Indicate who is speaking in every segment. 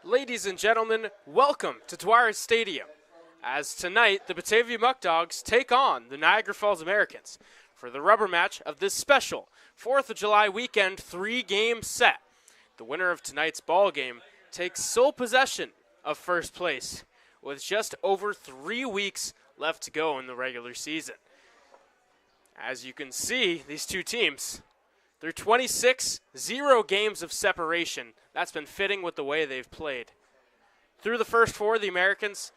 Speaker 1: Ladies and gentlemen, welcome to Dwyer Stadium, as tonight the Batavia Muckdogs take on the Niagara Falls Americans for the rubber match of this special 4th of July weekend 3-game set. The winner of tonight's ball game takes sole possession of first place with just over 3 weeks left to go in the regular season. As you can see, these two teams, they're 26-0 games of separation. That's been fitting with the way they've played. Through the first four, the Americans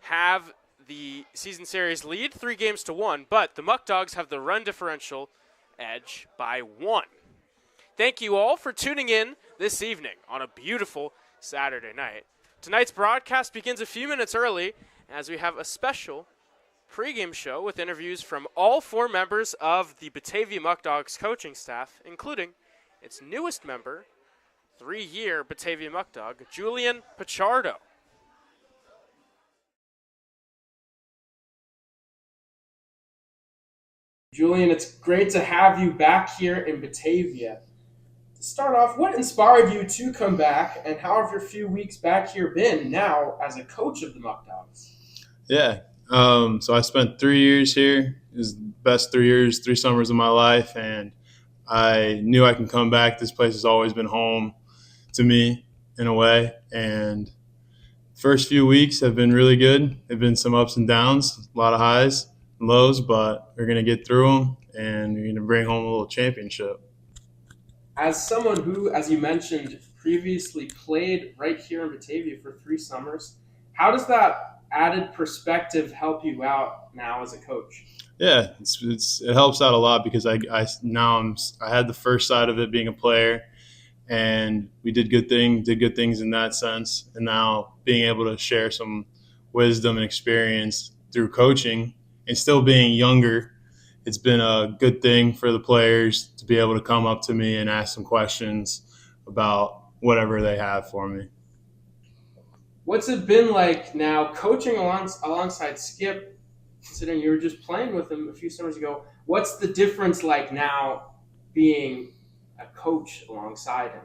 Speaker 1: have the season series lead 3-1, but the Muckdogs have the run differential edge by 1. Thank you all for tuning in this evening on a beautiful Saturday night. Tonight's broadcast begins a few minutes early as we have a special pregame show with interviews from all 4 members of the Batavia Muckdogs coaching staff, including its newest member, 3-year Batavia Muckdog, Julian Pichardo.
Speaker 2: Julian, it's great to have you back here in Batavia. To start off, what inspired you to come back, and how have your few weeks back here been now as a coach of the Muckdogs?
Speaker 3: Yeah, so I spent 3 years here. It was the best 3 years, 3 summers of my life, and I knew I can come back. This place has always been home to me in a way, and first few weeks have been really good. There have been some ups and downs, a lot of highs and lows, but we're going to get through them, and we're going to bring home a little championship.
Speaker 2: As someone who, as you mentioned, previously played right here in Batavia for 3 summers, how does that added perspective help you out now as a coach?
Speaker 3: Yeah, it helps out a lot because I had the first side of it being a player, and we did good things in that sense. And now being able to share some wisdom and experience through coaching and still being younger, it's been a good thing for the players to be able to come up to me and ask some questions about whatever they have for me.
Speaker 2: What's it been like now coaching alongside Skip, considering you were just playing with him a few summers ago? What's the difference like now being a coach alongside him?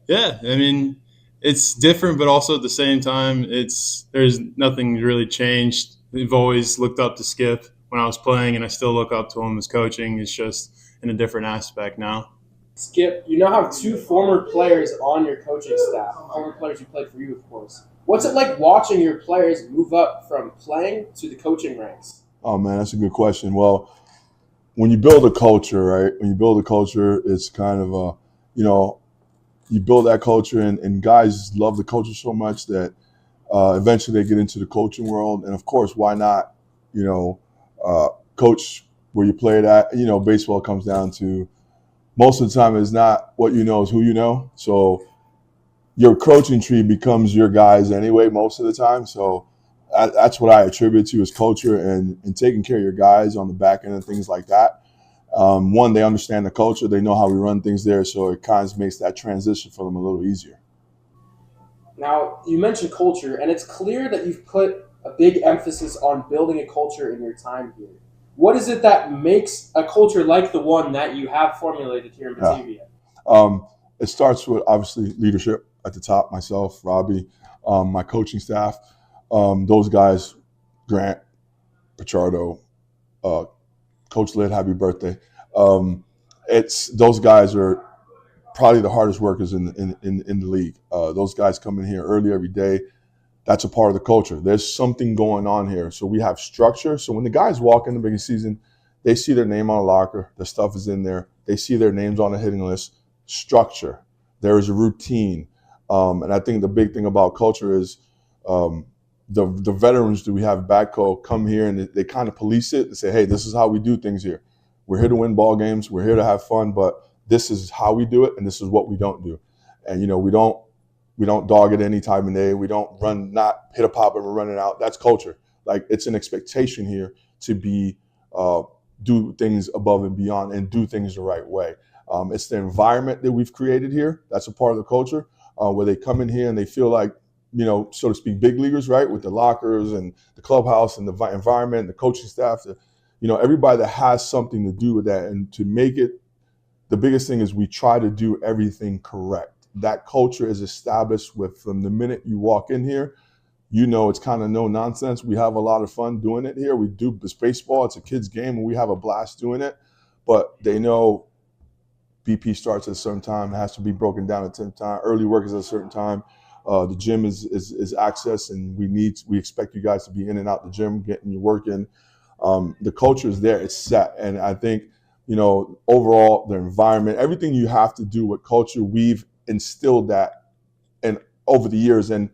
Speaker 3: Yeah, I mean, it's different, but also at the same time, there's nothing really changed. We've always looked up to Skip when I was playing, and I still look up to him as coaching. It's just in a different aspect now.
Speaker 2: Skip, you now have 2 former players on your coaching staff, former players who played for you, of course. What's it like watching your players move up from playing to the coaching ranks?
Speaker 4: Oh, man, that's a good question. Well, when you build a culture, right, it's kind of you build that culture, and guys love the culture so much that eventually they get into the coaching world. And, of course, why not, coach where you played at? Baseball comes down to most of the time it's not what you know, it's who you know. So your coaching tree becomes your guys anyway most of the time. So that's what I attribute to as culture and taking care of your guys on the back end and things like that. One, they understand the culture. They know how we run things there. So it kind of makes that transition for them a little easier.
Speaker 2: Now, you mentioned culture, and it's clear that you've put a big emphasis on building a culture in your time here. What is it that makes a culture like the one that you have formulated here in Batavia?
Speaker 4: It starts with, obviously, leadership at the top, myself, Robbie, my coaching staff. Those guys, Grant, Pichardo, Coach Lid, happy birthday. Those guys are probably the hardest workers in the league. Those guys come in here early every day. That's a part of the culture. There's something going on here. So we have structure. So when the guys walk in the beginning season, they see their name on a locker. The stuff is in there. They see their names on a hitting list. Structure. There is a routine. And I think the big thing about culture is the veterans that we have backco come here and they kind of police it and say, hey, this is how we do things here. We're here to win ball games. We're here to have fun, but this is how we do it, and this is what we don't do. And, we don't dog it any time of day. We don't not hit a pop and we're running out. That's culture. Like, it's an expectation here to be do things above and beyond and do things the right way. It's the environment that we've created here. That's a part of the culture where they come in here and they feel like, so to speak, big leaguers, right? With the lockers and the clubhouse and the environment, the coaching staff, everybody that has something to do with that. And to make it, the biggest thing is we try to do everything correct. that culture is established from the minute you walk in here. You know, it's kind of no nonsense. We have a lot of fun doing it here. We do this baseball. It's a kid's game, and we have a blast doing it. But they know BP starts at a certain time. It has to be broken down at a certain time. Early work is at a certain time. The gym is access, and we expect you guys to be in and out the gym, getting your work in. The culture is there. It's set. And I think, you know, overall, the environment, everything you have to do with culture, we've instilled that and over the years. And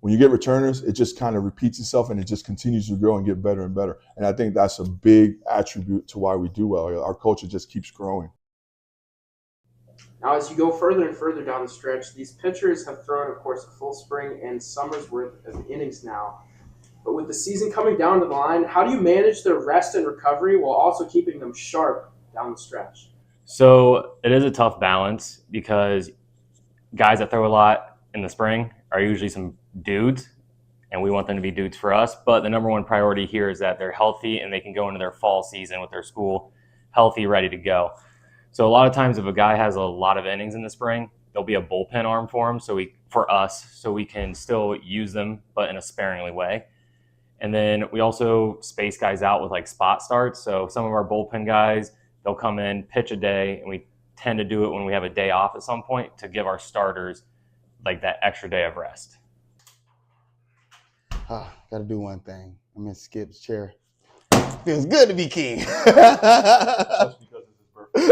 Speaker 4: when you get returners, it just kind of repeats itself and it just continues to grow and get better and better. And I think that's a big attribute to why we do well. Our culture just keeps growing.
Speaker 2: Now, as you go further and further down the stretch, these pitchers have thrown, of course, a full spring and summer's worth of innings now. But with the season coming down to the line, how do you manage their rest and recovery while also keeping them sharp down the stretch?
Speaker 5: So it is a tough balance because guys that throw a lot in the spring are usually some dudes, and we want them to be dudes for us. But the number one priority here is that they're healthy and they can go into their fall season with their school healthy, ready to go. So a lot of times if a guy has a lot of innings in the spring, there'll be a bullpen arm for him for us, so we can still use them, but in a sparingly way. And then we also space guys out with like spot starts. So some of our bullpen guys, they'll come in, pitch a day, and we tend to do it when we have a day off at some point to give our starters like that extra day of rest.
Speaker 6: Got to do one thing. I'm in Skip's chair. Feels good to be king.
Speaker 4: That's because it's his birthday.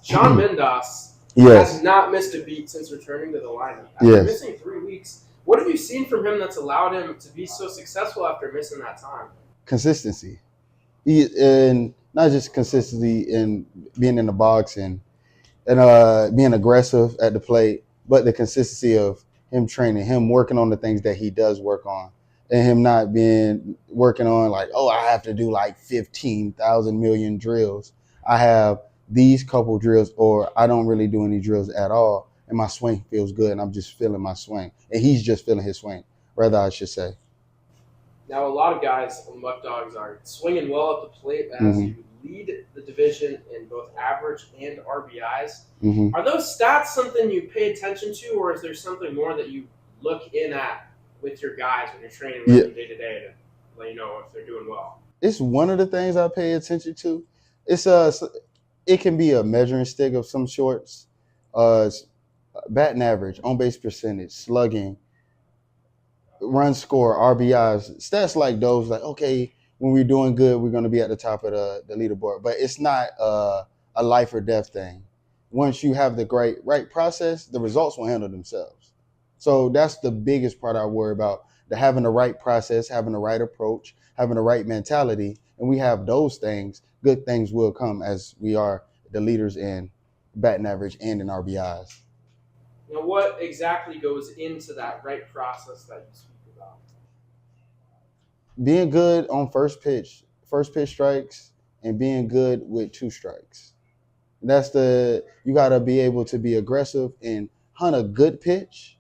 Speaker 2: John Mendas
Speaker 6: Yes.
Speaker 2: has not missed a beat since returning to the lineup. After missing 3 weeks, what have you seen from him that's allowed him to be so successful after missing that time?
Speaker 6: Consistency. And not just consistency in being in the box and being aggressive at the plate, but the consistency of him training, him working on the things that he does work on, and him not being working on like, oh, I have to do like 15,000 million drills. I have these couple drills, or I don't really do any drills at all, and my swing feels good, and I'm just feeling my swing. And he's just feeling his swing, rather I should say.
Speaker 2: Now, a lot of guys on Muckdogs are swinging well at the plate as you lead the division in both average and RBIs. Are those stats something you pay attention to, or is there something more that you look in at with your guys when you're training with them day to day to let you know if they're doing well?
Speaker 6: It's one of the things I pay attention to. It can be a measuring stick of some sorts. Batting average, on-base percentage, slugging, run score, RBIs, stats like those. Like, okay, when we're doing good, we're going to be at the top of the leaderboard. But it's not a life or death thing. Once you have the right process, the results will handle themselves. So that's the biggest part I worry about, having the right process, having the right approach, having the right mentality. And we have those things, good things will come as we are the leaders in batting average and in RBIs.
Speaker 2: Now, what exactly goes into that right process that you speak about?
Speaker 6: Being good on first pitch strikes, and being good with 2 strikes. You got to be able to be aggressive and hunt a good pitch,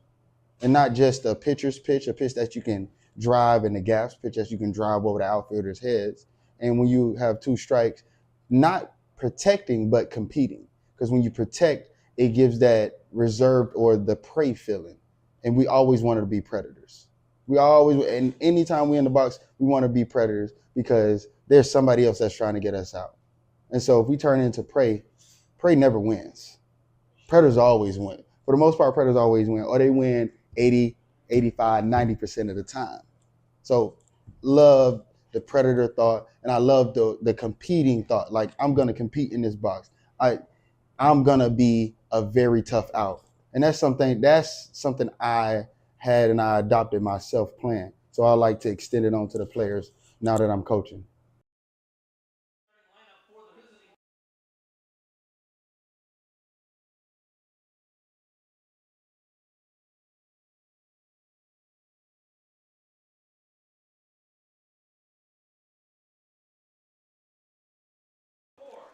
Speaker 6: and not just a pitcher's pitch, a pitch that you can drive in the gaps, pitch that you can drive over the outfielders' heads. And when you have 2 strikes, not protecting, but competing. Because when you protect, it gives that reserved or the prey feeling. And we always wanted to be predators. And anytime we're in the box, we want to be predators because there's somebody else that's trying to get us out. And so if we turn into prey never wins. Predators always win. For the most part, predators always win, or they win 80, 85, 90% of the time. So love the predator thought, and I love the competing thought. Like, I'm going to compete in this box. I'm going to be a very tough out. And that's something I had and I adopted myself plan. So I like to extend it on to the players now that I'm coaching.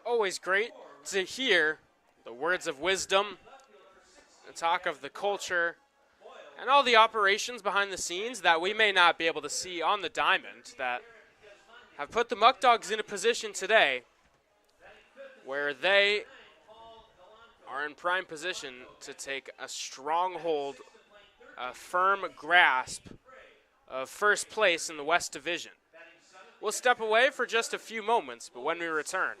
Speaker 1: Always great to hear the words of wisdom, the talk of the culture, and all the operations behind the scenes that we may not be able to see on the diamond that have put the Muckdogs in a position today where they are in prime position to take a stronghold, a firm grasp of first place in the West Division. We'll step away for just a few moments, but when we return,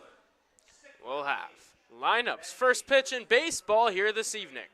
Speaker 1: we'll have lineups, first pitch in baseball here this evening.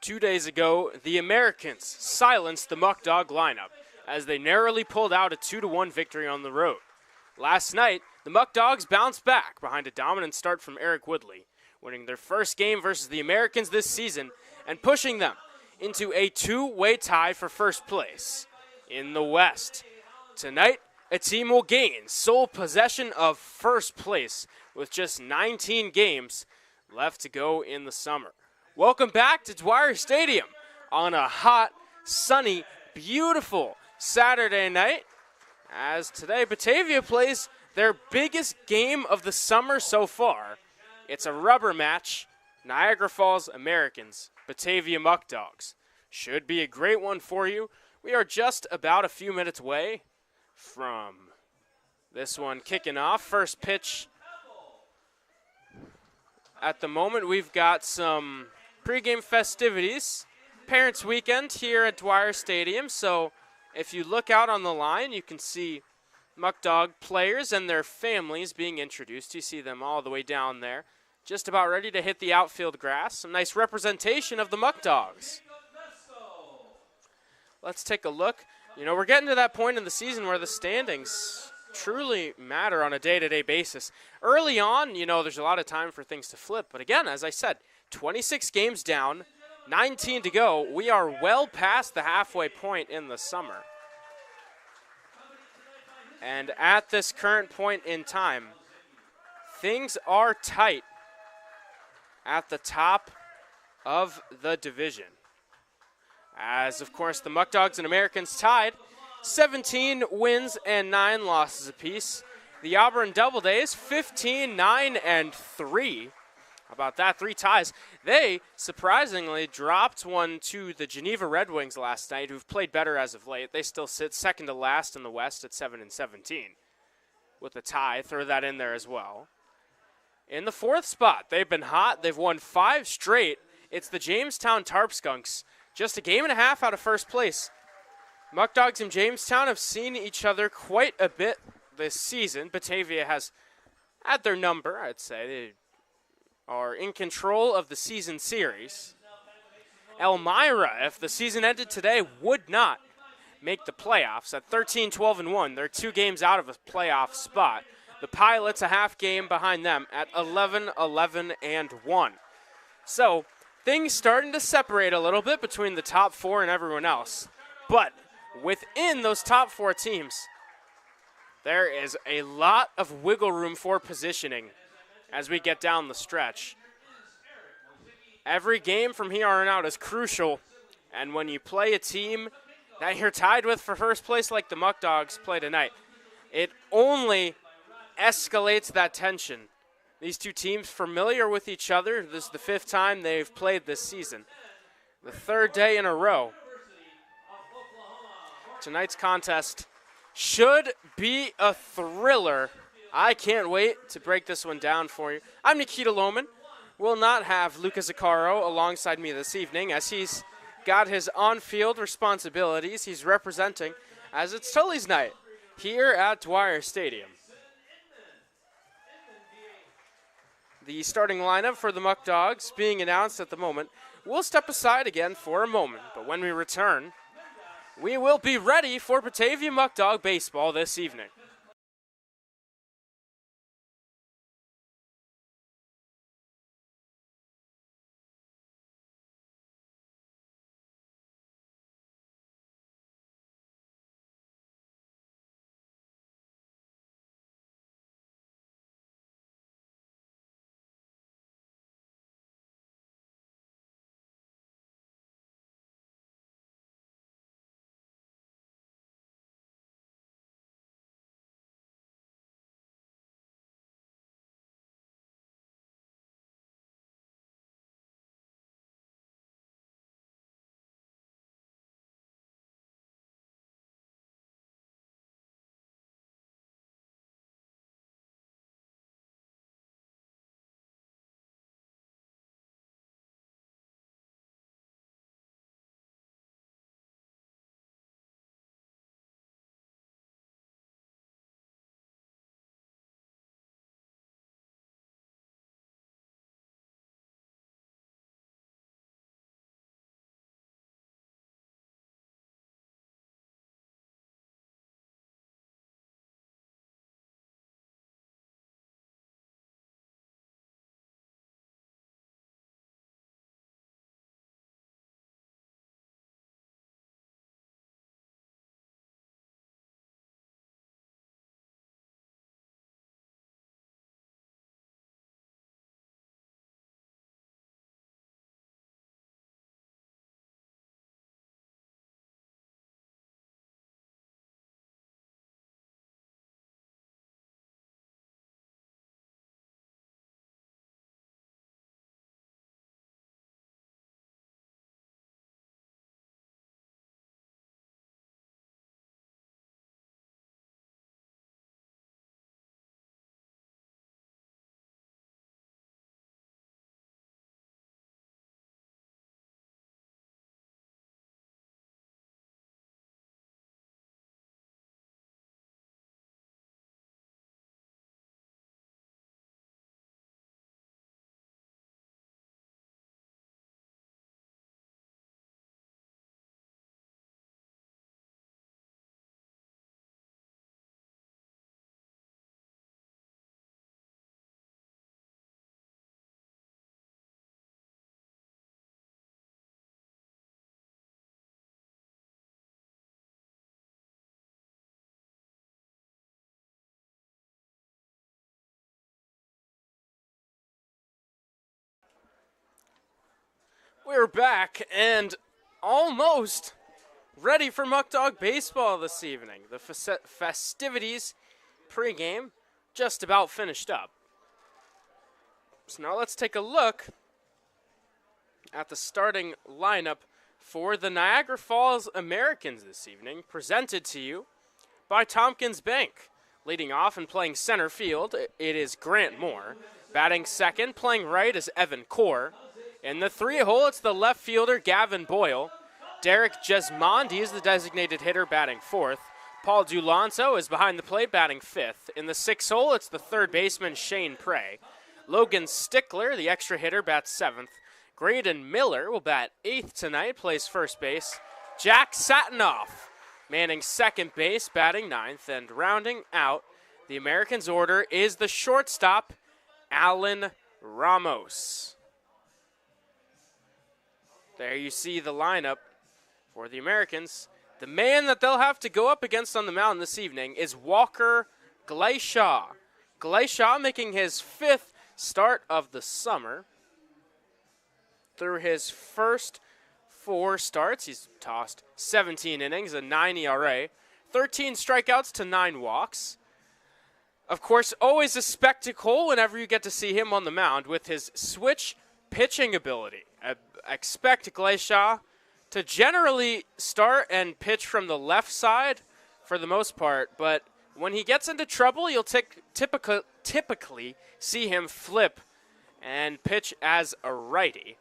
Speaker 1: 2 days ago, the Americans silenced the Muckdog lineup as they narrowly pulled out a 2-1 victory on the road. Last night, the Muckdogs bounced back behind a dominant start from Eric Woodley, winning their first game versus the Americans this season and pushing them into a two-way tie for first place in the West. Tonight, a team will gain sole possession of first place with just 19 games left to go in the summer. Welcome back to Dwyer Stadium on a hot, sunny, beautiful Saturday night, as today Batavia plays their biggest game of the summer so far. It's a rubber match, Niagara Falls Americans, Batavia Muckdogs. Should be a great one for you. We are just about a few minutes away from this one kicking off. First pitch. At the moment, we've got some pregame festivities. Parents' weekend here at Dwyer Stadium, so if you look out on the line, you can see Muckdog players and their families being introduced. You see them all the way down there, just about ready to hit the outfield grass. Some nice representation of the Muckdogs. Let's take a look. You know, we're getting to that point in the season where the standings truly matter on a day-to-day basis. Early on, you know, there's a lot of time for things to flip. But again, as I said, 26 games down, 19 to go. We are well past the halfway point in the summer. And at this current point in time, things are tight at the top of the division. As, of course, the Muckdogs and Americans tied 17 wins and 9 losses apiece. The Auburn Doubledays 15, 9, and 3. How about that? 3 ties. They surprisingly dropped one to the Geneva Red Wings last night, who've played better as of late. They still sit second to last in the West at 7 and 17. With a tie, throw that in there as well. In the 4th spot, they've been hot. They've won 5 straight. It's the Jamestown Tarpskunks, just a game and a half out of first place. Muckdogs and Jamestown have seen each other quite a bit this season. Batavia has had their number, I'd say. They are in control of the season series. Elmira, if the season ended today, would not make the playoffs. At 13, 12, and 1, they're 2 games out of a playoff spot. The Pilots a half game behind them at 11, 11, and 1. So things starting to separate a little bit between the top 4 and everyone else. But within those top 4 teams, there is a lot of wiggle room for positioning as we get down the stretch. Every game from here on out is crucial, and when you play a team that you're tied with for first place like the Muckdogs play tonight, it only escalates that tension. These two teams familiar with each other. This is the 5th time they've played this season. The 3rd day in a row. Tonight's contest should be a thriller. I can't wait to break this one down for you. I'm Nikita Lohman. Will not have Lucas Zaccaro alongside me this evening as he's got his on-field responsibilities. He's representing as it's Tully's night here at Dwyer Stadium. The starting lineup for the Muckdogs being announced at the moment. We'll step aside again for a moment, but when we return, we will be ready for Batavia Muckdog baseball this evening. We're back and almost ready for Muckdog baseball this evening. The festivities pregame just about finished up. So now let's take a look at the starting lineup for the Niagara Falls Americans this evening, presented to you by Tompkins Bank. Leading off and playing center field, it is Grant Moore. Batting second, playing right, is Evan Core. In the 3-hole, it's the left fielder, Gavin Boyle. Derek Jesmondi is the designated hitter, batting fourth. Paul Dulonzo is behind the plate, batting fifth. In the 6-hole, it's the third baseman, Shane Prey. Logan Stickler, the extra hitter, bats seventh. Graydon Miller will bat eighth tonight, plays first base. Jack Satinoff manning second base, batting ninth. And rounding out the Americans' order is the shortstop, Alan Ramos. There you see the lineup for the Americans. The man that they'll have to go up against on the mound this evening is Walker Glaishaw. Glaishaw making his 5th start of the summer. Through his first 4 starts, he's tossed 17 innings, a 9 ERA, 13 strikeouts to 9 walks. Of course, always a spectacle whenever you get to see him on the mound with his switch pitching ability. I expect Glaishaw to generally start and pitch from the left side for the most part, but when he gets into trouble, you'll typically see him flip and pitch as a righty.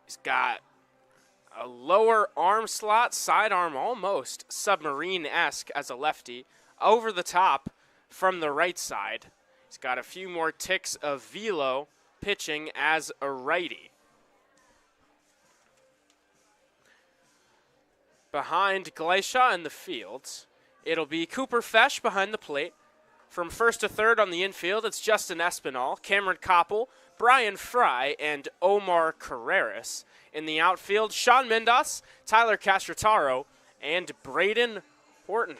Speaker 1: He's got a lower arm slot, sidearm almost submarine-esque as a lefty, over the top from the right side. He's got a few more ticks of velo pitching as a righty. Behind Glaishaw in the field, it'll be Cooper Fesh behind the plate. From first to third on the infield, it's Justin Espinal, Cameron Koppel, Brian Fry, and Omar Carreras. In the outfield, Sean Mendas, Tyler Castrataro, and Braden Horton.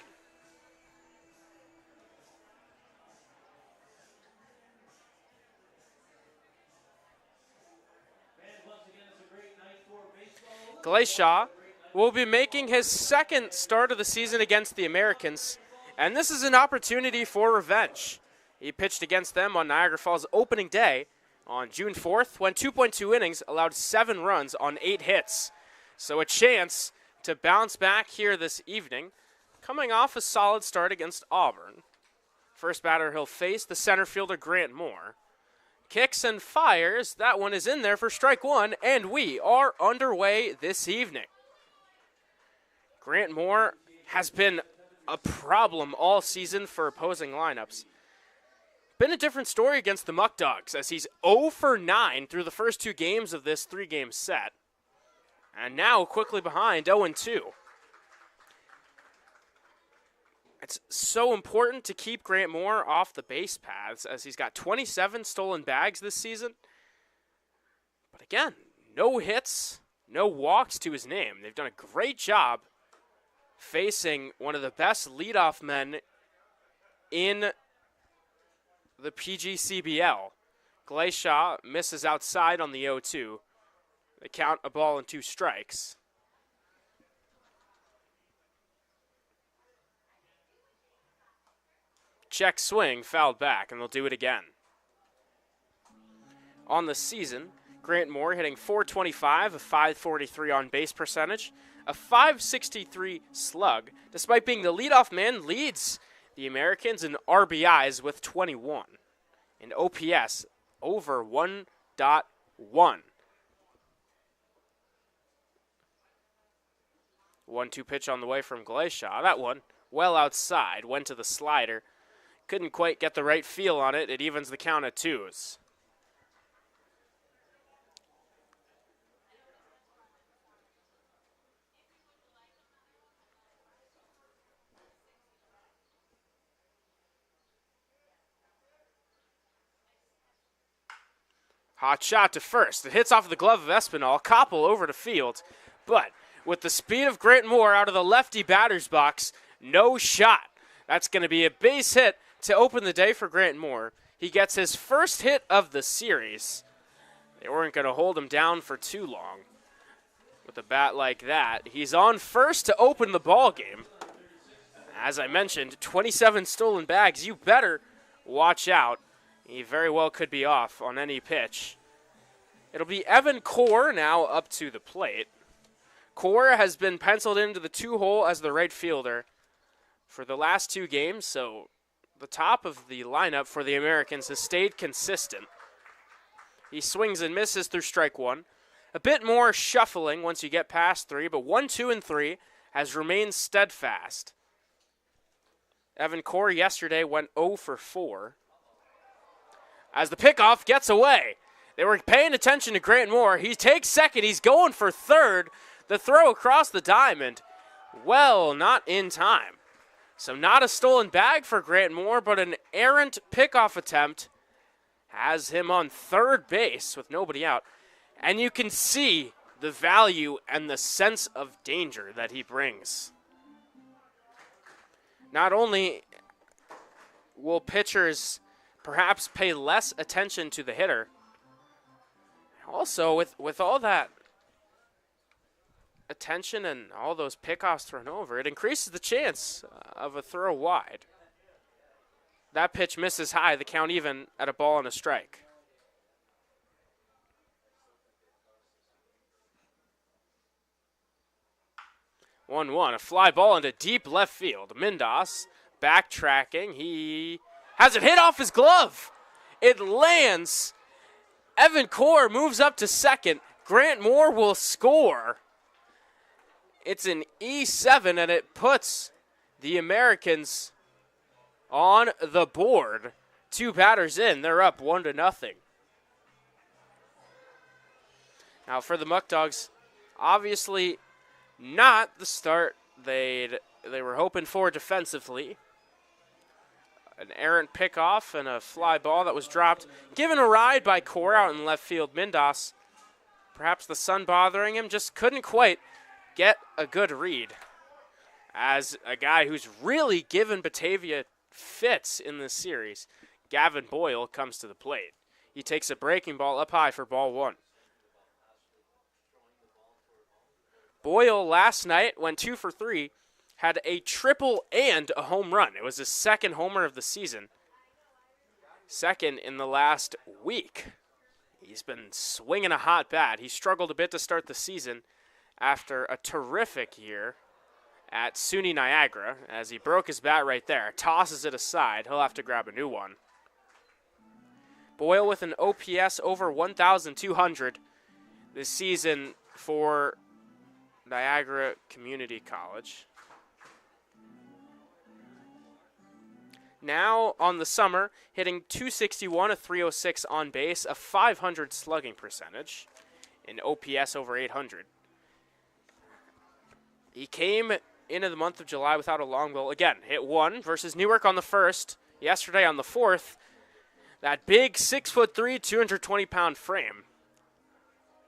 Speaker 1: Glaishaw will be making his 2nd start of the season against the Americans, and this is an opportunity for revenge. He pitched against them on Niagara Falls opening day on June 4th, went 2.2 innings, allowed 7 runs on 8 hits. So a chance to bounce back here this evening, coming off a solid start against Auburn. First batter he'll face, the center fielder Grant Moore. Kicks and fires, that one is in there for strike one, and we are underway this evening. Grant Moore has been a problem all season for opposing lineups. Been a different story against the Muckdogs, as he's 0 for 9 through the first 2 games of this 3-game set. And now quickly behind, 0-2. It's so important to keep Grant Moore off the base paths, as he's got 27 stolen bags this season. But again, no hits, no walks to his name. They've done a great job facing one of the best leadoff men in the PGCBL. Glaishaw misses outside on the 0-2. They count a ball and 2 strikes. Check swing, fouled back, and they'll do it again. On the season, Grant Moore hitting .425, a .543 on base percentage, a .563 slug. Despite being the leadoff man, leads the Americans in RBIs with 21. And OPS over 1.1. 1-2 pitch on the way from Glaishaw. That one, well outside, went to the slider. Couldn't quite get the right feel on it. It evens the count at 2s. Hot shot to first. It hits off the glove of Espinal. Koppel over to field. But with the speed of Grant Moore out of the lefty batter's box, no shot. That's going to be a base hit to open the day for Grant Moore. He gets his first hit of the series. They weren't going to hold him down for too long. with a bat like that. He's on first to open the ball game. As I mentioned, 27 stolen bags. You better watch out. He very well could be off on any pitch. It'll be Evan Core now up to the plate. Core has been penciled into the 2-hole as the right fielder for the last 2 games, so the top of the lineup for the Americans has stayed consistent. He swings and misses through strike 1. A bit more shuffling once you get past 3, but 1, 2, and 3 has remained steadfast. Evan Core yesterday went 0 for 4. As the pickoff gets away, they were paying attention to Grant Moore. He takes second. He's going for third. The throw across the diamond, well, not in time. So not a stolen bag for Grant Moore, but an errant pickoff attempt has him on third base with nobody out. And you can see the value and the sense of danger that he brings. Not only will pitchers perhaps pay less attention to the hitter, also with all that attention and all those pickoffs thrown over, it increases the chance of a throw wide. That pitch misses high, the count even at a ball and a strike. One, a fly ball into deep left field. Mindas backtracking. He has it hit off his glove. It lands. Evan Core moves up to second. Grant Moore will score. It's an E7, and it puts the Americans on the board. 2 batters in. They're up 1-0. Now for the Muckdogs, obviously not the start they were hoping for defensively. An errant pickoff and a fly ball that was dropped. Given a ride by Core out in left field. Mindas, perhaps the sun bothering him, just couldn't quite get a good read. As a guy who's really given Batavia fits in this series, Gavin Boyle comes to the plate. He takes a breaking ball up high for ball 1. Boyle last night went 2 for 3, had a triple and a home run. It was his second homer of the season. Second in the last week. He's been swinging a hot bat. He struggled a bit to start the season after a terrific year at SUNY Niagara, as he broke his bat right there. Tosses it aside. He'll have to grab a new one. Boyle with an OPS over 1,200 this season for Niagara Community College. Now on the summer, hitting .261, a .306 on base, a .500 slugging percentage, an OPS over 800. He came into the month of July without a long ball. Again, hit 1 versus Newark on the 1st. Yesterday on the 4th, that big 6'3", 220-pound frame,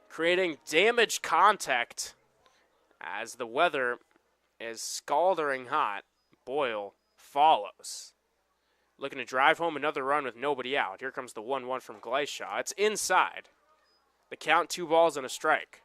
Speaker 1: creating damage contact as the weather is scalding hot. Boyle follows. Looking to drive home another run with nobody out. Here comes the 1-1 from Gleishaw. It's inside. The count, 2 balls and a strike.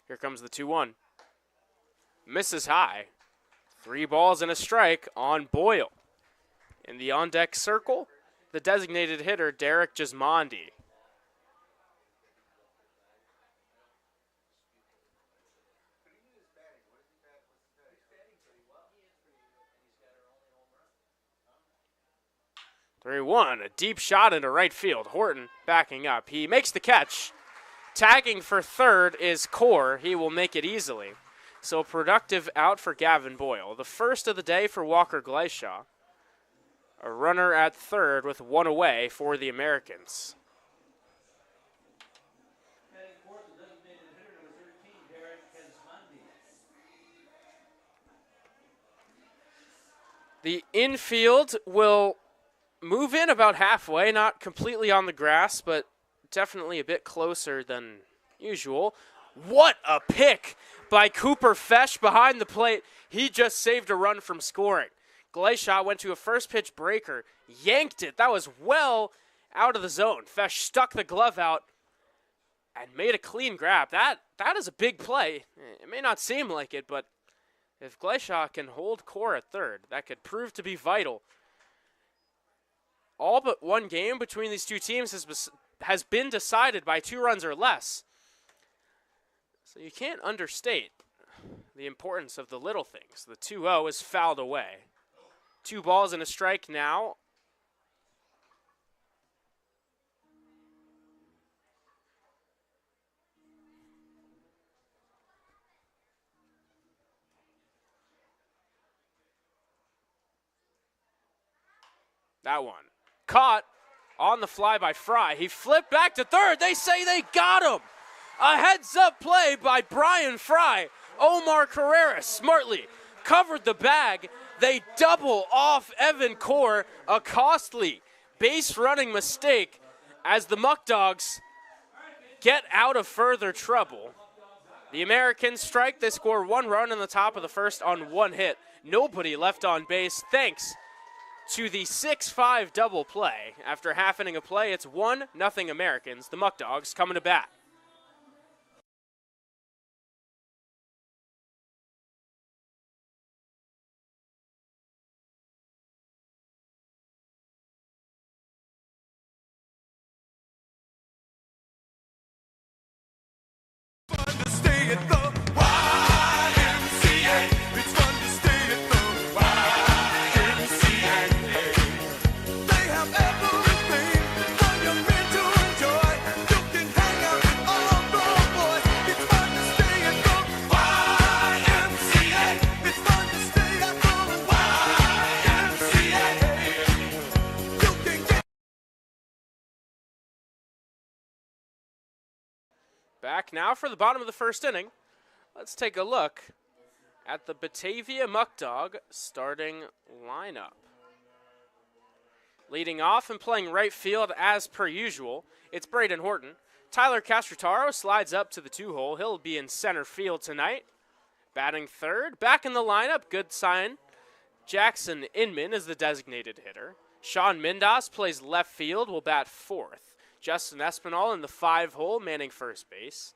Speaker 1: Here comes the 2-1. Misses high. 3 balls and a strike on Boyle. In the on-deck circle, the designated hitter, Derek Gismondi. A deep shot into right field. Horton backing up. He makes the catch. Tagging for third is Core. He will make it easily. So productive out for Gavin Boyle. The first of the day for Walker Gleishaw. A runner at third with 1 away for the Americans. The infield will move in about halfway, not completely on the grass, but definitely a bit closer than usual. What a pick by Cooper Fesh behind the plate. He just saved a run from scoring. Glacier went to a first pitch breaker, yanked it. That was well out of the zone. Fesh stuck the glove out and made a clean grab. That is a big play. It may not seem like it, but if Glacier can hold core at third, that could prove to be vital. All but one game between these two teams has been decided by 2 runs or less. So you can't understate the importance of the little things. The 2-0 is fouled away. 2 balls and a strike now. That one. Caught on the fly by Fry. He flipped back to third. They say they got him. A heads-up play by Brian Fry. Omar Carrera smartly covered the bag. They double off Evan Core. A costly base-running mistake as the Muckdogs get out of further trouble. The Americans strike. They score 1 run in the top of the first on 1 hit. Nobody left on base thanks to the 6-5 double play. After half inning of play, it's 1-0 Americans. The Muckdogs coming to bat. Back now for the bottom of the first inning. Let's take a look at the Batavia Muckdog starting lineup. Leading off and playing right field as per usual, it's Braden Horton. Tyler Castrotaro slides up to the 2-hole. He'll be in center field tonight. Batting third, back in the lineup, good sign. Jackson Inman is the designated hitter. Sean Mindas plays left field, will bat fourth. Justin Espinal in the 5-hole, manning first base.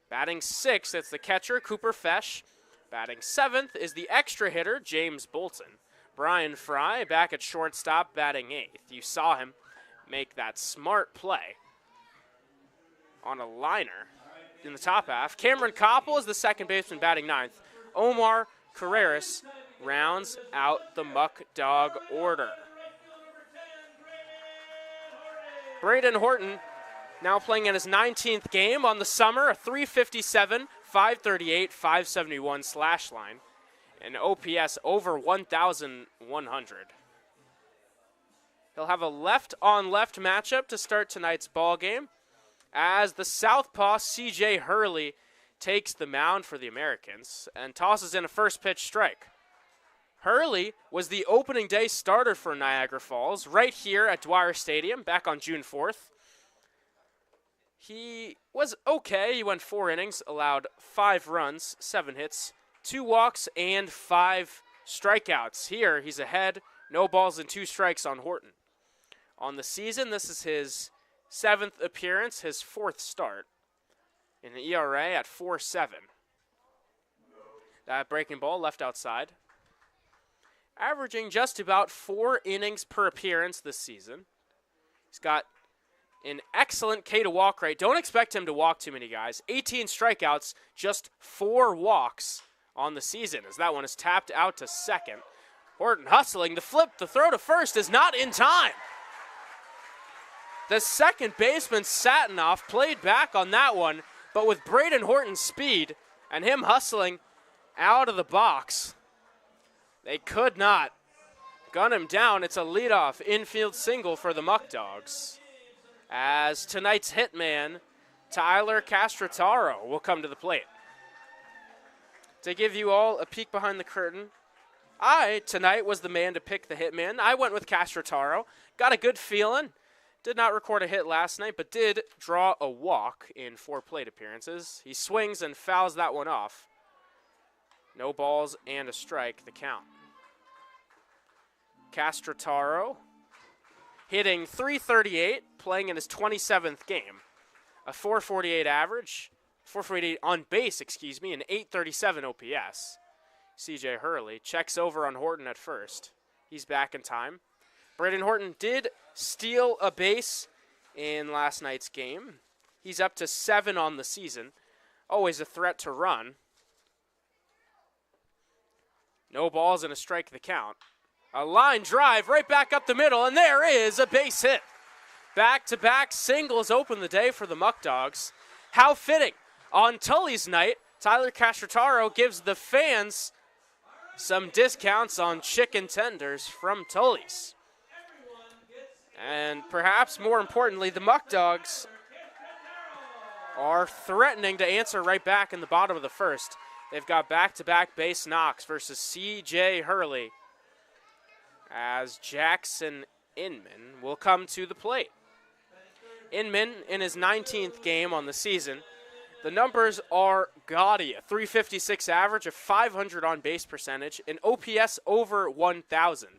Speaker 1: Batting sixth, it's the catcher, Cooper Fesh. Batting seventh is the extra hitter, James Bolton. Brian Fry back at shortstop, batting eighth. You saw him make that smart play on a liner in the top half. Cameron Koppel is the second baseman, batting ninth. Omar Carreras rounds out the Muckdog order. Braden Horton now playing in his 19th game on the summer, a 357, 538, 571 slash line, and OPS over 1,100. He'll have a left-on-left matchup to start tonight's ball game as the southpaw C.J. Hurley takes the mound for the Americans and tosses in a first pitch strike. Hurley was the opening day starter for Niagara Falls right here at Dwyer Stadium back on June 4th. He was okay. He went 4 innings, allowed 5 runs, 7 hits, 2 walks, and 5 strikeouts. Here, he's ahead, no balls and 2 strikes on Horton. On the season, this is his 7th appearance, his 4th start, in an ERA at 4.7. That breaking ball left outside. Averaging just about 4 innings per appearance this season. He's got an excellent K to walk rate. Don't expect him to walk too many guys. 18 strikeouts, just 4 walks on the season as that one is tapped out to second. Horton hustling. The flip, the throw to first is not in time. The second baseman, Satinoff, played back on that one, but with Braden Horton's speed and him hustling out of the box, they could not gun him down. It's a leadoff infield single for the Muckdogs, as tonight's hitman, Tyler Castrotaro, will come to the plate. To give you all a peek behind the curtain, I, tonight, was the man to pick the hitman. I went with Castrotaro. Got a good feeling. did not record a hit last night, but did draw a walk in 4 plate appearances. He swings and fouls that one off. No balls and a strike, the count. Castrataro hitting .338, playing in his 27th game. A .448 average, .448 on base, and .837 OPS. C.J. Hurley checks over on Horton at first. He's back in time. Braden Horton did steal a base in last night's game. He's up to 7 on the season. Always a threat to run. No balls and a strike, the count. A line drive right back up the middle, and there is a base hit. Back-to-back singles open the day for the Muckdogs. How fitting. On Tully's night, Tyler Castrataro gives the fans some discounts on chicken tenders from Tully's. And perhaps more importantly, the Muckdogs are threatening to answer right back in the bottom of the first. They've got back-to-back base knocks versus C.J. Hurley, as Jackson Inman will come to the plate. Inman in his 19th game on the season. The numbers are gaudy. A .356 average, a .500 on base percentage, an OPS over 1,000.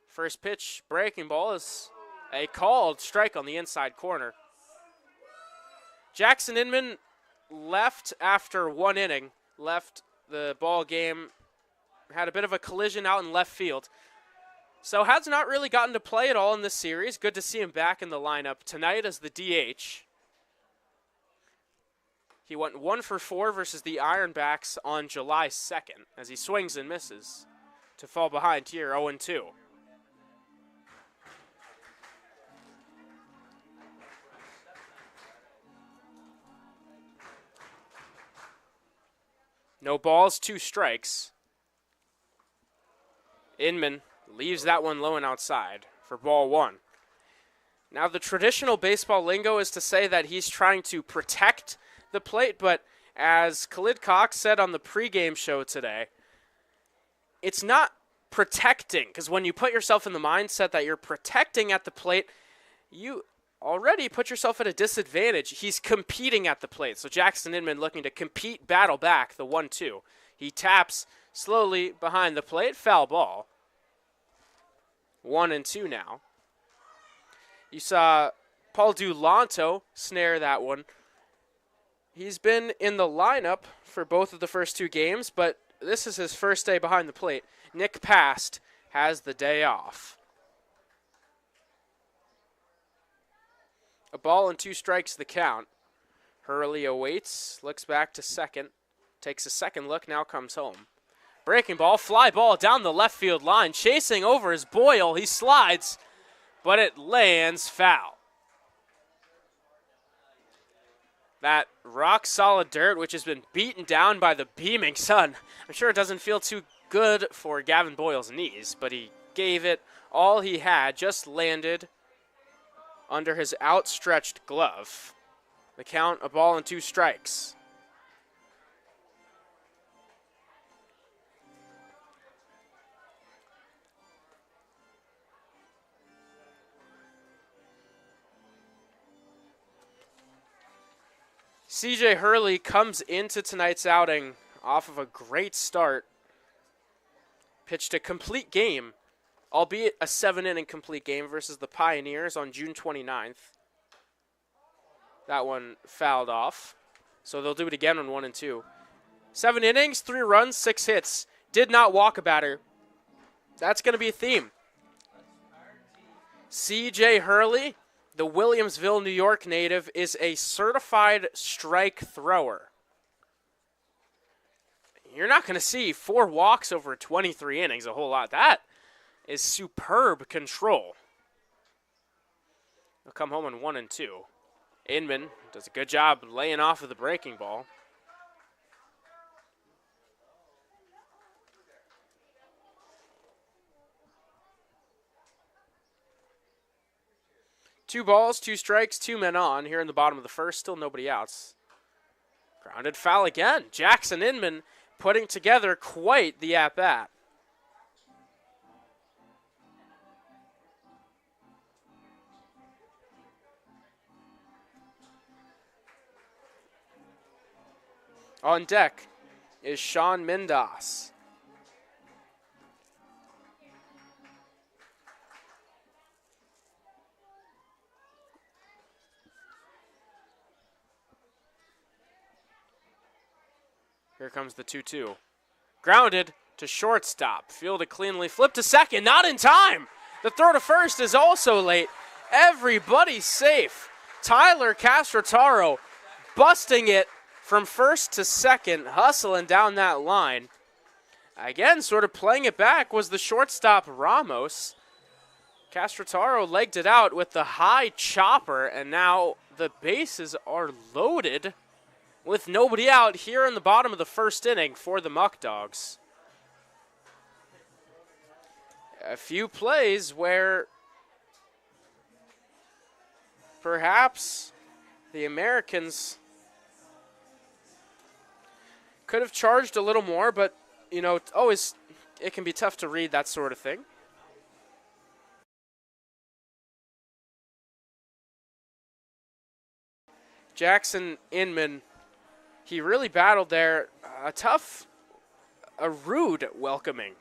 Speaker 1: First pitch breaking ball is a called strike on the inside corner. Jackson Inman left after 1 inning, left the ball game, had a bit of a collision out in left field. So has not really gotten to play at all in this series. Good to see him back in the lineup tonight as the DH. He went 1 for 4 versus the Ironbacks on July 2nd as he swings and misses to fall behind here 0-2. No balls, 2 strikes. Inman leaves that one low and outside for ball 1. Now, the traditional baseball lingo is to say that he's trying to protect the plate, but as Khalid Cox said on the pregame show today, it's not protecting, because when you put yourself in the mindset that you're protecting at the plate, you already put yourself at a disadvantage. He's competing at the plate. So Jackson Inman looking to compete, battle back the 1-2. He taps slowly behind the plate, foul ball. 1-2 now. You saw Paul Dulanto snare that one. He's been in the lineup for both of the first 2 games, but this is his first day behind the plate. Nick Past has the day off. A ball and 2 strikes the count. Hurley awaits, looks back to second, takes a second look, now comes home. Breaking ball, fly ball down the left field line, chasing over his Boyle. He slides, but it lands foul. That rock-solid dirt, which has been beaten down by the beaming sun. I'm sure it doesn't feel too good for Gavin Boyle's knees, but he gave it all he had, just landed under his outstretched glove. The count, a ball and 2 strikes. C.J. Hurley comes into tonight's outing off of a great start. Pitched a complete game, albeit a 7-inning complete game versus the Pioneers on June 29th. That one fouled off, so they'll do it again on 1-2. 7 innings, 3 runs, 6 hits. Did not walk a batter. That's going to be a theme. C.J. Hurley, the Williamsville, New York native, is a certified strike thrower. You're not going to see 4 walks over 23 innings a whole lot. That is superb control. They'll come home on 1-2. Inman does a good job laying off of the breaking ball. Two balls, 2 strikes, 2 men on here in the bottom of the first. Still nobody outs. Grounded foul again. Jackson Inman putting together quite the at-bat. On deck is Sean Mindas. Here comes the 2-2. Grounded to shortstop. Fielded cleanly. Flipped to second. Not in time. The throw to first is also late. Everybody's safe. Tyler Castrotaro busting it from first to second. Hustling down that line. Again, sort of playing it back was the shortstop Ramos. Castrotaro legged it out with the high chopper. And now the bases are loaded with nobody out here in the bottom of the first inning for the Muckdogs. A few plays where perhaps the Americans could have charged a little more, but, you know, always it can be tough to read that sort of thing. Jackson Inman, he really battled there. A rude welcoming,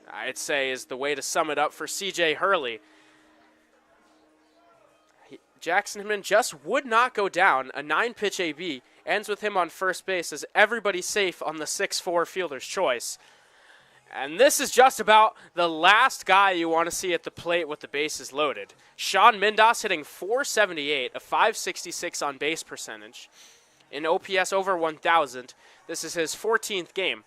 Speaker 1: I'd say, is the way to sum it up for C.J. Hurley. Jackson Inman just would not go down. A 9-pitch AB ends with him on first base as everybody's safe on the 6-4 fielder's choice. And this is just about the last guy you want to see at the plate with the bases loaded. Sean Mindas hitting .478, a .566 on base percentage. In OPS over 1,000. This is his 14th game.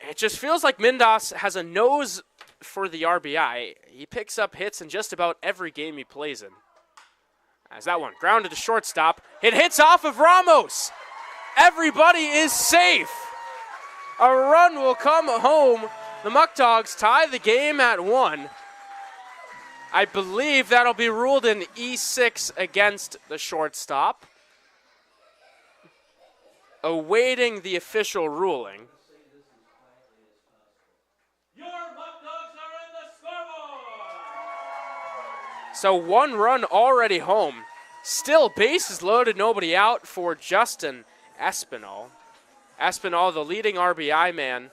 Speaker 1: It just feels like Mindas has a nose for the RBI. He picks up hits in just about every game he plays in. As that one grounded to shortstop. It hits off of Ramos. Everybody is safe. A run will come home. The Muckdogs tie the game at 1. I believe that'll be ruled an E6 against the shortstop. Awaiting the official ruling.
Speaker 7: Your Muckdogs are in the scoreboard!
Speaker 1: So 1 run already home. Still bases loaded, nobody out for Justin Espinal. Espinal, the leading RBI man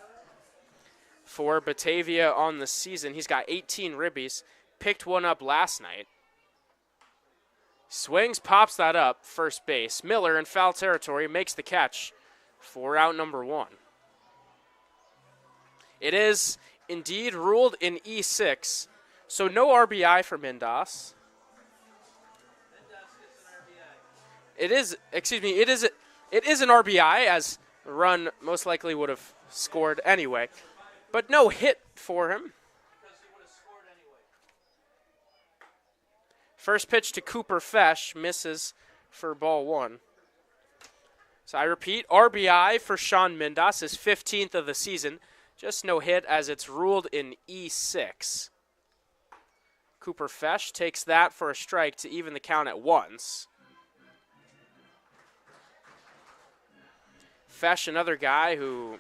Speaker 1: for Batavia on the season. He's got 18 ribbies. Picked one up last night. Swings, pops that up, first base. Miller in foul territory makes the catch for out number 1. It is indeed ruled in E6, so no RBI for Mindas. It is an RBI, as the run most likely would have scored anyway, but no hit for him. First pitch to Cooper Fesh, misses for ball 1. So I repeat, RBI for Sean Mindas, his 15th of the season. Just no hit as it's ruled in E6. Cooper Fesh takes that for a strike to even the count at 1. Fesh, another guy who,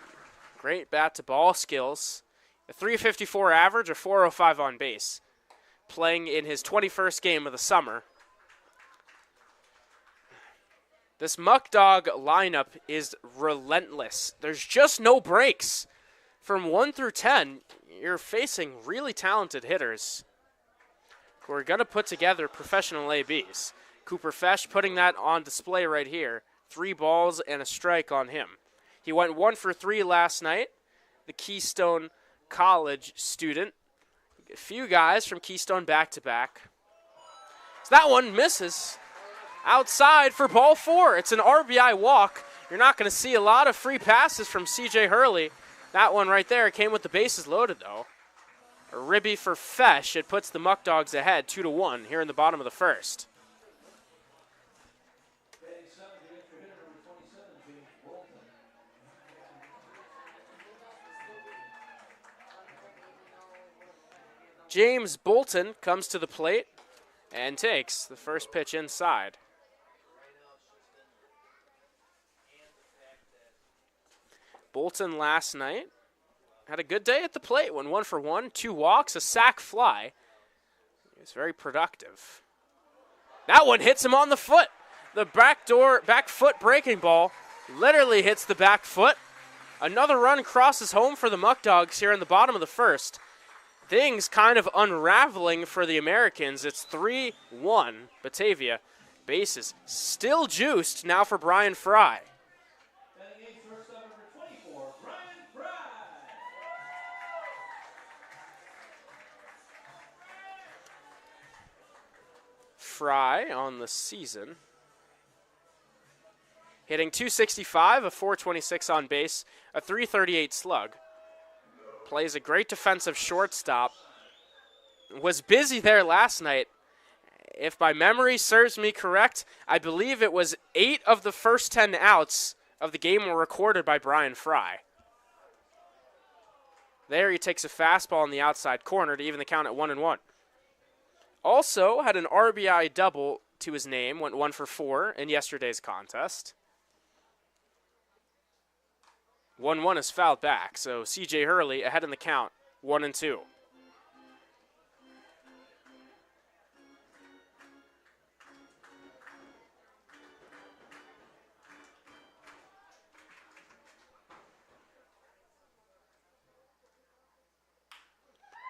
Speaker 1: great bat-to-ball skills. A .354 average, a .405 on base. Playing in his 21st game of the summer. This Muckdog lineup is relentless. There's just no breaks. From 1 through 10, you're facing really talented hitters who are going to put together professional ABs. Cooper Fesh putting that on display right here. 3 balls and a strike on him. He went 1 for 3 last night. The Keystone College student. A few guys from Keystone back-to-back. So that one misses. Outside for ball 4. It's an RBI walk. You're not going to see a lot of free passes from C.J. Hurley. That one right there came with the bases loaded, though. A ribby for Fesh. It puts the Muckdogs ahead 2-1 here in the bottom of the first. James Bolton comes to the plate and takes the first pitch inside. Bolton last night had a good day at the plate. Went 1 for 1, 2 walks, a sac fly. He was very productive. That one hits him on the foot. The back foot breaking ball literally hits the back foot. Another run crosses home for the Muckdogs here in the bottom of the first. Things kind of unraveling for the Americans. It's 3-1 Batavia. Bases still juiced now for Brian Fry.
Speaker 7: Batting in shortstop number 24, Brian Fry.
Speaker 1: Fry on the season, hitting .265, a .426 on base, a .338 slug. Plays a great defensive shortstop. Was busy there last night. If my memory serves me correct, I believe it was 8 of the first 10 outs of the game were recorded by Brian Fry. There he takes a fastball in the outside corner to even the count at 1-1. Also had an RBI double to his name, went 1 for 4 in yesterday's contest. 1-1 is fouled back, so C.J. Hurley ahead in the count, 1-2.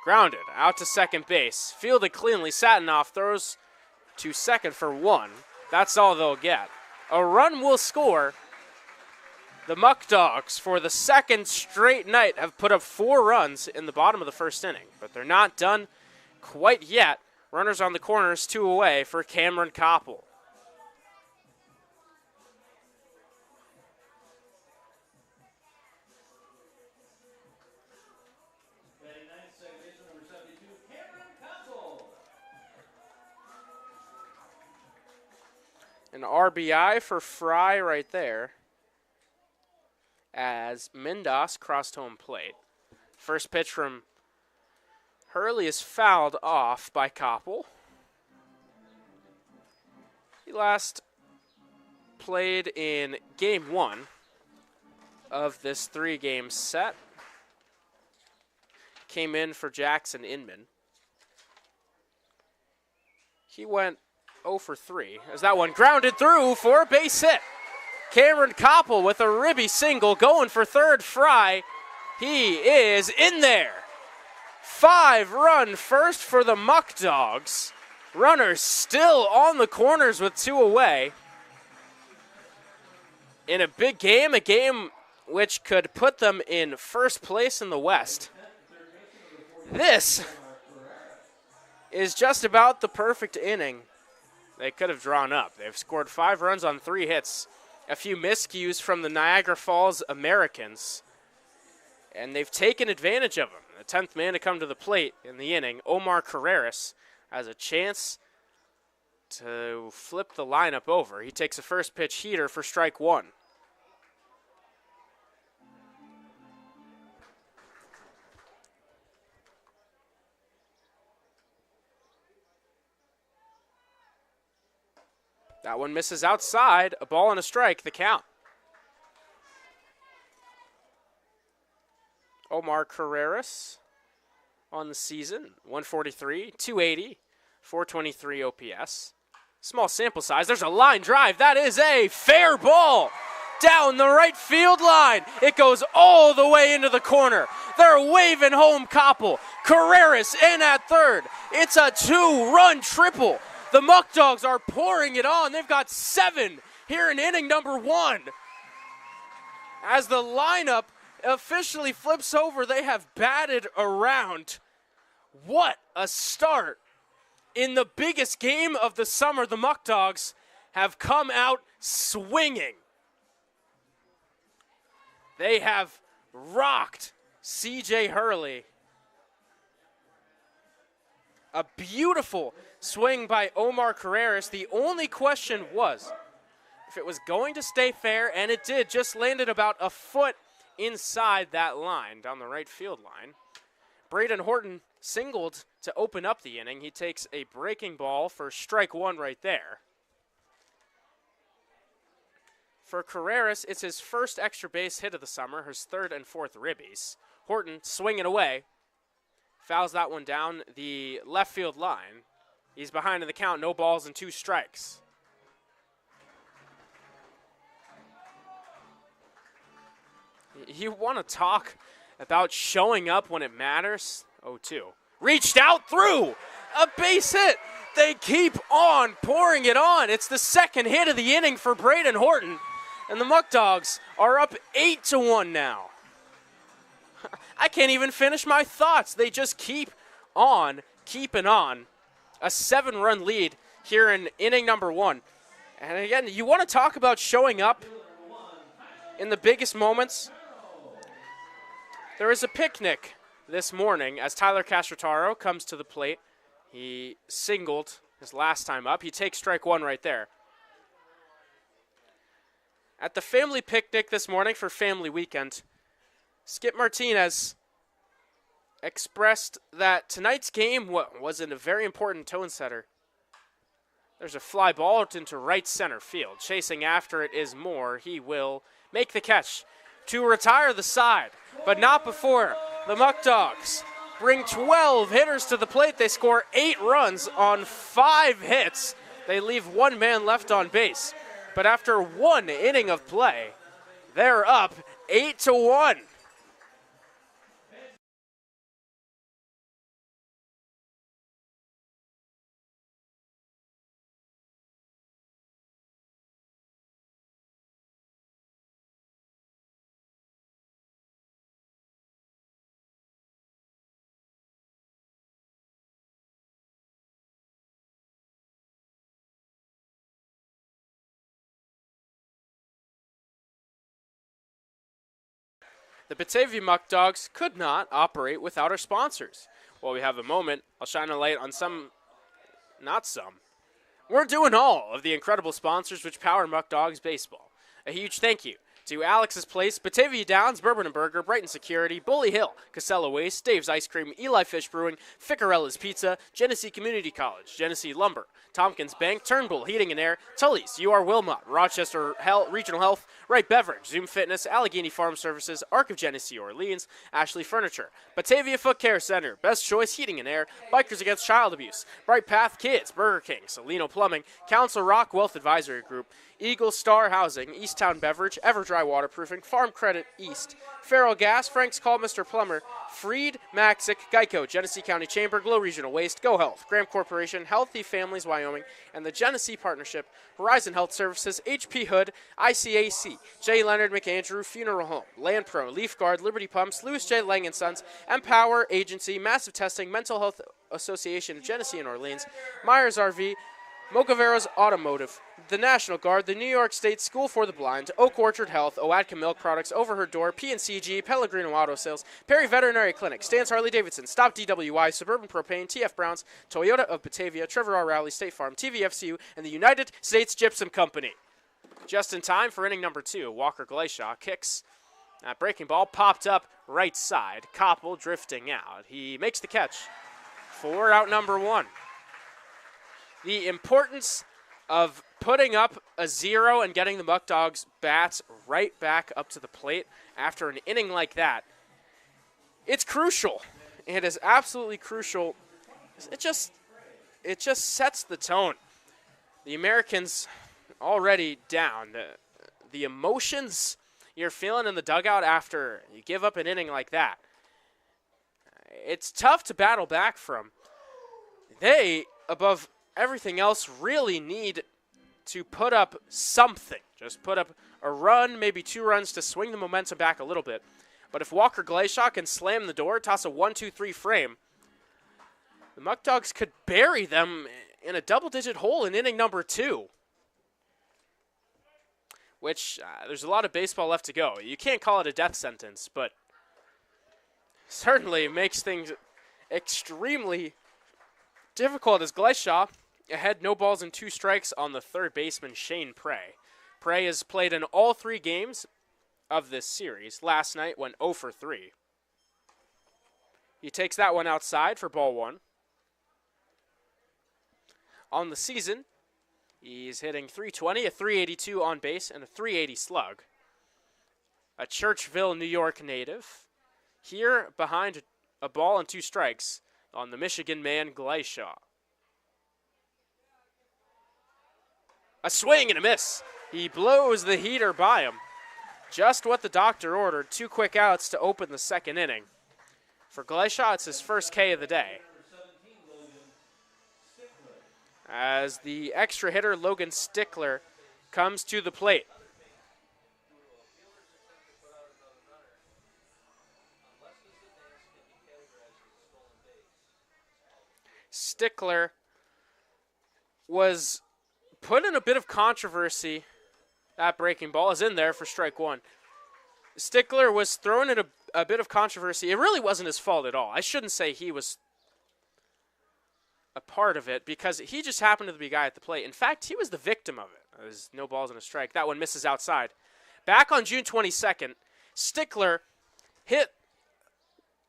Speaker 1: Grounded, out to second base. Fielded cleanly, Satinoff throws to second for 1. That's all they'll get. A run will score. The Muckdogs, for the second straight night, have put up 4 runs in the bottom of the first inning, but they're not done quite yet. Runners on the corners, 2 away for Cameron Koppel.
Speaker 7: Batting ninth, second baseman number 72, Cameron Koppel.
Speaker 1: An RBI for Fry right there, as Mindas crossed home plate. First pitch from Hurley is fouled off by Koppel. He last played in game 1 of this 3-game set. Came in for Jackson Inman. He went 0 for 3 as that one grounded through for a base hit. Cameron Koppel with a ribby single going for third. Fry, he is in there. 5-run first for the Muckdogs. Runners still on the corners with 2 away. In a big game, a game which could put them in first place in the West. This is just about the perfect inning they could have drawn up. They've scored 5 runs on 3 hits. A few miscues from the Niagara Falls Americans, and they've taken advantage of them. The 10th man to come to the plate in the inning, Omar Carreras, has a chance to flip the lineup over. He takes a first pitch heater for strike 1. That one misses outside. A ball and a strike, the count. Omar Carreras on the season, 143, 280, 423 OPS. Small sample size. There's a line drive. That is a fair ball down the right field line. It goes all the way into the corner. They're waving home Koppel. Carreras in at third. It's a 2-run triple. The Muckdogs are pouring it on. They've got 7 here in inning number 1. As the lineup officially flips over, they have batted around. What a start. In the biggest game of the summer, the Muckdogs have come out swinging. They have rocked C.J. Hurley. A beautiful swing by Omar Carreras. The only question was if it was going to stay fair, and it did. Just landed about a foot inside that line, down the right field line. Braden Horton singled to open up the inning. He takes a breaking ball for strike 1 right there. For Carreras, it's his first extra base hit of the summer, his 3rd and 4th ribbies. Horton swinging away. Fouls that one down the left field line. He's behind in the count, no balls and 2 strikes. You want to talk about showing up when it matters? 0-2. Reached out through a base hit. They keep on pouring it on. It's the second hit of the inning for Braden Horton. And the Muckdogs are up 8-1 now. I can't even finish my thoughts. They just keep on keeping on. A 7-run lead here in inning number 1. And again, you want to talk about showing up in the biggest moments. There is a picnic this morning as Tyler Castrataro comes to the plate. He singled his last time up. He takes strike 1 right there. At the family picnic this morning for family weekend, Skip Martinez expressed that tonight's game wasn't a very important tone setter. There's a fly ball into right center field. Chasing after it is Moore. He will make the catch to retire the side, but not before the Muckdogs bring 12 hitters to the plate. They score 8 runs on 5 hits. They leave 1 man left on base. But after 1 inning of play, they're up 8-1. The Batavia Muckdogs could not operate without our sponsors. While we have a moment, I'll shine a light on some, not some. We're doing all of the incredible sponsors which power Muckdogs baseball. A huge thank you to Alex's Place, Batavia Downs, Bourbon and Burger, Brighton Security, Bully Hill, Casella Waste, Dave's Ice Cream, Eli Fish Brewing, Ficarella's Pizza, Genesee Community College, Genesee Lumber, Tompkins Bank, Turnbull Heating and Air, Tully's, UR Wilmot, Rochester Regional Health, Wright Beverage, Zoom Fitness, Allegheny Farm Services, Arc of Genesee Orleans, Ashley Furniture, Batavia Foot Care Center, Best Choice Heating and Air, Bikers Against Child Abuse, Bright Path Kids, Burger King, Salino Plumbing, Council Rock Wealth Advisory Group, Eagle Star Housing, Easttown Beverage, Everdry Waterproofing, Farm Credit East, Farrell Gas, Frank's Call Mr. Plumber, Freed, Maxick, Geico, Genesee County Chamber, Glow Regional Waste, Go Health, Graham Corporation, Healthy Families Wyoming, and the Genesee Partnership, Horizon Health Services, HP Hood, ICAC, J. Leonard McAndrew Funeral Home, Land Pro, Leaf Guard, Liberty Pumps, Louis J. Lang & Sons, Empower Agency, Massive Testing, Mental Health Association of Genesee and Orleans, Myers RV, Mocaveros Automotive, the National Guard, the New York State School for the Blind, Oak Orchard Health, Oatka Milk Products, Overheard Door, PNCG, Pellegrino Auto Sales, Perry Veterinary Clinic, Stans Harley Davidson, Stop DWI, Suburban Propane, TF Browns, Toyota of Batavia, Trevor R. Rowley, State Farm, TVFCU, and the United States Gypsum Company. Just in time for inning number 2, Walker Glacier kicks. That breaking ball popped up right side. Koppel drifting out. He makes the catch for out number 1. The importance of putting up a 0 and getting the Muckdogs bats right back up to the plate after an inning like that, it's crucial. It is absolutely crucial. It just sets the tone. The Americans already down. The emotions you're feeling in the dugout after you give up an inning like that, it's tough to battle back from. They, above everything else, really need to put up something. Just put up a run, maybe 2 runs to swing the momentum back a little bit. But if Walker Glacier can slam the door, toss a 1-2-3 frame, the Muckdogs could bury them in a double-digit hole in inning number 2. Which, there's a lot of baseball left to go. You can't call it a death sentence, but certainly makes things extremely difficult as Glacier ahead, no balls and 2 strikes on the third baseman, Shane Prey. Prey has played in all 3 games of this series. Last night went 0 for 3. He takes that one outside for ball 1. On the season, he's hitting .320, a .382 on base, and a .380 slug. A Churchville, New York native. Here behind a ball and 2 strikes on the Michigan man, Glacier. A swing and a miss. He blows the heater by him. Just what the doctor ordered, 2 quick outs to open the second inning. For Glacier, it's his first K of the day. As the extra hitter, Logan Stickler, comes to the plate. Stickler was put in a bit of controversy. That breaking ball is in there for strike 1. Stickler was thrown in a bit of controversy. It really wasn't his fault at all. I shouldn't say he was a part of it because he just happened to be the guy at the plate. In fact, he was the victim of it. There's no balls and a strike. That one misses outside. Back on June 22nd, Stickler hit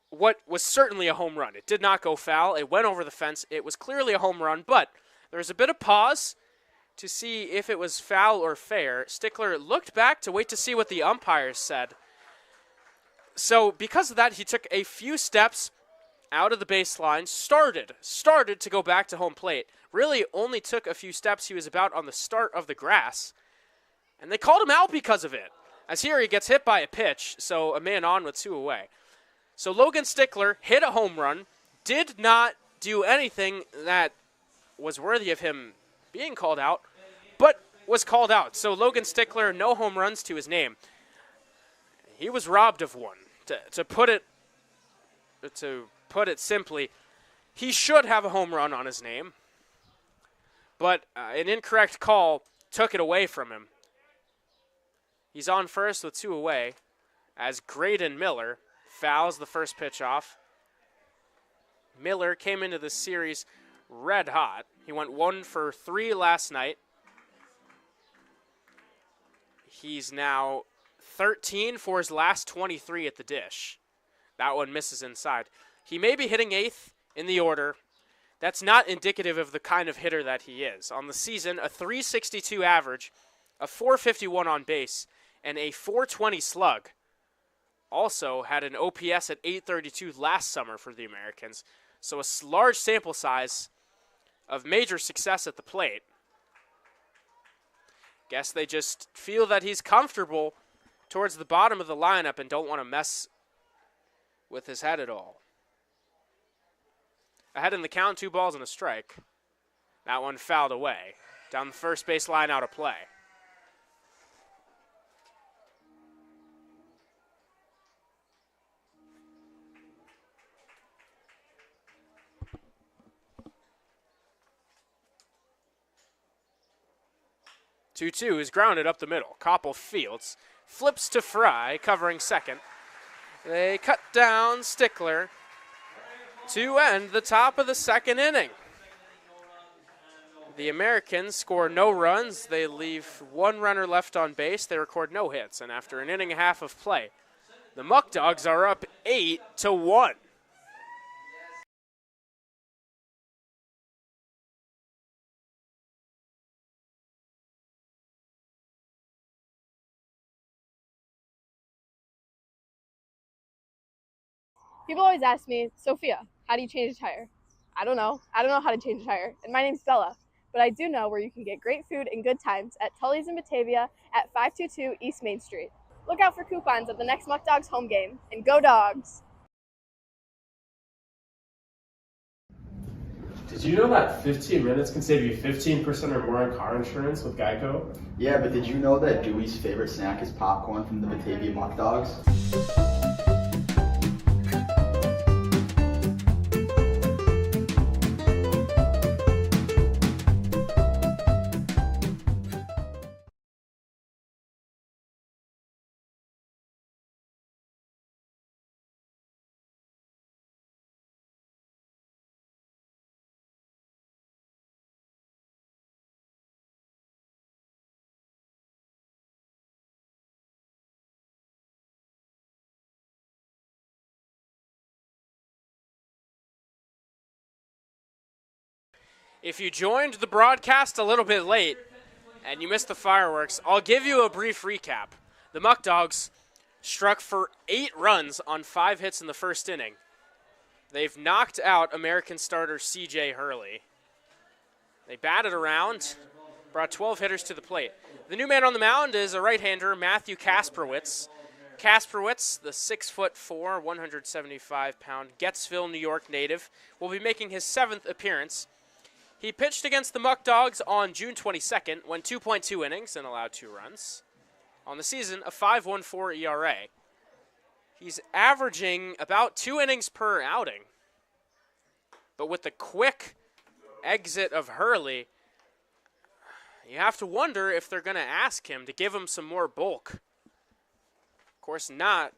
Speaker 1: what was certainly a home run. It did not go foul. It went over the fence. It was clearly a home run, but there was a bit of pause to see if it was foul or fair. Stickler looked back to wait to see what the umpires said. So because of that, he took a few steps out of the baseline, started to go back to home plate. Really only took a few steps. He was about on the start of the grass, and they called him out because of it. As here he gets hit by a pitch, so a man on with 2 away. So Logan Stickler hit a home run, did not do anything that was worthy of him being called out, but was called out. So Logan Stickler, no home runs to his name. He was robbed of one. To put it simply, he should have a home run on his name, but an incorrect call took it away from him. He's on first with 2 away as Graydon Miller fouls the first pitch off. Miller came into this series red hot. He went 1 for 3 last night. He's now 13 for his last 23 at the dish. That one misses inside. He may be hitting 8th in the order. That's not indicative of the kind of hitter that he is. On the season, a 362 average, a 451 on base, and a 420 slug. Also had an OPS at 832 last summer for the Americans. So a large sample size of major success at the plate. Guess they just feel that he's comfortable towards the bottom of the lineup and don't want to mess with his head at all. Ahead in the count, 2 balls and a strike. That one fouled away. Down the first base line, out of play. Two is grounded up the middle. Koppel fields, flips to Fry, covering second. They cut down Stickler to end the top of the second inning. The Americans score no runs. They leave 1 runner left on base. They record no hits. And after an inning and a half of play, the Muckdogs are up 8-1.
Speaker 8: People always ask me, Sophia, how do you change a tire? I don't know. I don't know how to change a tire. And my name's Bella. But I do know where you can get great food and good times at Tully's in Batavia at 522 East Main Street. Look out for coupons at the next Muckdogs home game. And go Dogs!
Speaker 2: Did you know that 15 minutes can save you 15% or more on car insurance with Geico?
Speaker 9: Yeah, but did you know that Dewey's favorite snack is popcorn from the Batavia Muckdogs?
Speaker 1: If you joined the broadcast a little bit late and you missed the fireworks, I'll give you a brief recap. The Muckdogs struck for 8 runs on 5 hits in the first inning. They've knocked out American starter C.J. Hurley. They batted around brought 12 hitters to the plate. The new man on the mound is a right-hander, Matthew Kasperwitz. Kasperwitz, the 6'4", 175-pound Gettsville, New York native, will be making his 7th appearance. He pitched against the Muckdogs on June 22nd, went 2.2 innings and allowed 2 runs. On the season, a 5.14 ERA. He's averaging about 2 innings per outing. But with the quick exit of Hurley, you have to wonder if they're going to ask him to give him some more bulk. Of course, not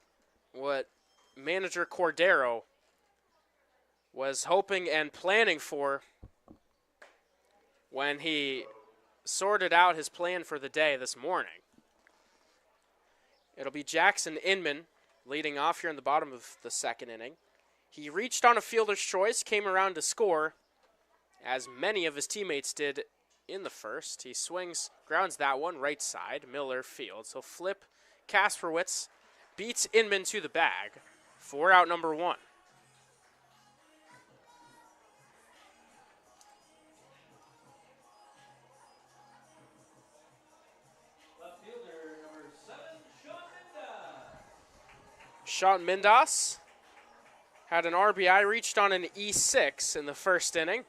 Speaker 1: what manager Cordero was hoping and planning for when he sorted out his plan for the day this morning. It'll be Jackson Inman leading off here in the bottom of the 2nd inning. He reached on a fielder's choice, came around to score, as many of his teammates did in the first. He swings, grounds that one right side, Miller fields. He'll flip. Kasperwitz beats Inman to the bag for out number 1. Sean Mindas had an RBI, reached on an E6 in the 1st inning.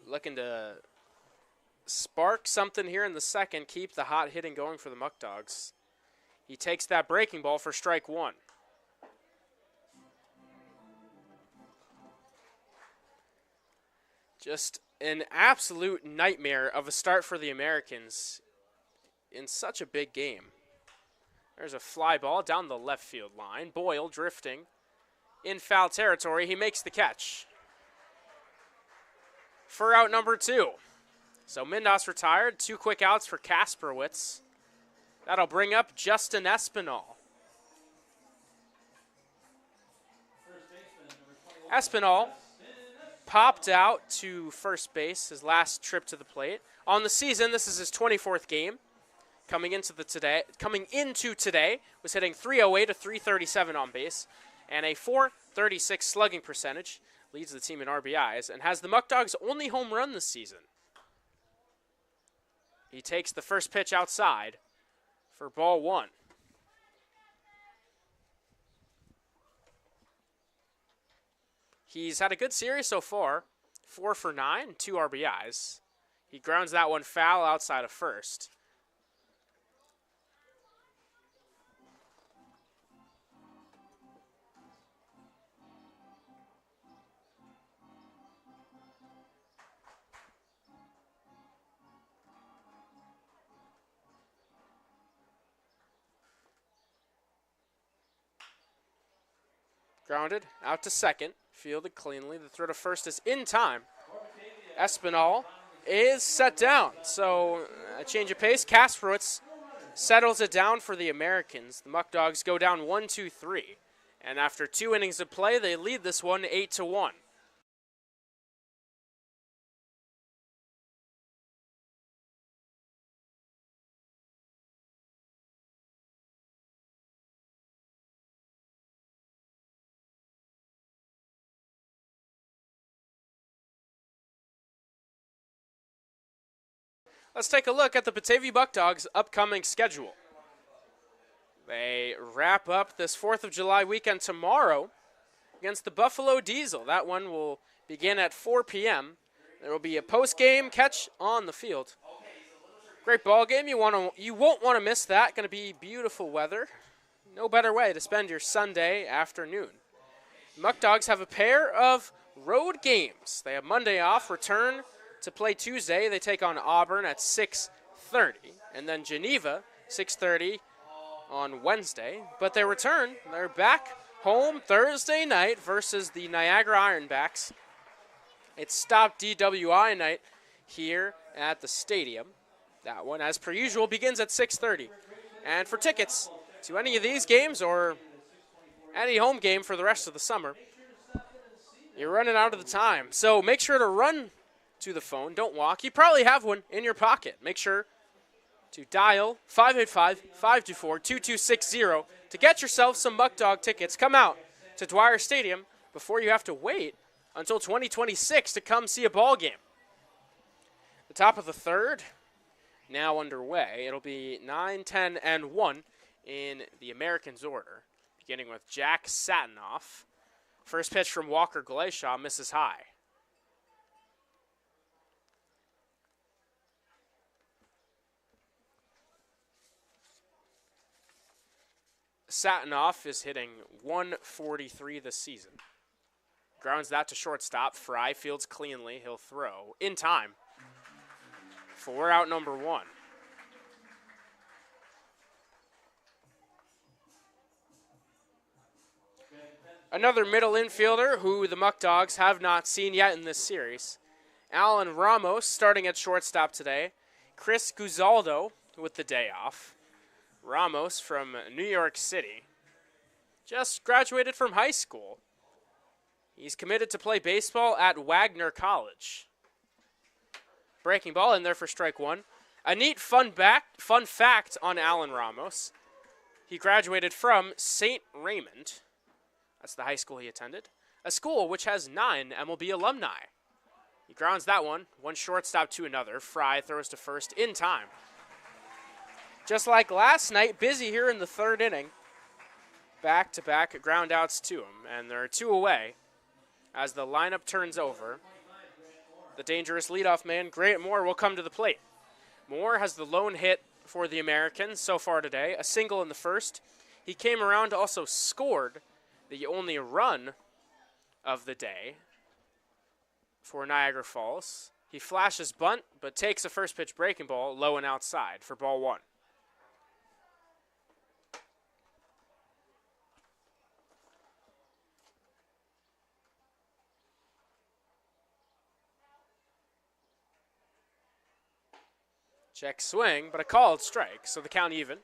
Speaker 1: Looking to spark something here in the 2nd, keep the hot hitting going for the Muckdogs. He takes that breaking ball for strike 1. Just an absolute nightmare of a start for the Americans in such a big game. There's a fly ball down the left field line. Boyle drifting in foul territory. He makes the catch for out number 2. So Mindas retired. 2 quick outs for Kasperwitz. That'll bring up Justin Espinal. Espinal popped out to first base his last trip to the plate. On the season, this is his 24th game. Coming into today, was hitting .308, a .337 on base, and a .436 slugging percentage. Leads the team in RBIs and has the Muckdogs' only home run this season. He takes the first pitch outside for ball 1. He's had a good series so far, 4 for 9, 2 RBIs. He grounds that one foul outside of first. Grounded, out to second, fielded cleanly. The throw to first is in time. Espinal is set down. So a change of pace. Kasperwitz settles it down for the Americans. The Muckdogs go down 1-2-3. And after 2 innings of play, they lead this one 8-1. Let's take a look at the Batavia Muckdogs' upcoming schedule. They wrap up this 4th of July weekend tomorrow against the Buffalo Diesel. That one will begin at 4 p.m. There will be a post-game catch on the field. Great ball game. You won't want to miss that. Going to be beautiful weather. No better way to spend your Sunday afternoon. Muckdogs have a pair of road games. They have Monday off, return to play Tuesday. They take on Auburn at 6:30, and then Geneva 6:30 on Wednesday. But they return. They're back home Thursday night versus the Niagara Ironbacks. It's Stop DWI night here at the stadium. That one, as per usual, begins at 6:30. And for tickets to any of these games or any home game for the rest of the summer, you're running out of the time. So make sure to run to the phone. Don't walk. You probably have one in your pocket. Make sure to dial 585-524-2260 to get yourself some Muckdog tickets. Come out to Dwyer Stadium before you have to wait until 2026 to come see a ball game. The top of the third now underway. It'll be 9, 10, and 1 in the Americans order, beginning with Jack Satinoff. First pitch from Walker Glayshaw misses high. Satinoff is hitting .143 this season. Grounds that to shortstop. Fry fields cleanly. He'll throw in time for out number 1. Another middle infielder who the Muckdogs have not seen yet in this series. Alan Ramos starting at shortstop today. Chris Guzaldo with the day off. Ramos from New York City. Just graduated from high school. He's committed to play baseball at Wagner College. Breaking ball in there for strike 1. A neat fun fact on Alan Ramos. He graduated from St. Raymond. That's the high school he attended. A school which has 9 MLB alumni. He grounds that one shortstop to another. Fry throws to first in time. Just like last night, busy here in the third inning. Back-to-back ground outs to him, and there are 2 away as the lineup turns over. The dangerous leadoff man, Grant Moore, will come to the plate. Moore has the lone hit for the Americans so far today, a single in the first. He came around, also scored the only run of the day for Niagara Falls. He flashes bunt, but takes a first pitch breaking ball low and outside for ball 1. Check swing, but a called strike, so the count even.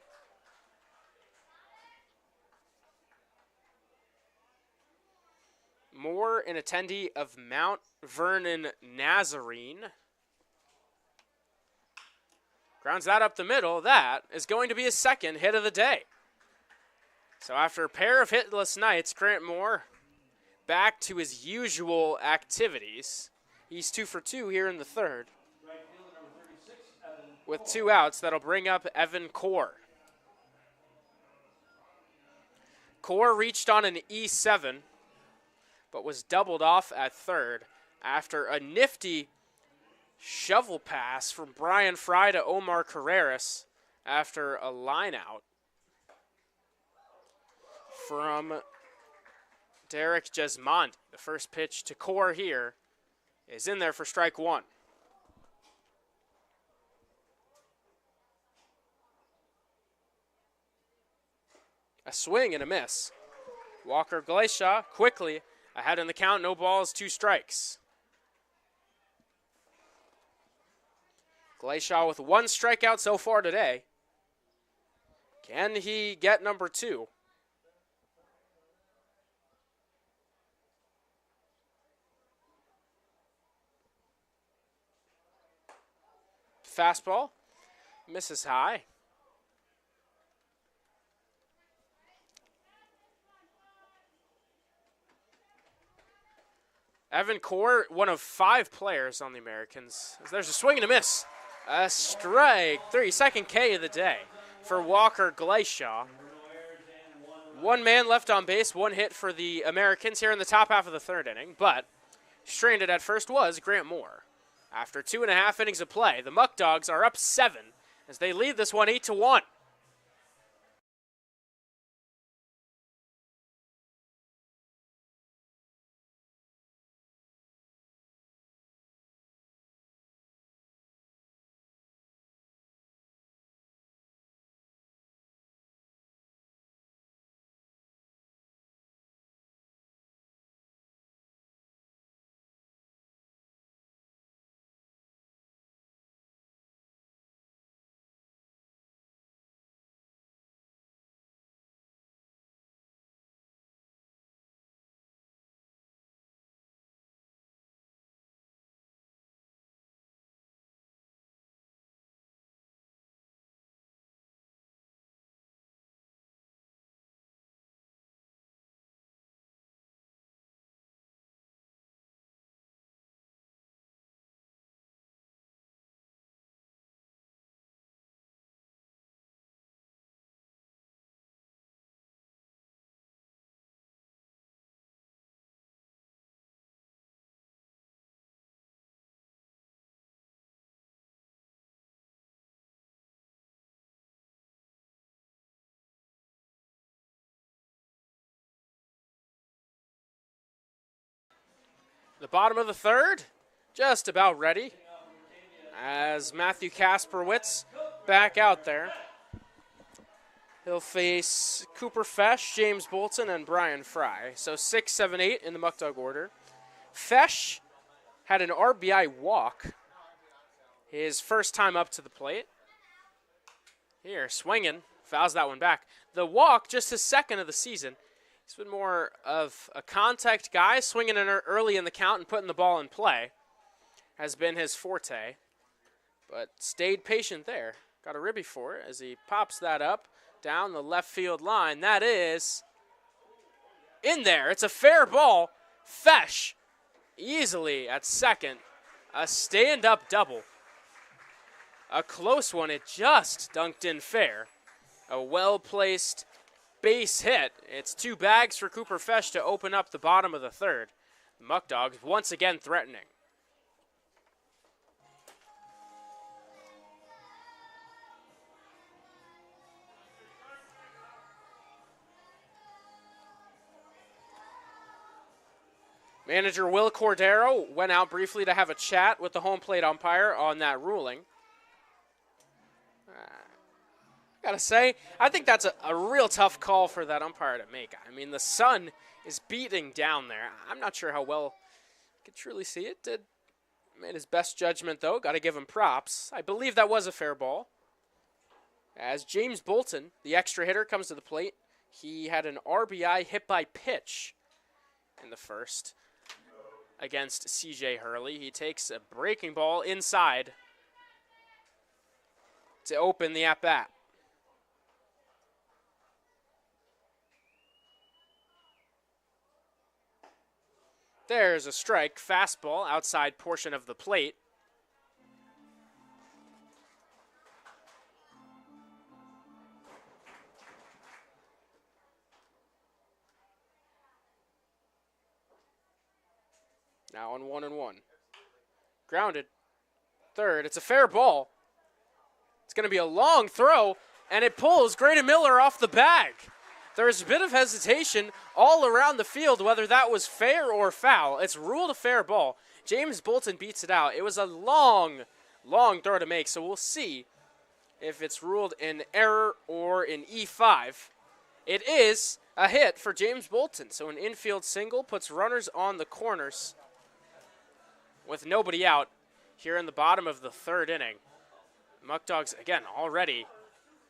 Speaker 1: Moore, an attendee of Mount Vernon Nazarene. Grounds that up the middle. That is going to be his second hit of the day. So after a pair of hitless nights, Grant Moore back to his usual activities. He's 2 for 2 here in the third. With 2 outs, that'll bring up Evan Core. Core reached on an E7, but was doubled off at third after a nifty shovel pass from Brian Fry to Omar Carreras after a line out from Derek Jesmondi. The first pitch to Core here is in there for strike 1. A swing and a miss. Walker Glayshaw quickly ahead in the count. No balls, 2 strikes. Glayshaw with 1 strikeout so far today. Can he get number 2? Fastball misses high. Evan Core, one of 5 players on the Americans. There's a swing and a miss. A strike 3, second K of the day for Walker Glayshaw. 1 man left on base, 1 hit for the Americans here in the top half of the third inning, but stranded at first was Grant Moore. After 2.5 innings of play, the Muckdogs are up 7 as they lead this one 8-1. The bottom of the third, just about ready, as Matthew Kasperwitz back out there. He'll face Cooper Fesh, James Bolton, and Brian Fry. So 6, 7, 8 in the Muckdog order. Fesh had an RBI walk his first time up to the plate. Here, swinging, fouls that one back. The walk, just his second of the season. He's been more of a contact guy, swinging in early in the count and putting the ball in play has been his forte, but stayed patient there. Got a ribby for it as he pops that up down the left field line. That is in there. It's a fair ball. Fesh easily at second. A stand-up double. A close one. It just dunked in fair. A well-placed base hit. It's 2 bags for Cooper Fesh to open up the bottom of the third. The Muckdogs once again threatening. Manager Will Cordero went out briefly to have a chat with the home plate umpire on that ruling. Gotta say, I think that's a real tough call for that umpire to make. I mean, the sun is beating down there. I'm not sure how well you can truly see it. Made his best judgment, though. Got to give him props. I believe that was a fair ball. As James Bolton, the extra hitter, comes to the plate, he had an RBI hit by pitch in the first against C.J. Hurley. He takes a breaking ball inside to open the at-bat. There's a strike, fastball, outside portion of the plate. Now on 1-1. Grounded. Third, it's a fair ball. It's going to be a long throw, and it pulls Graydon Miller off the bag. There's a bit of hesitation all around the field whether that was fair or foul. It's ruled a fair ball. James Bolton beats it out. It was a long throw to make, so we'll see if it's ruled an error or an E5. It is a hit for James Bolton, so an infield single puts runners on the corners with nobody out here in the bottom of the third inning. Muckdogs, again, already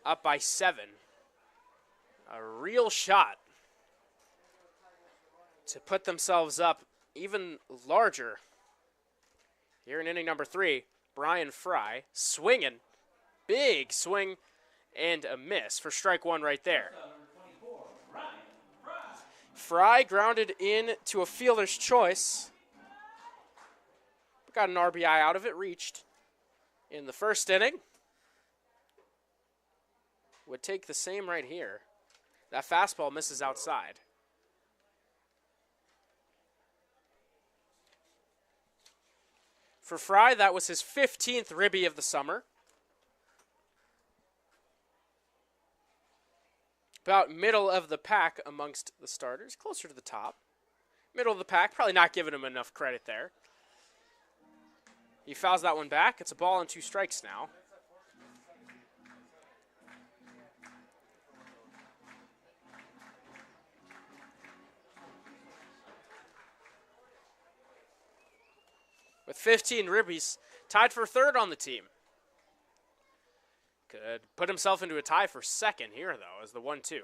Speaker 1: up by 7. A real shot to put themselves up even larger. Here in inning number 3, Brian Fry swinging. Big swing and a miss for strike 1 right there. Fry grounded in to a fielder's choice. Got an RBI out of it, reached in the first inning. Would take the same right here. That fastball misses outside. For Fry, that was his 15th ribby of the summer. About middle of the pack amongst the starters, closer to the top. Middle of the pack, probably not giving him enough credit there. He fouls that one back. It's a ball and 2 strikes now. With 15 ribbies, tied for third on the team. Could put himself into a tie for second here, though, as the 1-2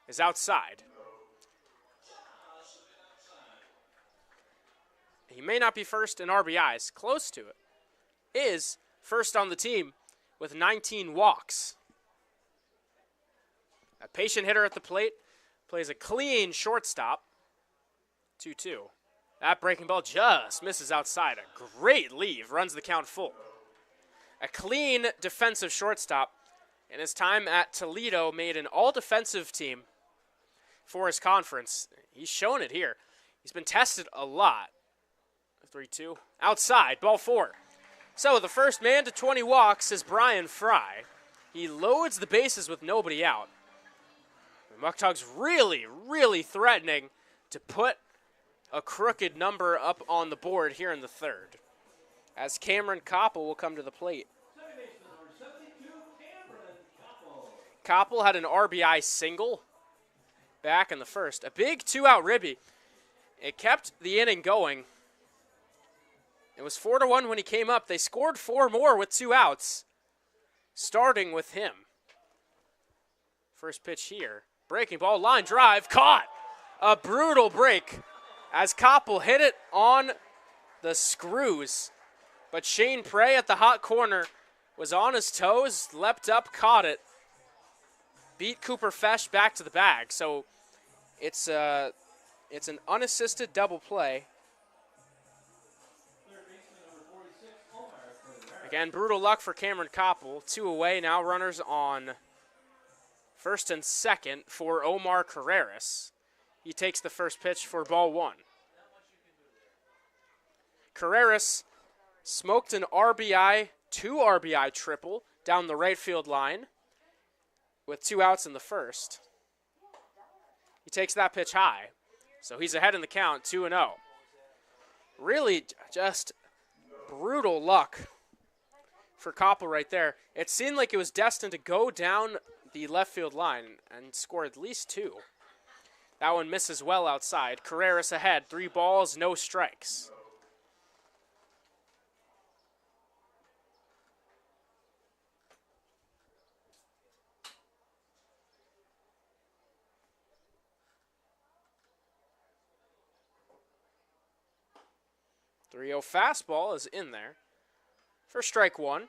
Speaker 1: is outside. He may not be first in RBIs, close to it. Is first on the team with 19 walks. A patient hitter at the plate plays a clean shortstop. 2-2. That breaking ball just misses outside. A great leave, runs the count full. A clean defensive shortstop. In his time at Toledo, made an all-defensive team for his conference. He's shown it here. He's been tested a lot. 3-2. Outside, ball 4. So the first man to 20 walks is Brian Fry. He loads the bases with nobody out. The Muckdogs really threatening to put a crooked number up on the board here in the third, as Cameron Koppel will come to the plate. Koppel had an RBI single back in the first. A big two-out ribby. It kept the inning going. It was 4-1 when he came up. They scored 4 more with 2 outs, starting with him. First pitch here. Breaking ball, line drive, caught. A brutal break as Koppel hit it on the screws. But Shane Prey at the hot corner was on his toes, leapt up, caught it. Beat Cooper Fesh back to the bag. So it's an unassisted double play. Again, brutal luck for Cameron Koppel. 2 away, now runners on first and second for Omar Carreras. He takes the first pitch for ball 1. Carreras smoked an RBI, 2 RBI triple down the right field line with 2 outs in the first. He takes that pitch high, so he's ahead in the count, 2-0. Really just brutal luck for Koppel right there. It seemed like it was destined to go down the left field line and score at least 2. That one misses well outside. Carreras ahead, 3 balls, no strikes. .30 fastball is in there for strike 1.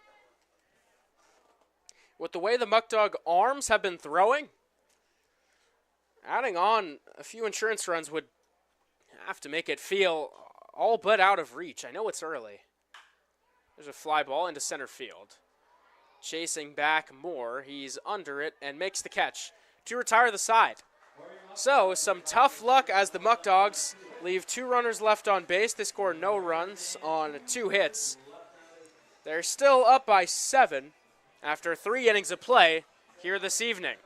Speaker 1: With the way the Muckdog arms have been throwing, adding on a few insurance runs would have to make it feel all but out of reach. I know it's early. There's a fly ball into center field. Chasing back Moore. He's under it and makes the catch to retire the side. So, some tough luck as the Muckdogs leave 2 runners left on base. They score no runs on 2 hits. They're still up by 7 after 3 innings of play here this evening.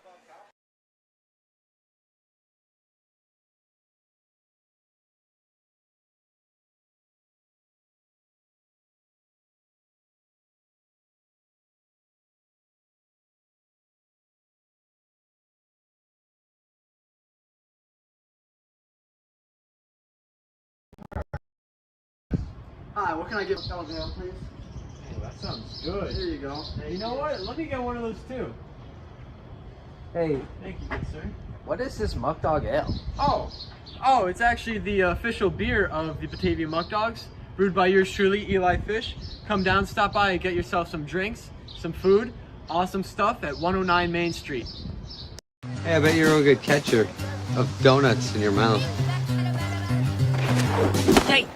Speaker 9: Hi, what can I get for Calabelle, please?
Speaker 10: Oh, that sounds good.
Speaker 9: Here you go.
Speaker 10: Hey, you know what? Let me get one of those too.
Speaker 11: Hey,
Speaker 10: Thank you, good sir.
Speaker 11: what is this Muckdog Ale?
Speaker 10: Oh, it's actually the official beer of the Batavia Muckdogs, brewed by yours truly, Eli Fish. Come down, stop by, and get yourself some drinks, some food, awesome stuff at 109 Main Street.
Speaker 12: Hey, I bet you're a good catcher of donuts in your mouth.
Speaker 11: Hey!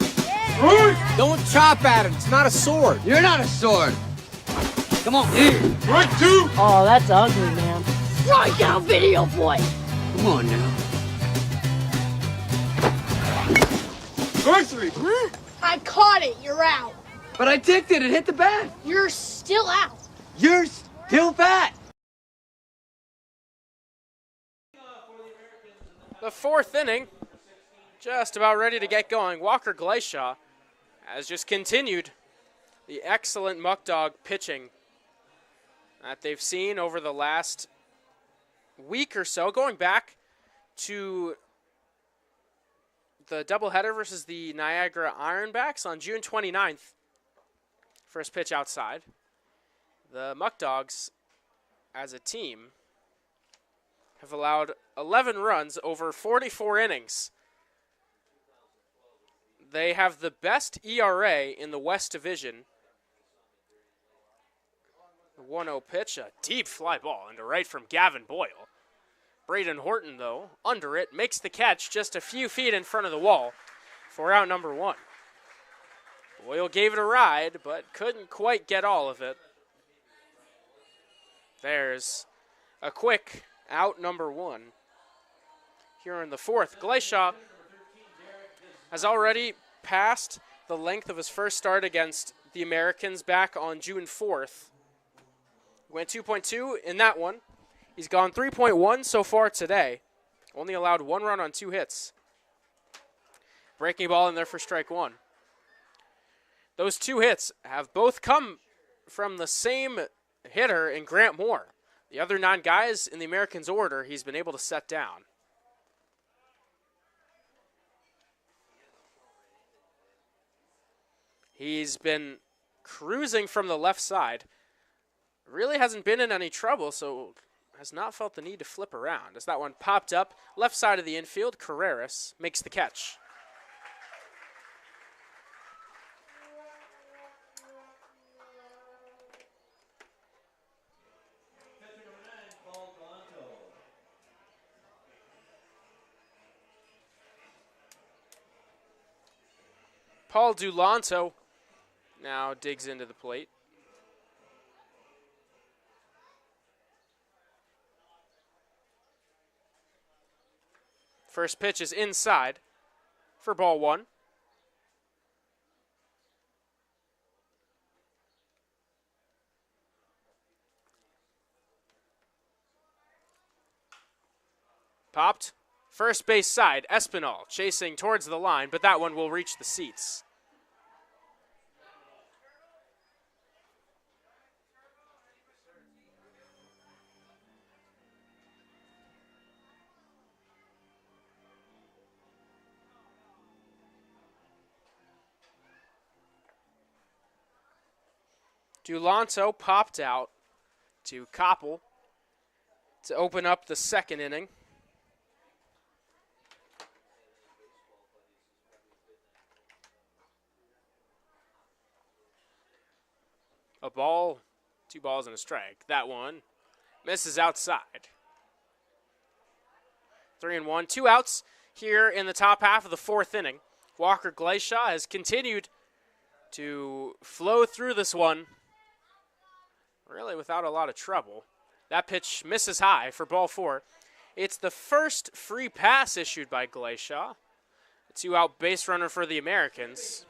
Speaker 11: Don't chop at it. It's not a sword.
Speaker 12: You're not a sword.
Speaker 11: Come on. Strike 2! Oh, that's ugly, man. Strike out, video boy!
Speaker 12: Come on now.
Speaker 10: Strike 3!
Speaker 13: Huh? I caught it. You're out.
Speaker 12: But I ticked it. It hit the bat.
Speaker 13: You're still out.
Speaker 12: You're still fat.
Speaker 1: The 4th inning, just about ready to get going. Walker Glaishaw has just continued the excellent Muckdog pitching that they've seen over the last week or so, going back to the doubleheader versus the Niagara Ironbacks on June 29th. First pitch outside. The Muckdogs, as a team, have allowed 11 runs over 44 innings. They have the best ERA in the West Division. The 1-0 pitch, a deep fly ball into right from Gavin Boyle. Braden Horton, though, under it, makes the catch just a few feet in front of the wall for out number 1. Boyle gave it a ride, but couldn't quite get all of it. There's a quick out number 1 here in the 4th. Glaishaw has already passed the length of his first start against the Americans back on June 4th. He went 2.2 in that one. He's gone 3.1 so far today. Only allowed 1 run on 2 hits. Breaking ball in there for strike one. Those two hits have both come from the same hitter in Grant Moore. The other 9 guys in the Americans' order he's been able to set down. He's been cruising from the left side. Really hasn't been in any trouble, so has not felt the need to flip around. As that one popped up, left side of the infield, Carreras makes the catch. Paul Dulanto now digs into the plate. First pitch is inside for ball one. Popped. First base side, Espinal chasing towards the line, but that one will reach the seats. Dulanto popped out to Koppel to open up the second inning. A ball, 2 balls and a strike. That one misses outside. 3-1, 2 outs here in the top half of the 4th inning. Walker Glacier has continued to flow through this one really without a lot of trouble. That pitch misses high for ball 4. It's the first free pass issued by Glacier. A 2-out base runner for the Americans.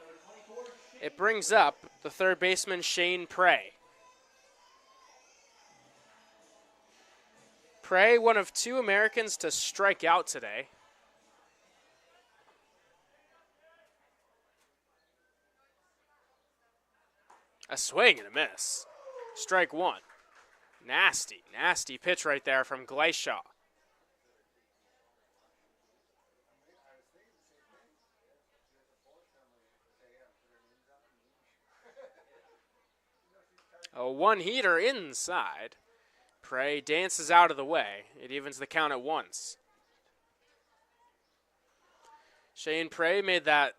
Speaker 1: It brings up the third baseman, Shane Prey. Prey, one of 2 Americans to strike out today. A swing and a miss. Strike one. Nasty, nasty pitch right there from Glacier. A one-heater inside. Prey dances out of the way. It evens the count at once. Shane Prey made that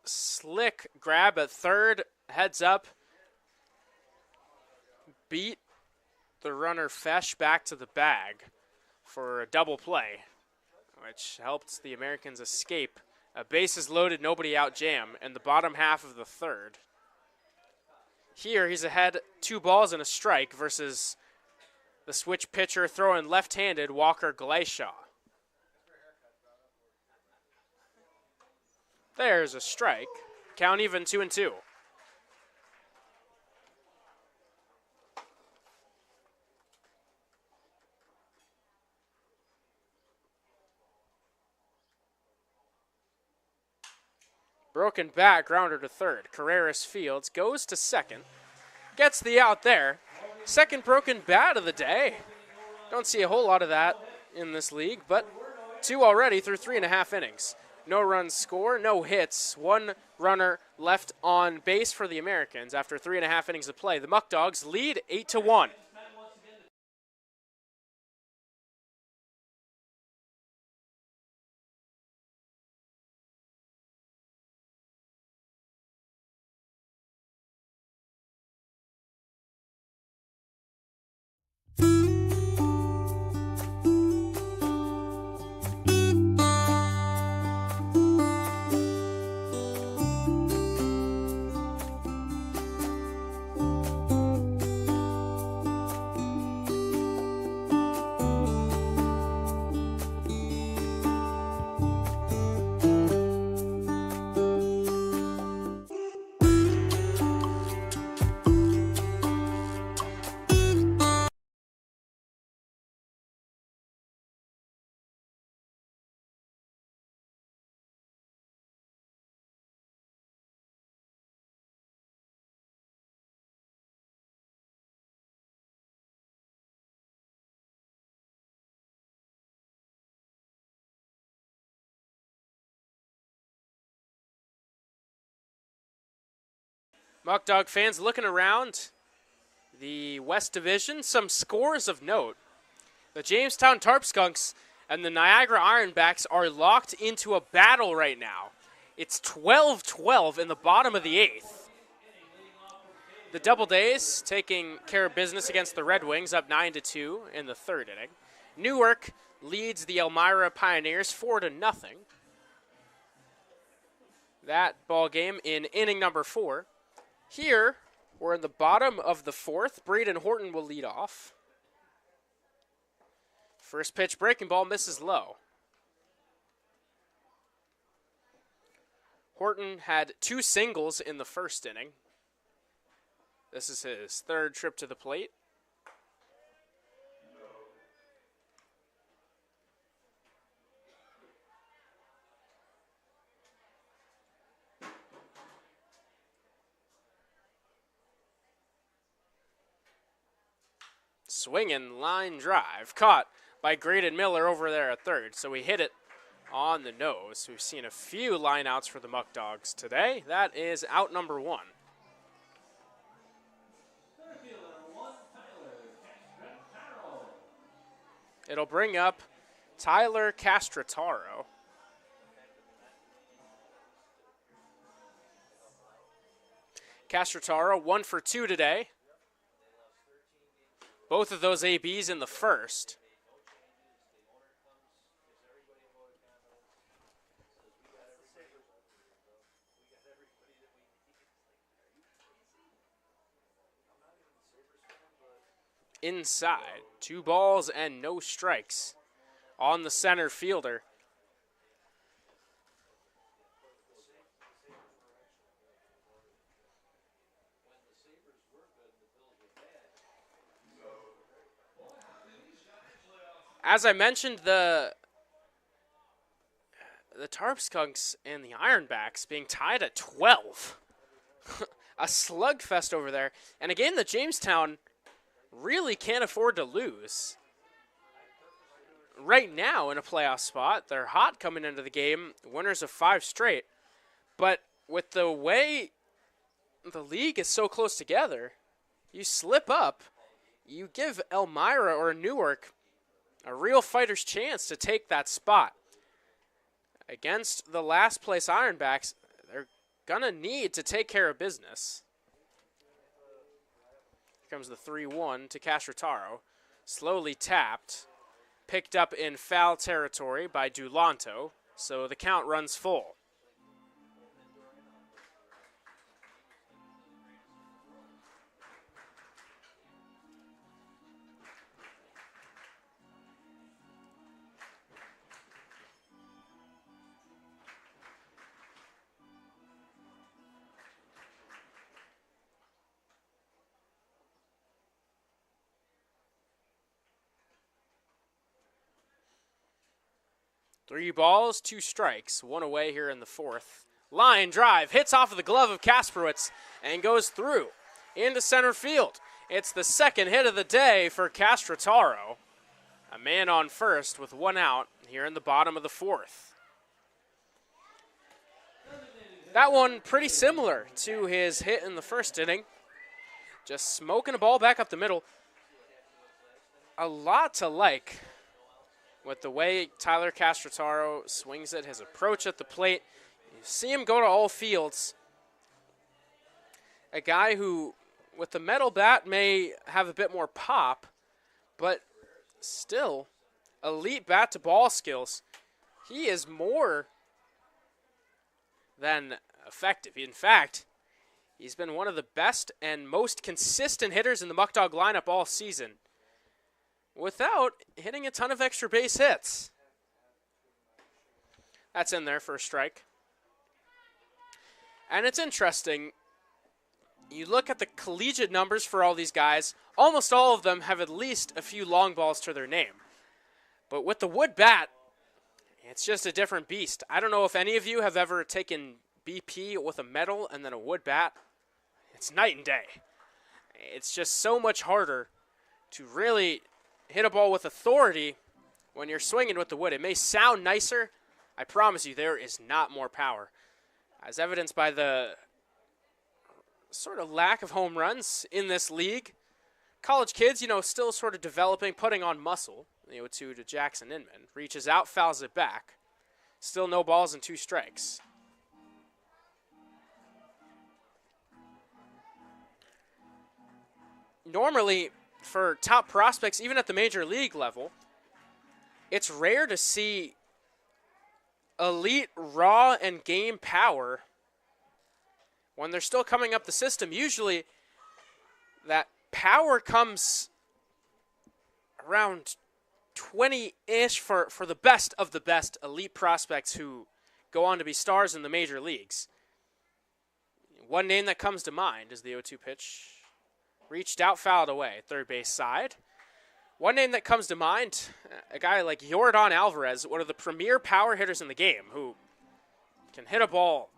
Speaker 1: slick grab at third, heads up. Beat the runner Fesh back to the bag for a double play, which helped the Americans escape a bases loaded, nobody out jam in the bottom half of the 3rd. Here, he's ahead 2 balls and a strike versus the switch pitcher throwing left-handed Walker Glacier. There's a strike. Count even 2-2. Broken bat, grounder to third. Carreras fields, goes to second, gets the out there. Second broken bat of the day. Don't see a whole lot of that in this league, but 2 already through 3.5 innings. No runs scored, no hits. 1 runner left on base for the Americans after 3.5 innings of play. The Muckdogs lead 8-1. Muckdog fans looking around the West Division, some scores of note. The Jamestown Tarp Skunks and the Niagara Ironbacks are locked into a battle right now. It's 12-12 in the bottom of the 8th. The Double Days taking care of business against the Red Wings, up 9-2 in the 3rd inning. Newark leads the Elmira Pioneers 4-0. That ball game in inning number 4. Here, we're in the bottom of the 4th. Braden Horton will lead off. First pitch breaking ball misses low. Horton had 2 singles in the 1st inning. This is his 3rd trip to the plate. Swinging line drive, caught by Graydon Miller over there at 3rd. So we hit it on the nose. We've seen a few lineouts for the Muckdogs today. That is out number 1. It'll bring up Tyler Castrataro. Castrataro 1 for 2 today. Both of those ABs in the 1st. Inside, 2 balls and no strikes on the center fielder. As I mentioned, the Tarp Skunks and the Ironbacks being tied at 12. A slugfest over there. And a game that Jamestown really can't afford to lose. Right now in a playoff spot, they're hot coming into the game, winners of 5 straight. But with the way the league is so close together, you slip up, you give Elmira or Newark a real fighter's chance to take that spot. Against the last place Ironbacks, they're going to need to take care of business. Here comes the 3-1 to Castrataro. Slowly tapped. Picked up in foul territory by Dulanto, so the count runs full. Three balls, 2 strikes, 1 away here in the 4th. Line drive, hits off of the glove of Kasperwitz and goes through into center field. It's the 2nd hit of the day for Castrataro. A man on first with 1 out here in the bottom of the 4th. That one pretty similar to his hit in the 1st inning. Just smoking a ball back up the middle. A lot to like with the way Tyler Castrataro swings it, his approach at the plate. You see him go to all fields. A guy who, with the metal bat, may have a bit more pop, but still, elite bat-to-ball skills. He is more than effective. In fact, he's been one of the best and most consistent hitters in the Muckdog lineup all season, without hitting a ton of extra base hits. That's in there for a strike. And it's interesting, you look at the collegiate numbers for all these guys, almost all of them have at least a few long balls to their name. But with the wood bat, it's just a different beast. I don't know if any of you have ever taken BP with a metal and then a wood bat. It's night and day. It's just so much harder to really hit a ball with authority when you're swinging with the wood. It may sound nicer. I promise you there is not more power. As evidenced by the sort of lack of home runs in this league. College kids, still sort of developing, putting on muscle. The 0-2 to Jackson Inman. Reaches out, fouls it back. Still no balls and 2 strikes. Normally, for top prospects, even at the major league level, it's rare to see elite raw and game power when they're still coming up the system. Usually, that power comes around 20-ish for the best of the best elite prospects who go on to be stars in the major leagues. One name that comes to mind is the 0-2 pitch. Reached out, fouled away, third base side. One name that comes to mind, a guy like Yordan Alvarez, one of the premier power hitters in the game, who can hit a ball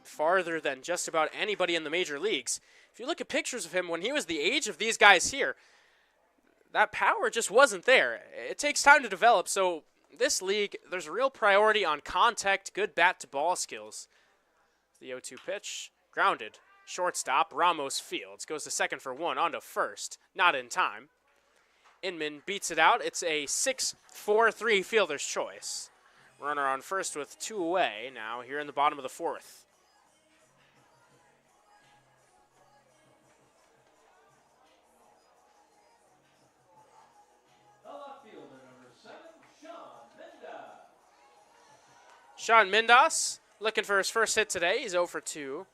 Speaker 1: farther than just about anybody in the major leagues. If you look at pictures of him when he was the age of these guys here, that power just wasn't there. It takes time to develop, so this league, there's a real priority on contact, good bat-to-ball skills. The 0-2 pitch, grounded. Shortstop, Ramos fields. Goes to second for 1, on to first. Not in time. Inman beats it out. It's a 6-4-3 fielder's choice. Runner on first with 2 away now here in the bottom of the 4th. Sean Mindas looking for his first hit today. He's 0 for 2.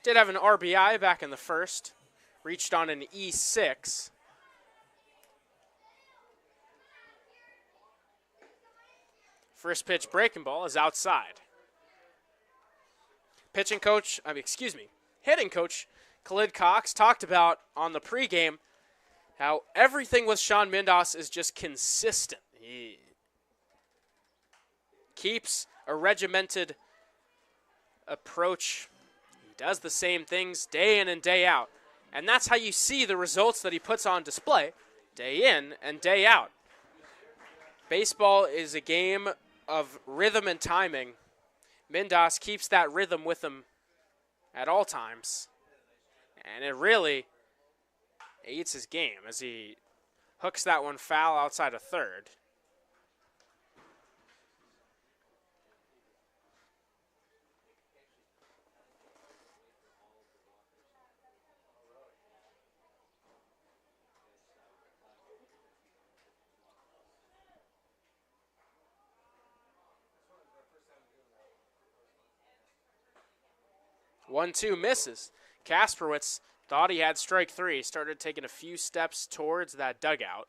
Speaker 1: Did have an RBI back in the first. Reached on an E6. First pitch breaking ball is outside. Hitting coach Khalid Cox talked about on the pregame how everything with Sean Mindas is just consistent. He keeps a regimented approach. He does the same things day in and day out. And that's how you see the results that he puts on display day in and day out. Baseball is a game of rhythm and timing. Mindas keeps that rhythm with him at all times. And it really aids his game as he hooks that one foul outside of third. One-two misses. Kasperwitz thought he had strike 3. Started taking a few steps towards that dugout.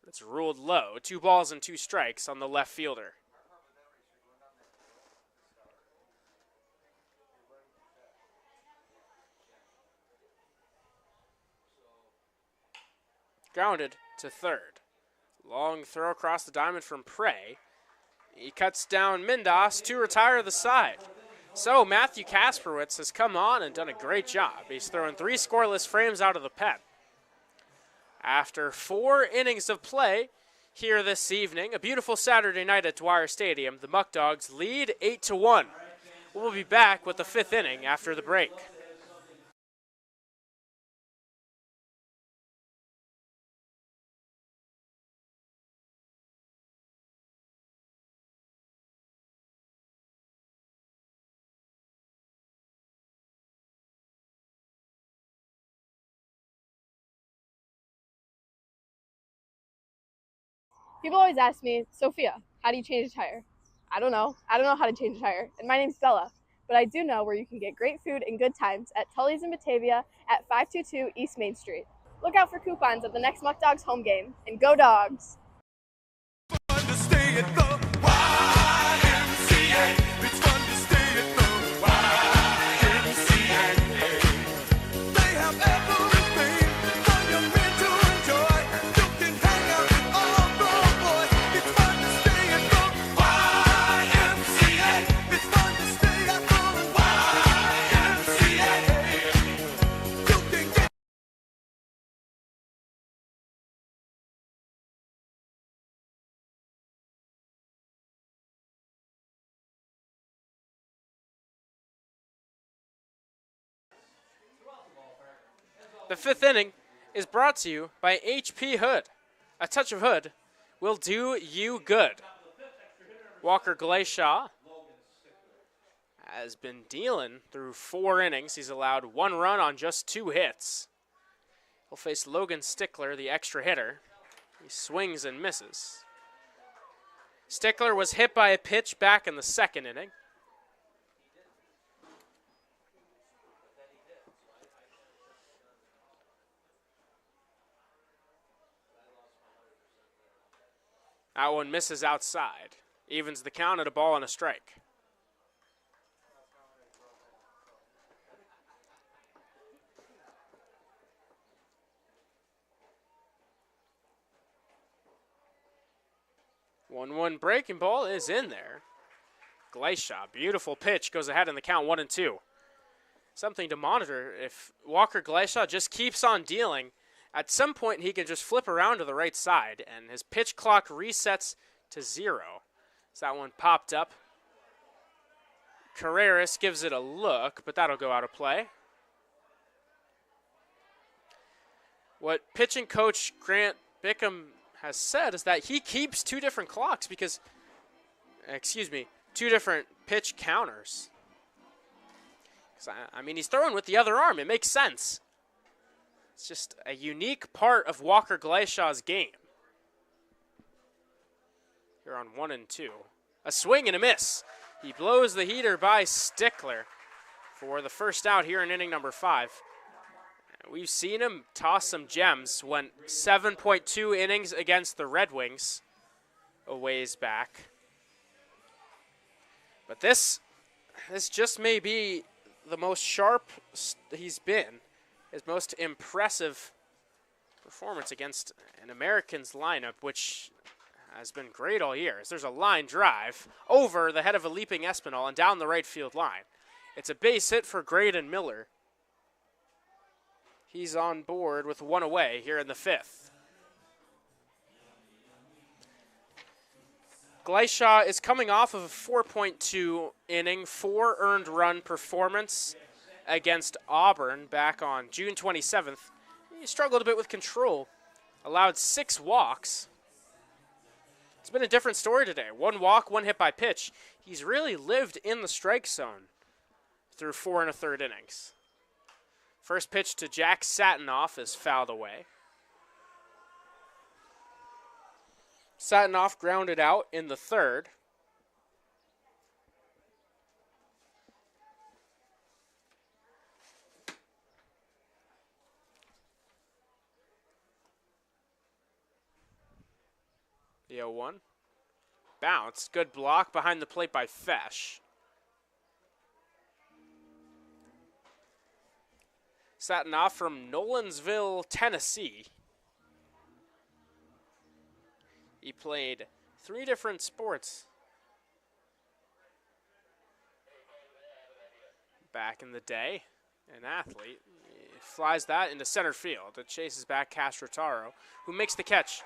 Speaker 1: It's ruled low. 2 balls and 2 strikes on the left fielder. Grounded to third. Long throw across the diamond from Prey. He cuts down Mindas to retire the side. So Matthew Kasperwitz has come on and done a great job. He's throwing 3 scoreless frames out of the pen. After 4 innings of play here this evening, a beautiful Saturday night at Dwyer Stadium, the Muckdogs lead 8-1. We'll be back with the 5th inning after the break.
Speaker 8: People always ask me, Sophia, how do you change a tire? I don't know. I don't know how to change a tire. And my name's Bella. But I do know where you can get great food and good times at Tully's in Batavia at 522 East Main Street. Look out for coupons at the next Muckdogs home game. And go Dogs!
Speaker 1: The fifth inning is brought to you by HP Hood. A touch of Hood will do you good. Walker Glayshaw has been dealing through 4 innings. He's allowed 1 run on just 2 hits. He'll face Logan Stickler, the extra hitter. He swings and misses. Stickler was hit by a pitch back in the 2nd inning. That one misses outside. Evens the count at a ball and a strike. One breaking ball is in there. Glayshaw, beautiful pitch, goes ahead in the count 1-2. Something to monitor. If Walker Glayshaw just keeps on dealing, at some point he can just flip around to the right side and his pitch clock resets to 0. So that one popped up. Carreras gives it a look, but that'll go out of play. What pitching coach Grant Bickham has said is that he keeps 2 different clocks because, 2 different pitch counters. I mean, he's throwing with the other arm. It makes sense. It's just a unique part of Walker Glayshaw's game. Here on 1-2. A swing and a miss. He blows the heater by Stickler for the first out here in inning number 5. We've seen him toss some gems. Went 7.2 innings against the Red Wings a ways back. But this just may be the most sharp he's been. His most impressive performance against an Americans lineup, which has been great all year. As there's a line drive over the head of a leaping Espinal and down the right field line. It's a base hit for Graydon Miller. He's on board with 1 away here in the 5th. Glayshaw is coming off of a 4.2 inning, 4 earned run performance against Auburn back on June 27th. He struggled a bit with control, allowed 6 walks. It's been a different story today. 1 walk, 1 hit by pitch. He's really lived in the strike zone through 4 1/3 innings. First pitch to Jack Satinoff is fouled away. Satinoff grounded out in the 3rd. The 0-1. Bounce. Good block behind the plate by Fesh. Satinoff from Nolensville, Tennessee. He played 3 different sports back in the day. An athlete. He flies that into center field. It chases back Castrotaro, who makes the catch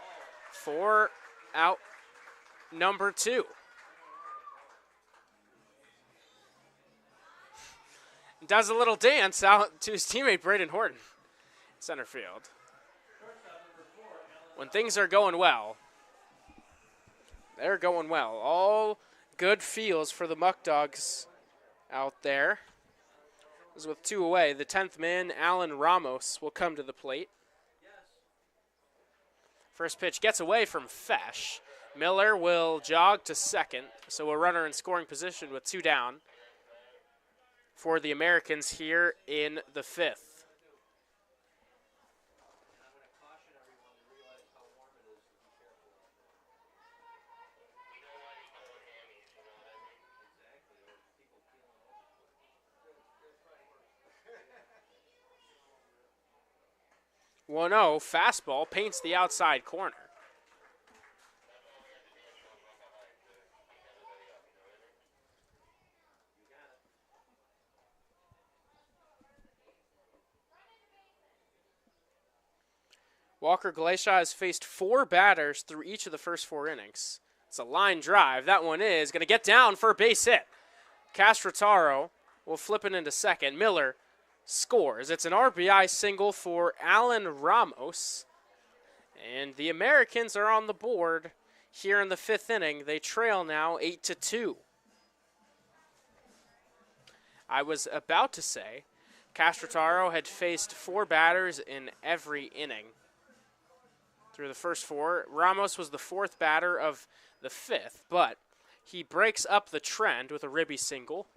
Speaker 1: for out number 2. Does a little dance out to his teammate Braden Horton, center field. When things are going well, they're going well. All good feels for the Muckdogs out there. As with 2 away, the 10th man, Alan Ramos, will come to the plate. First pitch gets away from Fesh. Miller will jog to second, so a runner in scoring position with 2 down for the Americans here in the 5th. (1-0) fastball paints the outside corner. Walker Glayshaw has faced 4 batters through each of the first 4 innings. It's a line drive. That one is going to get down for a base hit. Castrotaro will flip it into second. Miller scores. It's an RBI single for Alan Ramos. And the Americans are on the board here in the 5th inning. They trail now 8-2. I was about to say Castrotaro had faced 4 batters in every inning through the first 4. Ramos was the 4th batter of the 5th, but he breaks up the trend with a ribby single.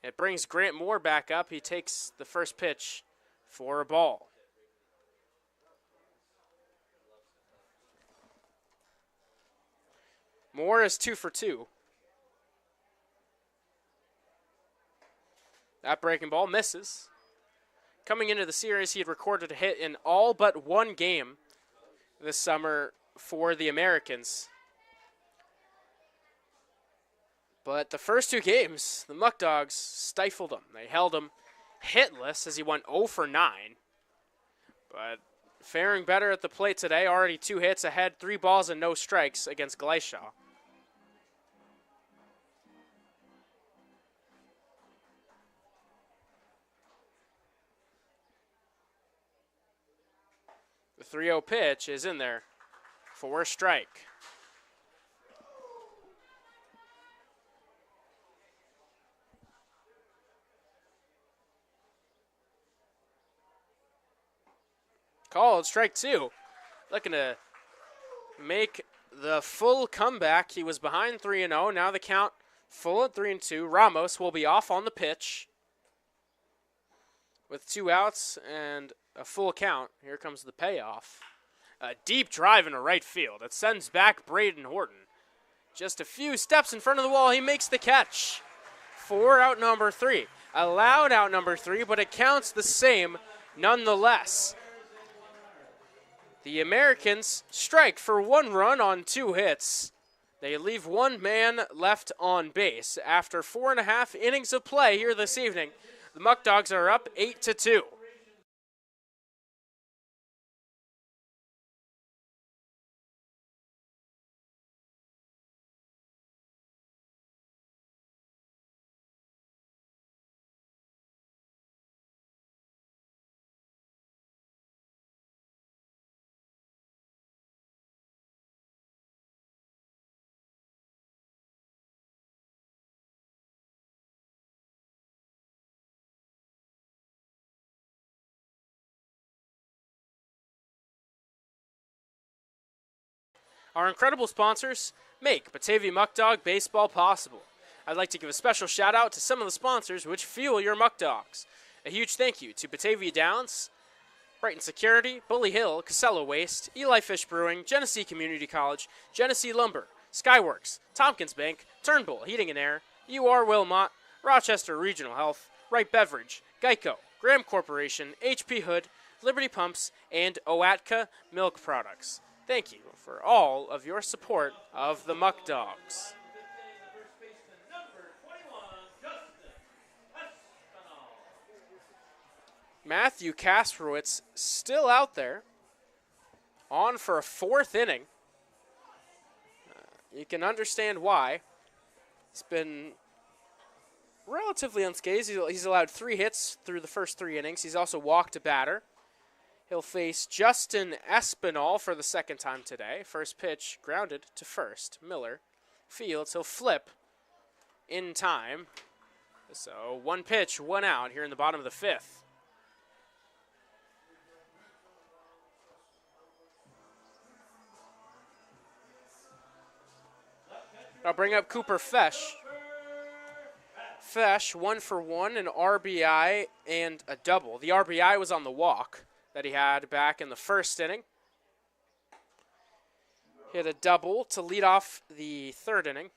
Speaker 1: It brings Grant Moore back up. He takes the first pitch for a ball. Moore is 2 for 2. That breaking ball misses. Coming into the series, he had recorded a hit in all but 1 game this summer for the Americans. But the first 2 games, the Muckdogs stifled him. They held him hitless as he went 0 for 9. But faring better at the plate today, already 2 hits ahead, 3 balls and no strikes against Gleishaw. The 3-0 pitch is in there for a strike. Called strike 2. Looking to make the full comeback. He was behind 3-0. Now the count full at 3-2. Ramos will be off on the pitch with 2 outs and a full count. Here comes the payoff. A deep drive into right field. It sends back Braden Horton. Just a few steps in front of the wall. He makes the catch for out number 3. Allowed out number 3, but it counts the same nonetheless. The Americans strike for 1 run on 2 hits. They leave 1 man left on base. After 4.5 innings of play here this evening, the Muckdogs are up 8-2. Our incredible sponsors make Batavia Muckdog baseball possible. I'd like to give a special shout out to some of the sponsors which fuel your Muckdogs. A huge thank you to Batavia Downs, Brighton Security, Bully Hill, Casella Waste, Eli Fish Brewing, Genesee Community College, Genesee Lumber, Skyworks, Tompkins Bank, Turnbull Heating and Air, UR Wilmot, Rochester Regional Health, Wright Beverage, Geico, Graham Corporation, HP Hood, Liberty Pumps, and Oatka Milk Products. Thank you for all of your support of the Muckdogs. Matthew Kasprowitz still out there, on for a 4th inning. You can understand why. He's been relatively unscathed. He's allowed 3 hits through the first 3 innings. He's also walked a batter. He'll face Justin Espinal for the 2nd time today. First pitch grounded to first. Miller fields. He'll flip in time. So 1 pitch, 1 out here in the bottom of the 5th. I'll bring up Cooper Fesh. Fesh, 1 for 1, an RBI and a double. The RBI was on the walk that he had back in the 1st inning. He had a double to lead off the 3rd inning.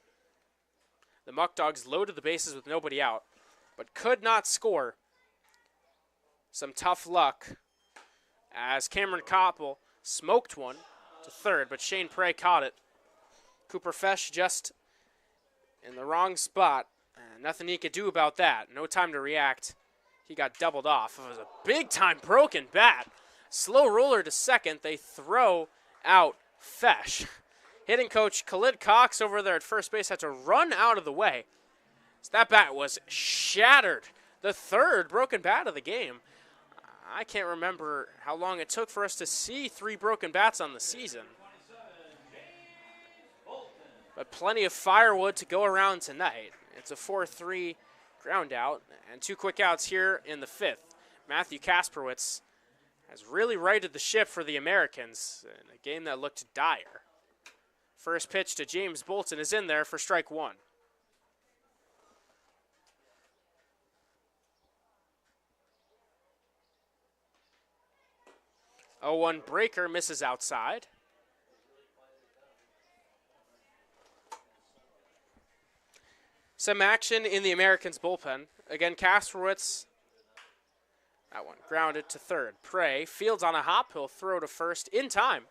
Speaker 1: The Muckdogs loaded the bases with nobody out, but could not score. Some tough luck as Cameron Koppel smoked one to 3rd, but Shane Prey caught it. Cooper Fesh just in the wrong spot. Nothing he could do about that. No time to react. He got doubled off. It was a big-time broken bat. Slow roller to 2nd. They throw out Fesh. Hitting coach Khalid Cox over there at first base had to run out of the way. So that bat was shattered the third broken bat of the game. I can't remember how long it took for us to see 3 broken bats on the season. But plenty of firewood to go around tonight. It's a 4-3 ground out and 2 quick outs here in the 5th. Matthew Kasperwitz has really righted the ship for the Americans in a game that looked dire. First pitch to James Bolton is in there for strike 1. 0-1 breaker misses outside. Some action in the Americans' bullpen. Again, Kasperwitz. That one grounded to third. Prey fields on a hop. He'll throw to first in time.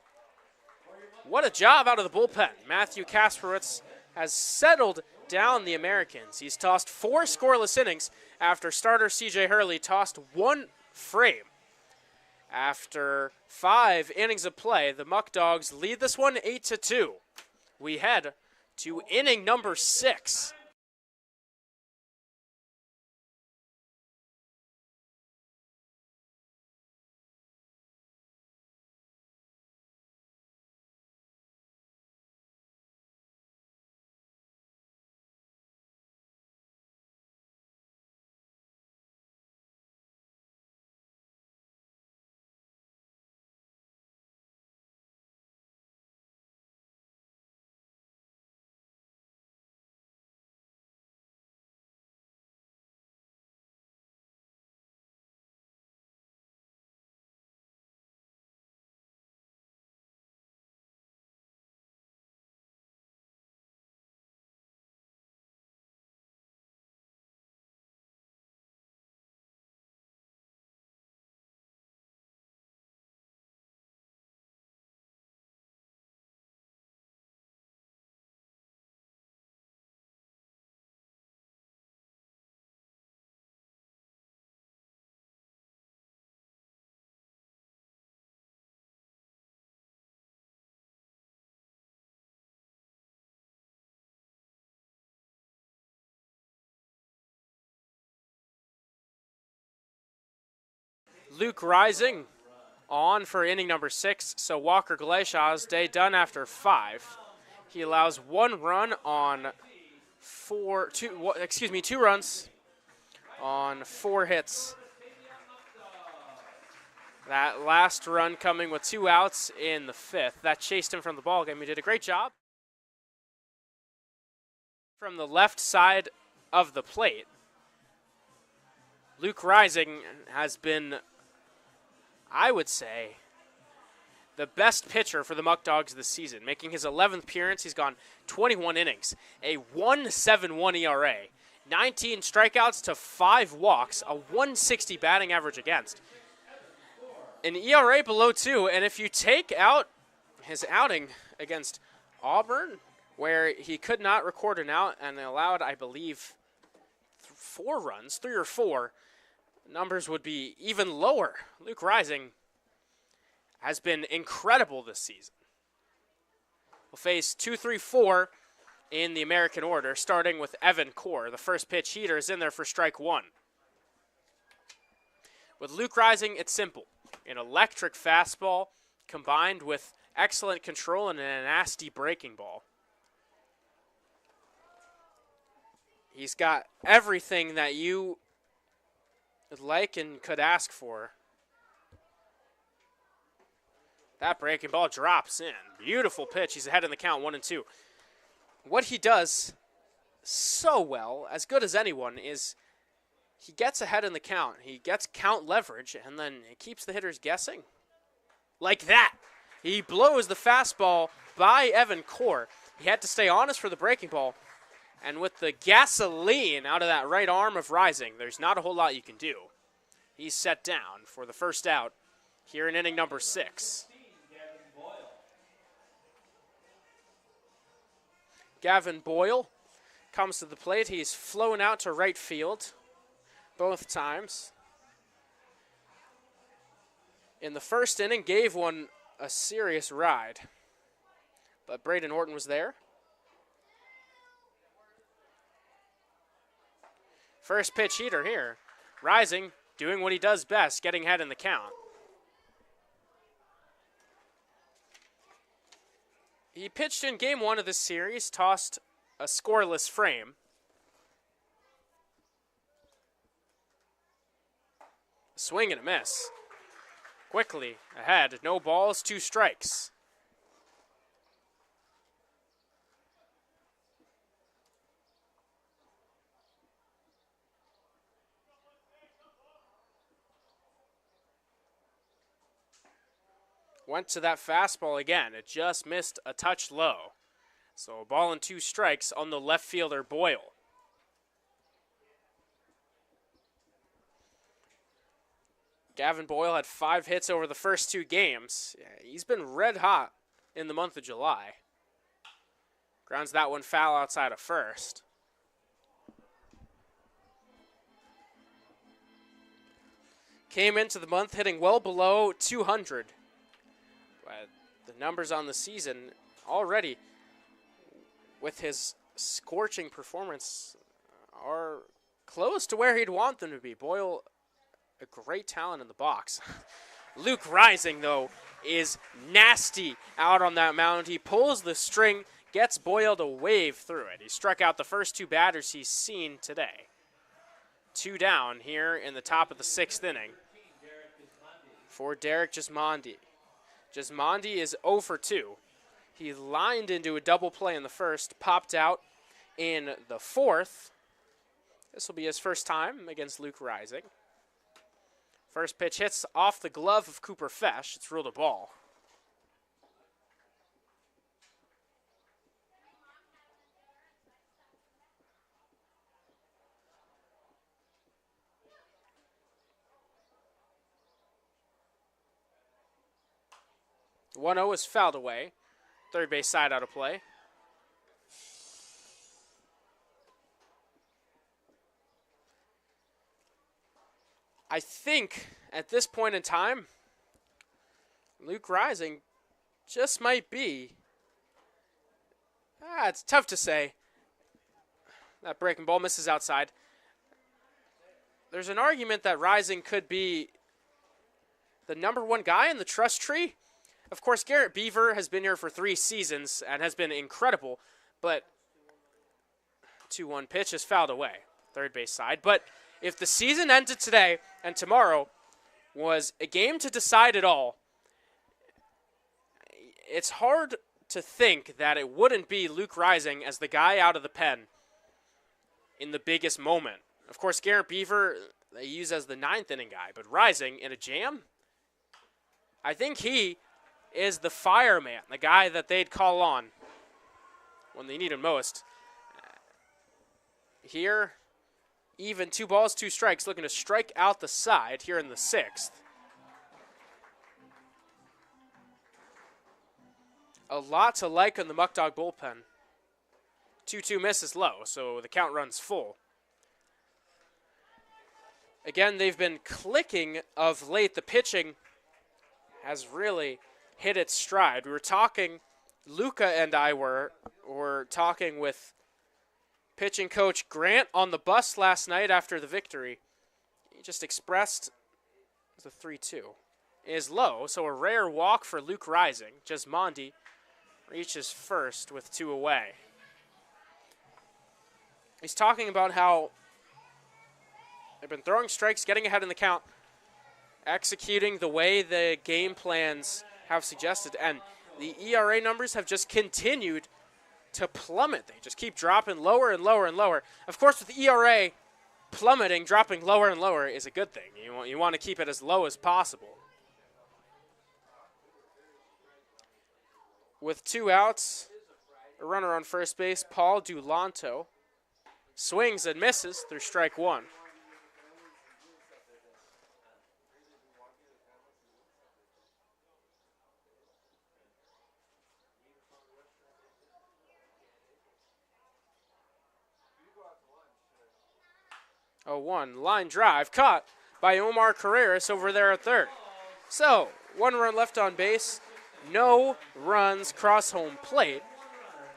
Speaker 1: What a job out of the bullpen. Matthew Kasperwitz has settled down the Americans. He's tossed 4 scoreless innings after starter C.J. Hurley tossed 1 frame. After 5 innings of play, the Muckdogs lead this one 8-2. We head to inning number 6. Luke Rising on for inning number 6. So Walker Glashaw's day done after 5. He allows 1 run on 2 runs on 4 hits. That last run coming with 2 outs in the 5th. That chased him from the ballgame. He did a great job. From the left side of the plate, Luke Rising has been, I would say, the best pitcher for the Muckdogs this season. Making his 11th appearance, he's gone 21 innings, a 1.71 ERA, 19 strikeouts to 5 walks, a 160 batting average against, an ERA below 2, and if you take out his outing against Auburn, where he could not record an out and allowed, I believe, 4 runs, 3 or 4, numbers would be even lower. Luke Rising has been incredible this season. We'll face 2, 3, 4 in the American order, starting with Evan Core. The first pitch heater is in there for strike 1. With Luke Rising, it's simple. An electric fastball combined with excellent control and a nasty breaking ball. He's got everything that you would like and could ask for. That breaking ball drops in. Beautiful pitch. He's ahead in the count, 1-2. What he does so well, as good as anyone, is he gets ahead in the count. He gets count leverage, and then it keeps the hitters guessing. Like that. He blows the fastball by Evan Core. He had to stay honest for the breaking ball. And with the gasoline out of that right arm of Rising, there's not a whole lot you can do. He's set down for the first out here in inning number 6. Gavin Boyle comes to the plate. He's flown out to right field both times. In the first inning, gave one a serious ride. But Braden Horton was there. First pitch heater here. Rising, doing what he does best, getting ahead in the count. He pitched in game 1 of this series, tossed a scoreless frame. Swing and a miss. Quickly ahead, no balls, 2 strikes. Went to that fastball again. It just missed a touch low. So a ball and 2 strikes on the left fielder, Boyle. Gavin Boyle had 5 hits over the first 2 games. He's been red hot in the month of July. Grounds that one foul outside of first. Came into the month hitting well below 200. But the numbers on the season already, with his scorching performance, are close to where he'd want them to be. Boyle, a great talent in the box. Luke Rising, though, is nasty out on that mound. He pulls the string, gets Boyle to wave through it. He struck out the first 2 batters he's seen today. 2 down here in the top of the 6th inning for Derek Gismondi. Gismondi is 0 for 2. He lined into a double play in the first, popped out in the 4th. This will be his first time against Luke Rising. First pitch hits off the glove of Cooper Fesh. It's ruled a ball. The 1-0 is fouled away. Third base side out of play. I think at this point in time, Luke Rising just might be. It's tough to say. That breaking ball misses outside. There's an argument that Rising could be the #1 guy in the trust tree. Of course, Garrett Beaver has been here for 3 seasons and has been incredible, but 2-1 pitch is fouled away, third base side. But if the season ended today and tomorrow was a game to decide it all, it's hard to think that it wouldn't be Luke Rising as the guy out of the pen in the biggest moment. Of course, Garrett Beaver they use as the 9th inning guy, but Rising in a jam, I think he is the fireman, the guy that they'd call on when they need him most. Here, even 2 balls, 2 strikes, looking to strike out the side here in the 6th. A lot to like on the Muckdog bullpen. 2-2 misses low, so the count runs full. Again, they've been clicking of late. The pitching has really hit its stride. We were talking, Luca and I were talking with pitching coach Grant on the bus last night after the victory. He just expressed the 3-2 is low, so a rare walk for Luke Rising. Gismondi reaches first with 2 away. He's talking about how they've been throwing strikes, getting ahead in the count, executing the way the game plans have suggested, and the ERA numbers have just continued to plummet. They just keep dropping lower and lower and lower. Of course, with the ERA plummeting, dropping lower and lower is a good thing. You want to keep it as low as possible. With 2 outs, a runner on first base, Paul Dulanto swings and misses through strike 1. A 1 line drive caught by Omar Carreras over there at third. So 1 run left on base, no runs cross home plate.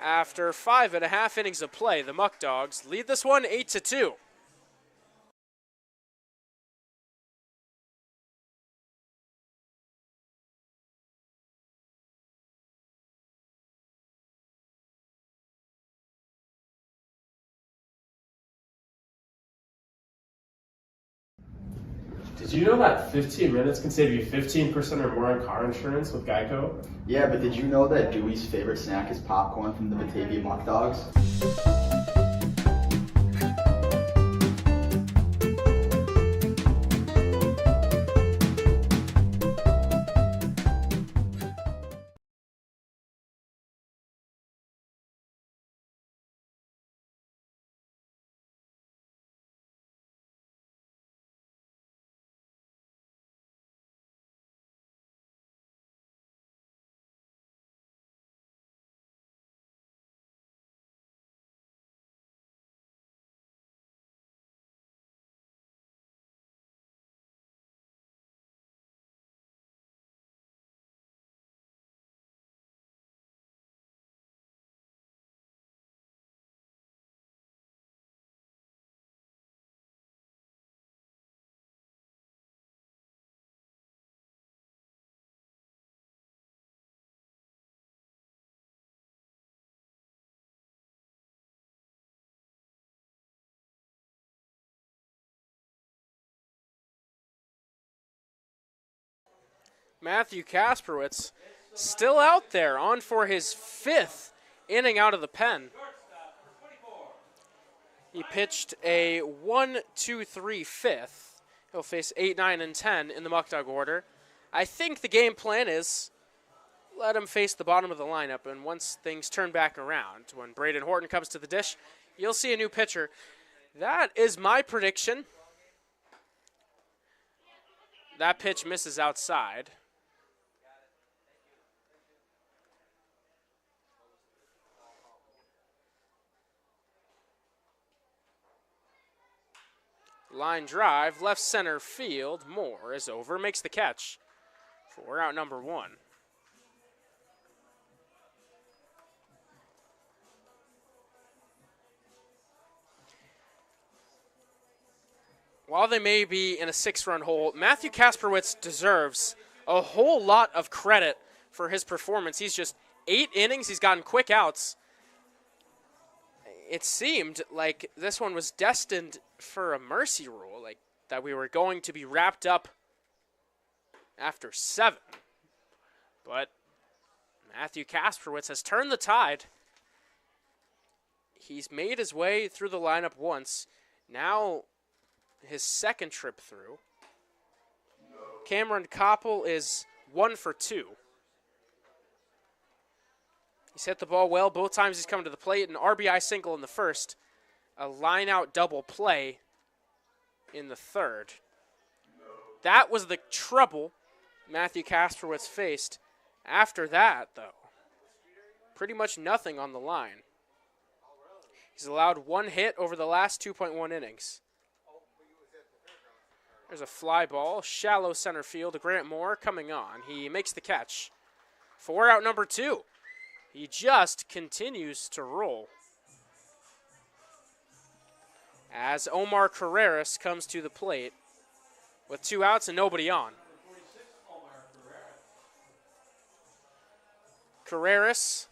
Speaker 1: After 5.5 innings of play, the Muckdogs lead this one 8-2.
Speaker 2: Did you know that 15 minutes can save you 15% or more on car insurance with Geico?
Speaker 9: Yeah, but did you know that Dewey's favorite snack is popcorn from the Batavia Muckdogs?
Speaker 1: Matthew Kasperwitz still out there, on for his 5th inning out of the pen. He pitched a 1-2-3 fifth. He'll face 8, 9, and 10 in the Muckdog order. I think the game plan is let him face the bottom of the lineup, and once things turn back around, when Braden Horton comes to the dish, you'll see a new pitcher. That is my prediction. That pitch misses outside. Line drive, left center field. Moore is over, makes the catch for out number 1. While they may be in a 6-run hole, Matthew Kasperwitz deserves a whole lot of credit for his performance. He's just 8 innings. He's gotten quick outs. It seemed like this one was destined for a mercy rule, like that we were going to be wrapped up after 7. But Matthew Kasperwitz has turned the tide. He's made his way through the lineup once. Now his 2nd trip through. Cameron Koppel is 1 for 2. He's hit the ball well both times he's come to the plate. An RBI single in the 1st. A line-out double play in the 3rd. That was the trouble Matthew Kasperwitz faced. After that, though, pretty much nothing on the line. He's allowed 1 hit over the last 2.1 innings. There's a fly ball, shallow center field. Grant Moore coming on. He makes the catch for out number 2. He just continues to roll. As Omar Carreras comes to the plate with 2 outs and nobody on. Carreras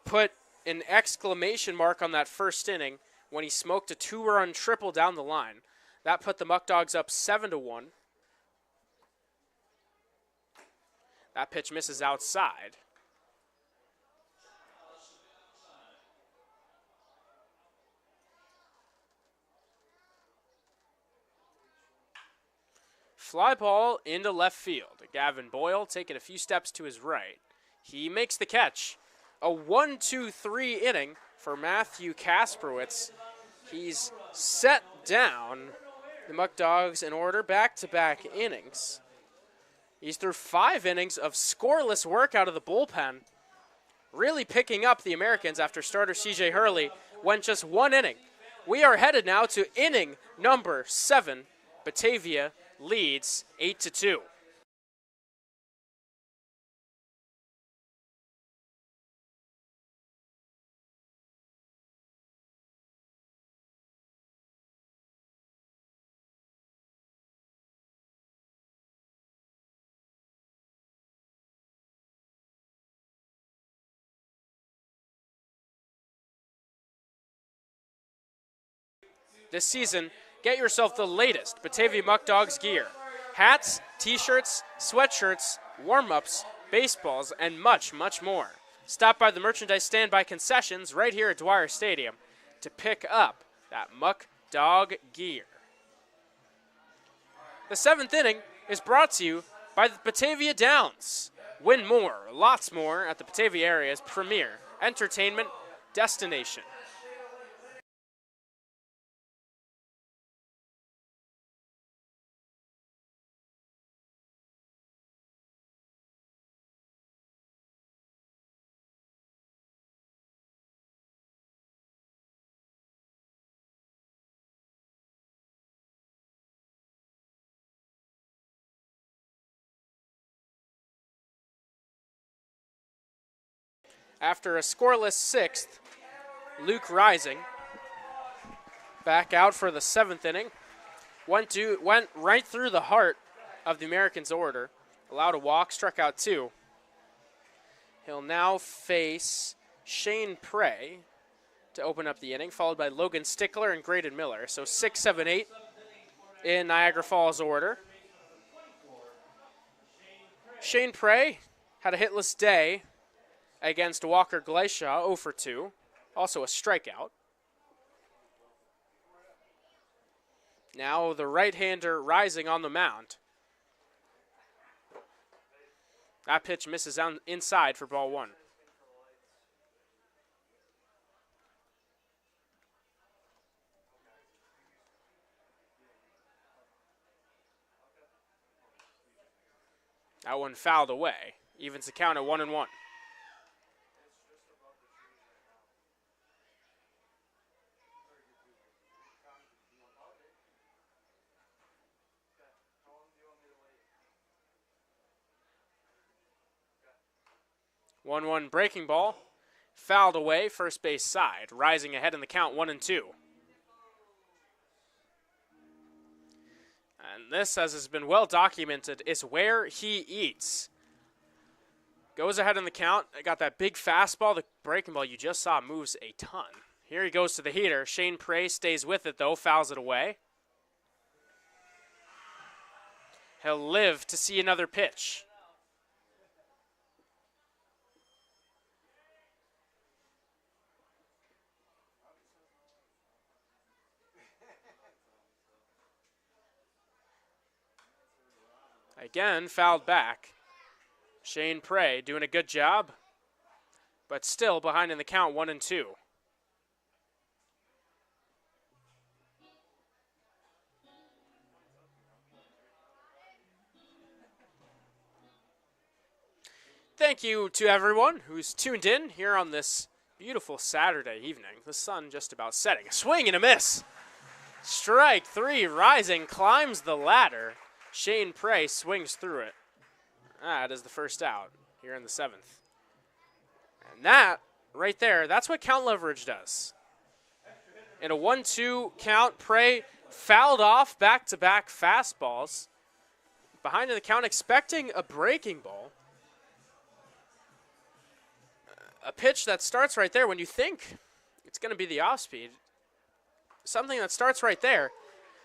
Speaker 1: put an exclamation mark on that 1st inning when he smoked a 2-run triple down the line. That put the Muckdogs up 7-1. That pitch misses outside. Fly ball into left field. Gavin Boyle taking a few steps to his right. He makes the catch. A 1-2-3 inning for Matthew Kasperwitz. He's set down the Muckdogs in order back-to-back innings. He's through 5 innings of scoreless work out of the bullpen. Really picking up the Americans after starter C.J. Hurley went just 1 inning. We are headed now to inning number 7. Batavia leads 8-2. This season, Get yourself the latest Batavia Muckdogs gear. Hats, t-shirts, sweatshirts, warm-ups, baseballs, and much, much more. Stop by the merchandise stand by concessions right here at Dwyer Stadium to pick up that Muck Dog gear. The 7th inning is brought to you by the Batavia Downs. Win more, lots more, at the Batavia area's premier entertainment destination. After a scoreless 6th, Luke Rising back out for the 7th inning. Went right through the heart of the Americans' order. Allowed a walk, struck out 2. He'll now face Shane Prey to open up the inning, followed by Logan Stickler and Graydon Miller. So 6, 7, 8 in Niagara Falls order. Shane Prey had a hitless day against Walker Glacier, 0 for 2. Also a strikeout. Now the right-hander Rising on the mound. That pitch misses inside for ball 1. That one fouled away. Evens the count at 1-1. One breaking ball, fouled away, first base side. Rising ahead in the count, 1-2. And this, as has been well documented, is where he eats. Goes ahead in the count. Got that big fastball. The breaking ball you just saw moves a ton. Here he goes to the heater. Shane Prey stays with it, though, fouls it away. He'll live to see another pitch. Again, fouled back. Shane Prey doing a good job, but still behind in the count, 1-2. Thank you to everyone who's tuned in here on this beautiful Saturday evening. The sun just about setting. A swing and a miss. Strike 3, Rising climbs the ladder. Shane Prey swings through it. That is the first out here in the 7th. And that, right there, that's what count leverage does. In a 1-2 count, Prey fouled off back-to-back fastballs. Behind in the count, expecting a breaking ball. A pitch that starts right there when you think it's going to be the off-speed. Something that starts right there.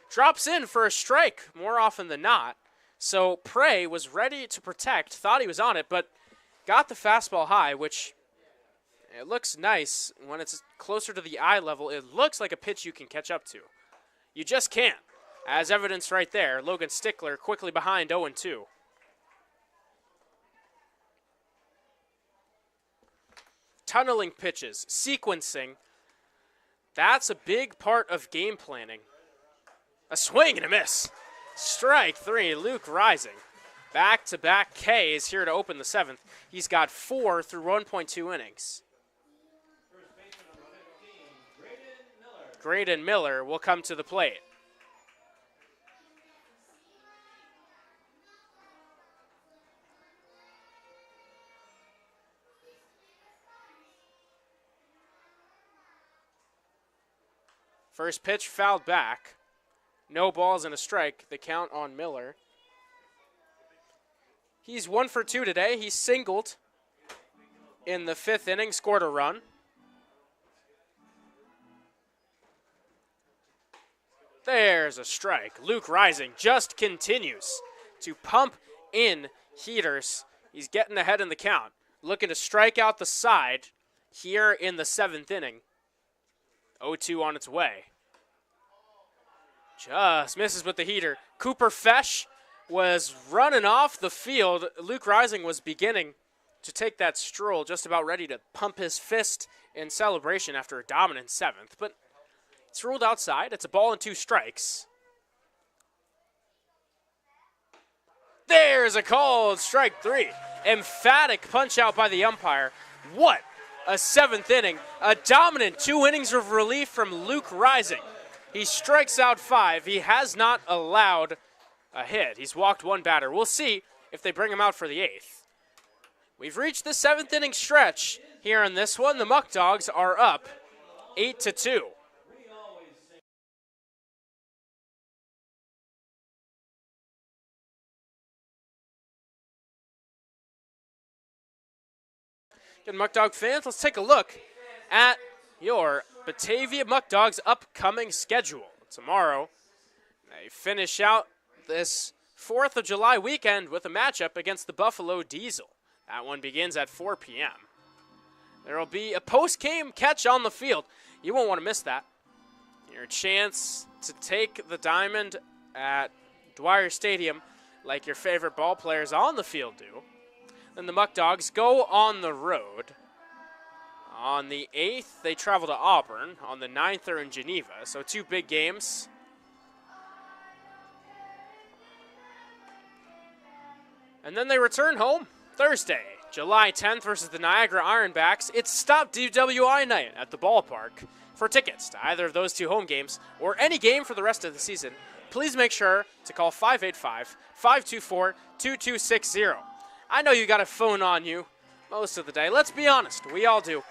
Speaker 1: Drops in for a strike more often than not. So Prey was ready to protect, thought he was on it, but got the fastball high, which it looks nice when it's closer to the eye level. It looks like a pitch you can catch up to. You just can't. As evidenced right there, Logan Stickler quickly behind 0-2. Tunneling pitches, sequencing. That's a big part of game planning. A swing and a miss. Strike 3, Luke Rising. Back-to-back Ks here to open the 7th. He's got 4 through 1.2 innings. Graydon Miller will come to the plate. First pitch fouled back. No balls and a strike. The count on Miller. He's 1 for 2 today. He singled in the 5th inning, scored a run. There's a strike. Luke Rising just continues to pump in heaters. He's getting ahead in the count. Looking to strike out the side here in the 7th inning. 0-2 on its way. Just misses with the heater. Cooper Fesh was running off the field. Luke Rising was beginning to take that stroll, just about ready to pump his fist in celebration after a dominant 7th. But it's ruled outside. It's a ball and 2 strikes. There's a called strike 3. Emphatic punch out by the umpire. What a 7th inning. A dominant 2 innings of relief from Luke Rising. He strikes out 5. He has not allowed a hit. He's walked 1 batter. We'll see if they bring him out for the 8th. We've reached the 7th inning stretch here in this one. The Muckdogs are up 8-2. Good Muckdog fans, let's take a look at your Batavia Muckdogs upcoming schedule. Tomorrow, they finish out this 4th of July weekend with a matchup against the Buffalo Diesel. That one begins at 4 p.m. There will be a post-game catch on the field. You won't want to miss that. Your chance to take the diamond at Dwyer Stadium like your favorite ball players on the field do. Then the Muckdogs go on the road. On the 8th, they travel to Auburn. On the 9th, they're in Geneva. So 2 big games. And then they return home Thursday, July 10th versus the Niagara Ironbacks. It's Stop DWI night at the ballpark. For tickets to either of those 2 home games or any game for the rest of the season, please make sure to call 585-524-2260. I know you got a phone on you most of the day. Let's be honest, we all do.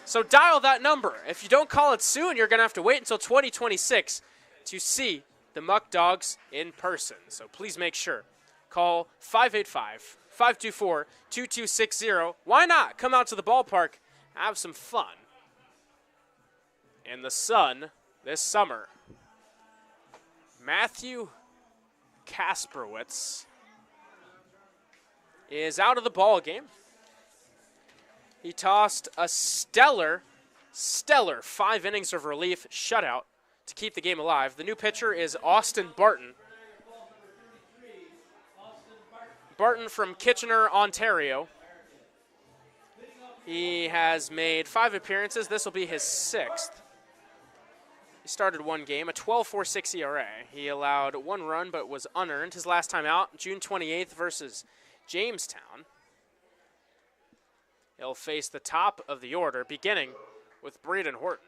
Speaker 1: So dial that number. If you don't call it soon, you're going to have to wait until 2026 to see the Muckdogs in person. So please make sure. Call 585-524-2260. Why not? Come out to the ballpark, have some fun. In the sun this summer, Matthew Kasperwitz is out of the ball game. He tossed a stellar 5 innings of relief shutout to keep the game alive. The new pitcher is Austin Barton. Barton from Kitchener, Ontario. He has made 5 appearances. This will be his 6th. He started 1 game, a 12.46 ERA. He allowed 1 run but was unearned. His last time out, June 28th versus Jamestown. He'll face the top of the order, beginning with Braden Horton.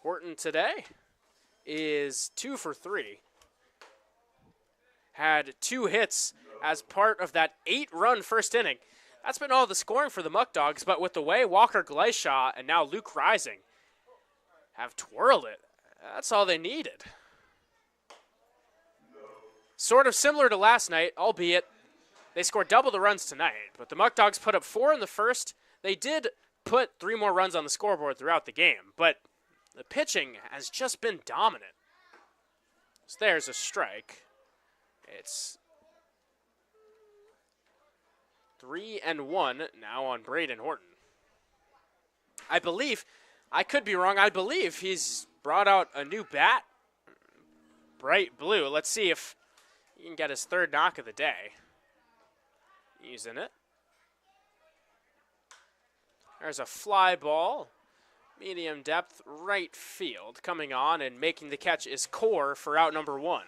Speaker 1: Horton today is 2 for 3. Had 2 hits as part of that 8-run first inning. That's been all the scoring for the Muckdogs, but with the way Walker Gleishaw and now Luke Rising have twirled it, that's all they needed. Sort of similar to last night, albeit they scored double the runs tonight, but the Muckdogs put up 4 in the first. They did put 3 more runs on the scoreboard throughout the game, but the pitching has just been dominant. So there's a strike. It's 3-1 now on Braden Horton. I believe, I could be wrong, I believe he's brought out a new bat. Bright blue. Let's see if he can get his 3rd knock of the day. Using it. There's a fly ball. Medium depth right field. Coming on and making the catch is Core for out number 1.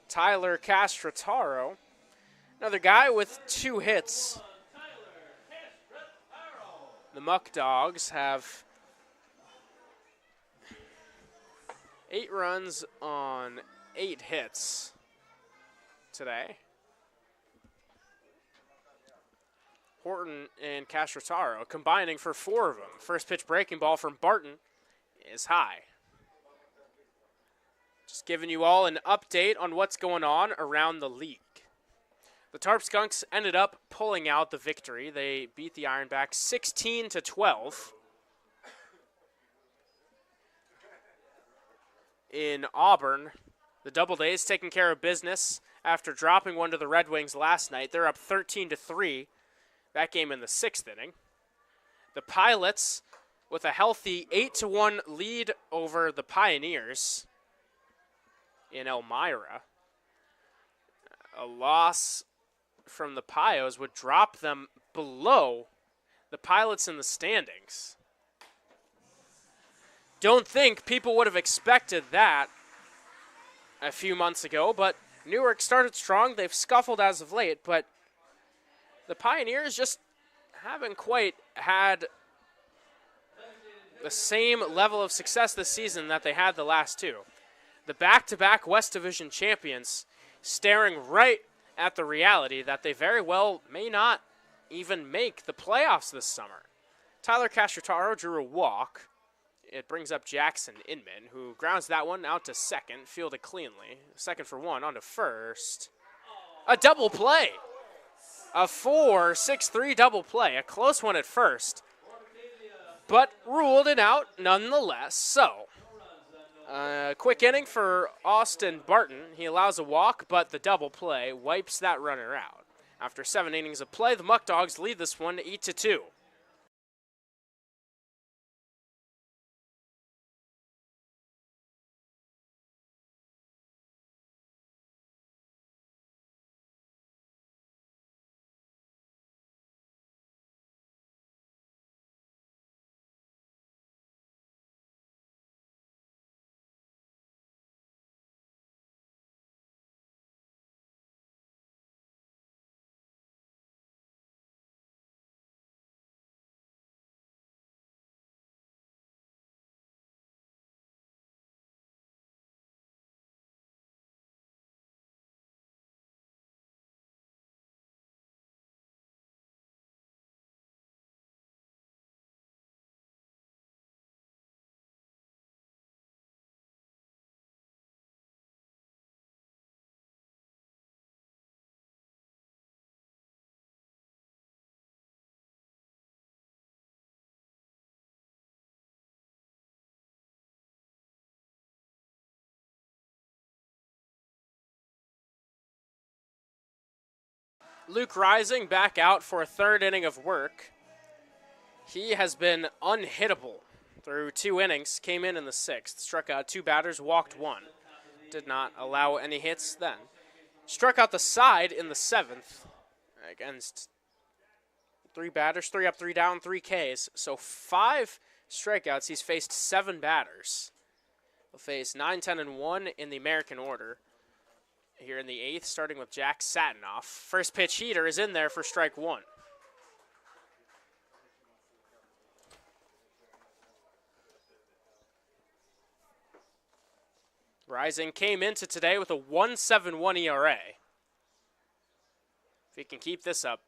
Speaker 1: Tyler Castrataro, another guy with 2 hits. The Muckdogs have 8 runs on 8 hits today. Horton and Castrataro combining for 4 of them. First pitch breaking ball from Barton is high. Just giving you all an update on what's going on around the league. The Tarp Skunks ended up pulling out the victory. They beat the Ironbacks 16-12. In Auburn, the Doubledays taking care of business after dropping one to the Red Wings last night. They're up 13-3. That game in the 6th inning. The Pilots with a healthy 8-1 lead over the Pioneers in Elmira. A loss from the Pios would drop them below the Pilots in the standings. Don't think people would have expected that a few months ago, but Newark started strong. They've scuffled as of late, but the Pioneers just haven't quite had the same level of success this season that they had the last two. The back-to-back West Division champions staring right at the reality that they very well may not even make the playoffs this summer. Tyler Castrataro drew a walk. It brings up Jackson Inman, who grounds that one out to second, fielded cleanly. Second for one, on to first. A double play. A 4-6-3 double play. A close one at first, but ruled it out nonetheless. So, quick inning for Austin Barton. He allows a walk, but the double play wipes that runner out. After 7 innings of play, the Muckdogs lead this one 8-2. Luke Rising back out for a 3rd inning of work. He has been unhittable through 2 innings. Came in the 6th. Struck out 2 batters, walked 1. Did not allow any hits then. Struck out the side in the 7th against 3 batters, 3 up, 3 down, 3 Ks. So 5 strikeouts. He's faced 7 batters. He'll face 9, 10, and 1 in the American order. Here in the 8th, starting with Jack Satinoff. First pitch heater is in there for strike 1. Rising came into today with a 1.71 ERA. If he can keep this up,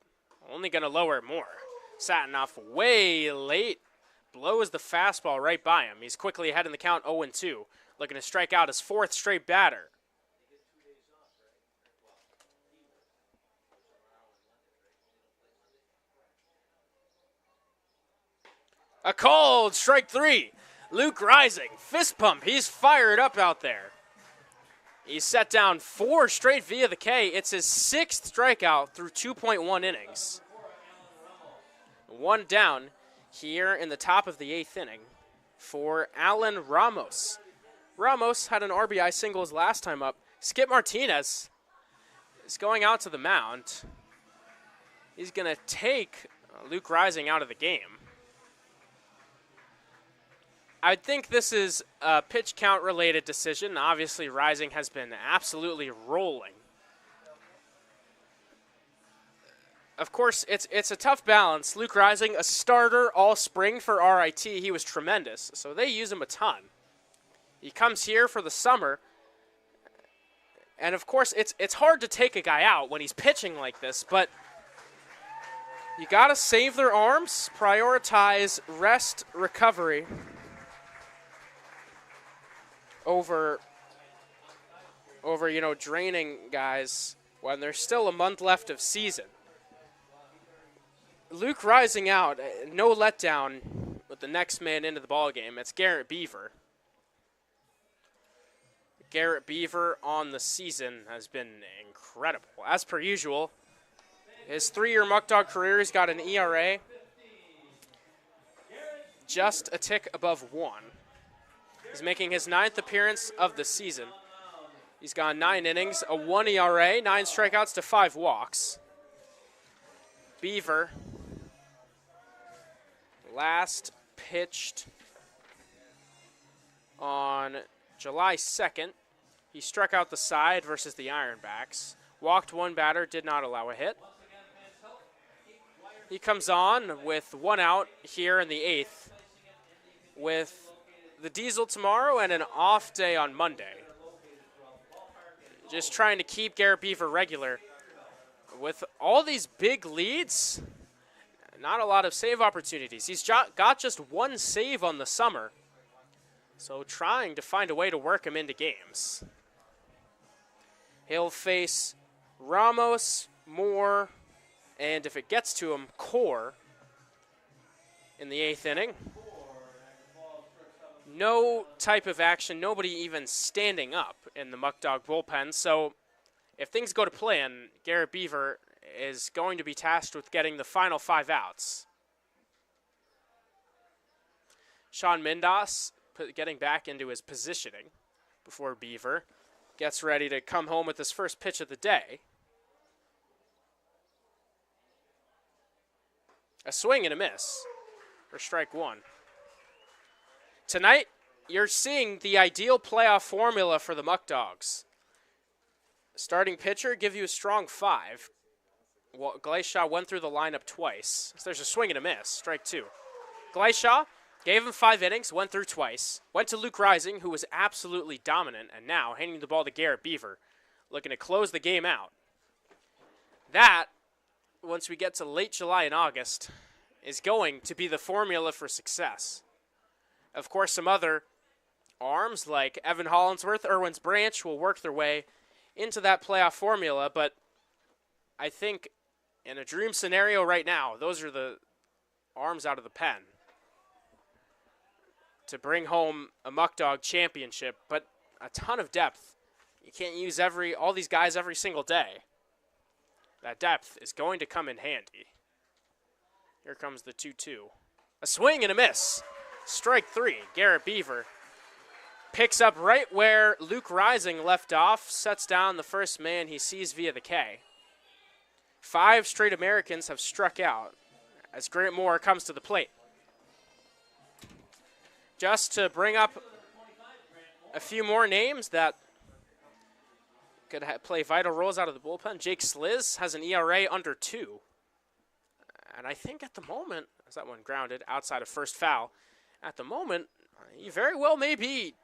Speaker 1: only going to lower it more. Satinoff way late. Blows the fastball right by him. He's quickly ahead in the count 0-2. Looking to strike out his 4th straight batter. A called strike 3. Luke Rising, fist pump. He's fired up out there. He's set down 4 straight via the K. It's his 6th strikeout through 2.1 innings. 1 down here in the top of the 8th inning for Alan Ramos. Ramos had an RBI singles last time up. Skip Martinez is going out to the mound. He's going to take Luke Rising out of the game. I think this is a pitch count related decision. Obviously, Rising has been absolutely rolling. Of course, it's a tough balance. Luke Rising, a starter all spring for RIT. He was tremendous, so they use him a ton. He comes here for the summer, and of course, it's hard to take a guy out when he's pitching like this, but you got to save their arms, prioritize rest, recovery over draining guys when there's still a month left of season. Luke rising out, no letdown with the next man into the ballgame. It's Garrett Beaver. Garrett Beaver on the season has been incredible. As per usual, his 3-year Muckdog career, he's got an ERA just a tick above 1. He's making his 9th appearance of the season. He's gone 9 innings, a 1 ERA, 9 strikeouts to 5 walks. Beaver last pitched on July 2nd. He struck out the side versus the Ironbacks. Walked 1 batter, did not allow a hit. He comes on with 1 out here in the 8th with the Diesel tomorrow and an off day on Monday. Just trying to keep Garrett Beaver regular. With all these big leads, not a lot of save opportunities. He's got just 1 save on the summer, so trying to find a way to work him into games. He'll face Ramos, Moore, and if it gets to him, Core in the 8th inning. No type of action, nobody even standing up in the Muckdog bullpen, so if things go to plan, Garrett Beaver is going to be tasked with getting the final 5 outs. Sean Mindas getting back into his positioning before Beaver gets ready to come home with his first pitch of the day. A swing and a miss for strike 1. Tonight, you're seeing the ideal playoff formula for the Muckdogs. Starting pitcher, give you a strong 5. Well, Glacier went through the lineup twice. So there's a swing and a miss, strike 2. Glacier gave him 5 innings, went through twice. Went to Luke Rising, who was absolutely dominant, and now handing the ball to Garrett Beaver, looking to close the game out. That, once we get to late July and August, is going to be the formula for success. Of course, some other arms like Evan Hollinsworth, Irwin's Branch will work their way into that playoff formula, but I think in a dream scenario right now, those are the arms out of the pen to bring home a Muckdog championship, but a ton of depth. You can't use all these guys every single day. That depth is going to come in handy. Here comes the 2-2. A swing and a miss. Strike 3. Garrett Beaver picks up right where Luke Rising left off, sets down the first man he sees via the K. 5 straight Americans have struck out as Grant Moore comes to the plate. Just to bring up a few more names that could play vital roles out of the bullpen. Jake Sliz has an ERA under 2. And I think at the moment, as that one grounded outside of first foul, at the moment, he very well may be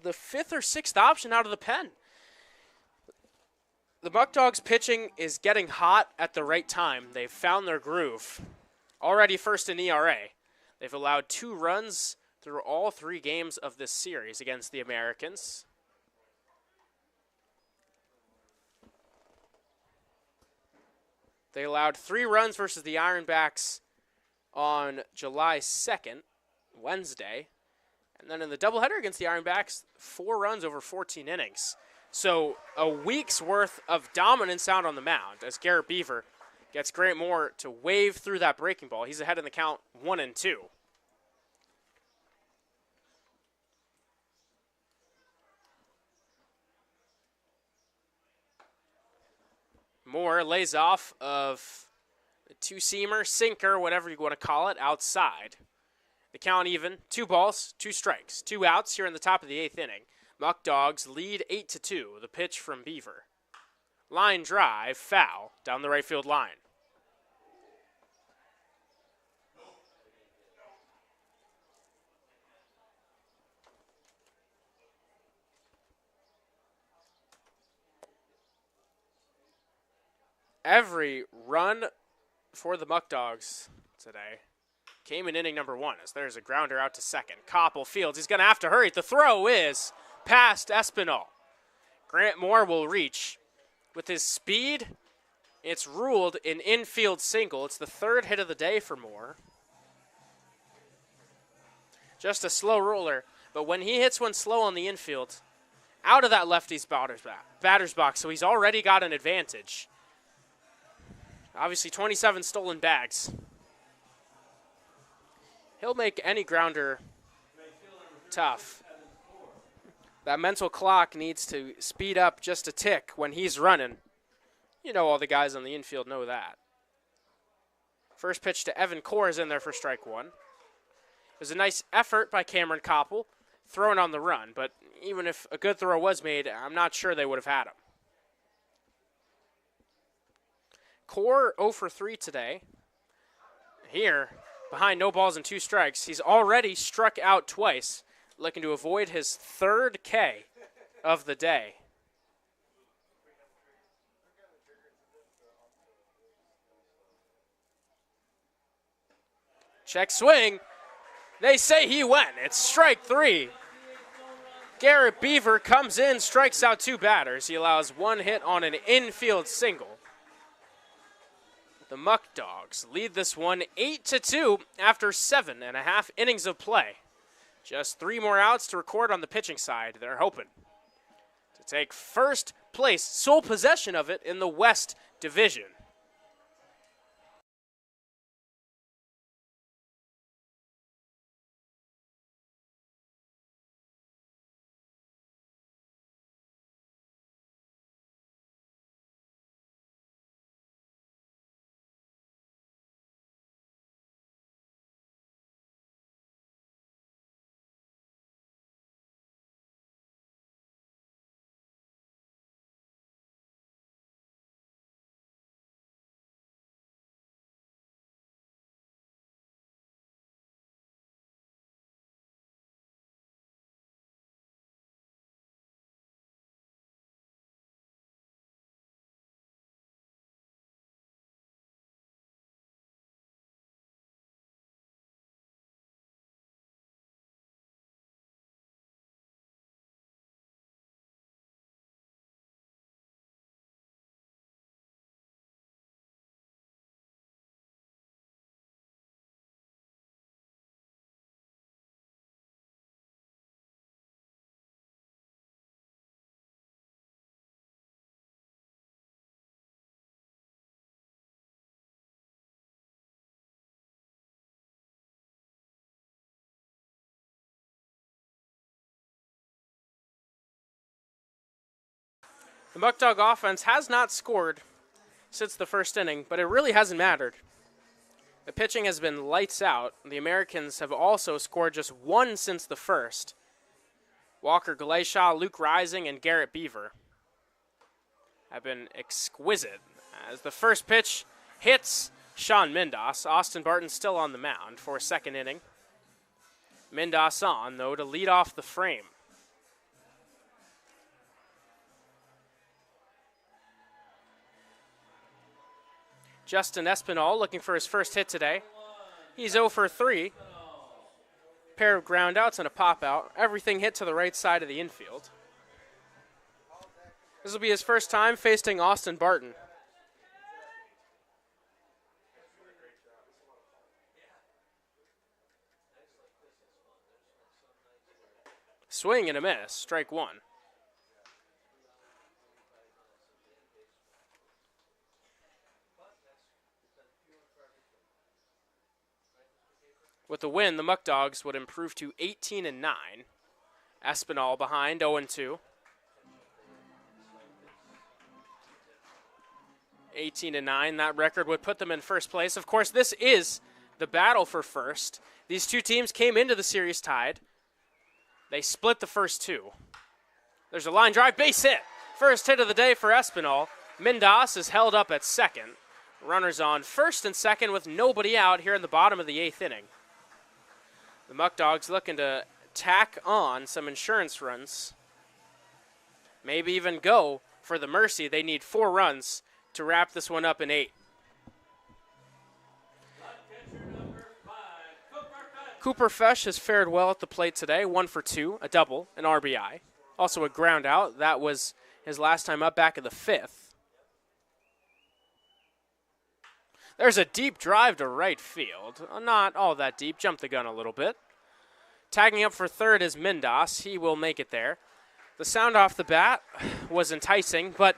Speaker 1: the 5th or 6th option out of the pen. The Muckdogs pitching is getting hot at the right time. They've found their groove. Already first in ERA. They've allowed 2 runs through all 3 games of this series against the Americans. They allowed 3 runs versus the Ironbacks on July 2nd, Wednesday. And then in the doubleheader against the Ironbacks, 4 runs over 14 innings. So a week's worth of dominance out on the mound as Garrett Beaver gets Grant Moore to wave through that breaking ball. He's ahead in the count 1-2. Moore lays off of a 2-seamer, sinker, whatever you want to call it, outside. The count even, 2 balls, 2 strikes, 2 outs here in the top of the 8th inning. Muckdogs lead 8-2, the pitch from Beaver. Line drive, foul, down the right field line. Every run for the Muckdogs today came in inning number 1 as there's a grounder out to second. Koppel fields, he's going to have to hurry. The throw is past Espinal. Grant Moore will reach With his speed, it's ruled an infield single. It's the third hit of the day for Moore. Just a slow roller, but when he hits one slow on the infield, out of that lefty's batter's box, so he's already got an advantage. Obviously 27 stolen bags. He'll make any grounder tough. That mental clock needs to speed up just a tick when he's running. You know all the guys on the infield know that. First pitch to Evan Core is in there for strike one. It was a nice effort by Cameron Koppel, throwing on the run, but even if a good throw was made, I'm not sure they would have had him. Core 0 for 3 today. Here, behind no balls and 2 strikes, he's already struck out twice, looking to avoid his third K of the day. Check swing. They say he went. It's strike 3. Garrett Beaver comes in, strikes out 2 batters. He allows 1 hit on an infield single. The Muckdogs lead this one 8-2 after 7.5 innings of play. Just 3 more outs to record on the pitching side. They're hoping to take first place, sole possession of it in the West Division. The Muckdog offense has not scored since the first inning, but it really hasn't mattered. The pitching has been lights out. The Americans have also scored just 1 since the first. Walker Glayshaw, Luke Rising, and Garrett Beaver have been exquisite. As the first pitch hits Sean Mindas, Austin Barton still on the mound for a second inning. Mindas on, though, to lead off the frame. Justin Espinal looking for his first hit today. He's 0 for 3. Pair of groundouts and a pop-out. Everything hit to the right side of the infield. This will be his first time facing Austin Barton. Swing and a miss, strike 1. With the win, the Muckdogs would improve to 18-9. Espinal behind, 0-2. 18-9, that record would put them in first place. Of course, this is the battle for first. These two teams came into the series tied. They split the first 2. There's a line drive, base hit. First hit of the day for Espinal. Mindas is held up at second. Runners on first and second with nobody out here in the bottom of the 8th inning. The Muckdogs looking to tack on some insurance runs. Maybe even go for the mercy. They need 4 runs to wrap this one up in 8. Cooper Fesh has fared well at the plate today. 1 for 2, a double, an RBI. Also a ground out. That was his last time up back in the 5th. There's a deep drive to right field. Not all that deep. Jumped the gun a little bit. Tagging up for third is Mindas. He will make it there. The sound off the bat was enticing, but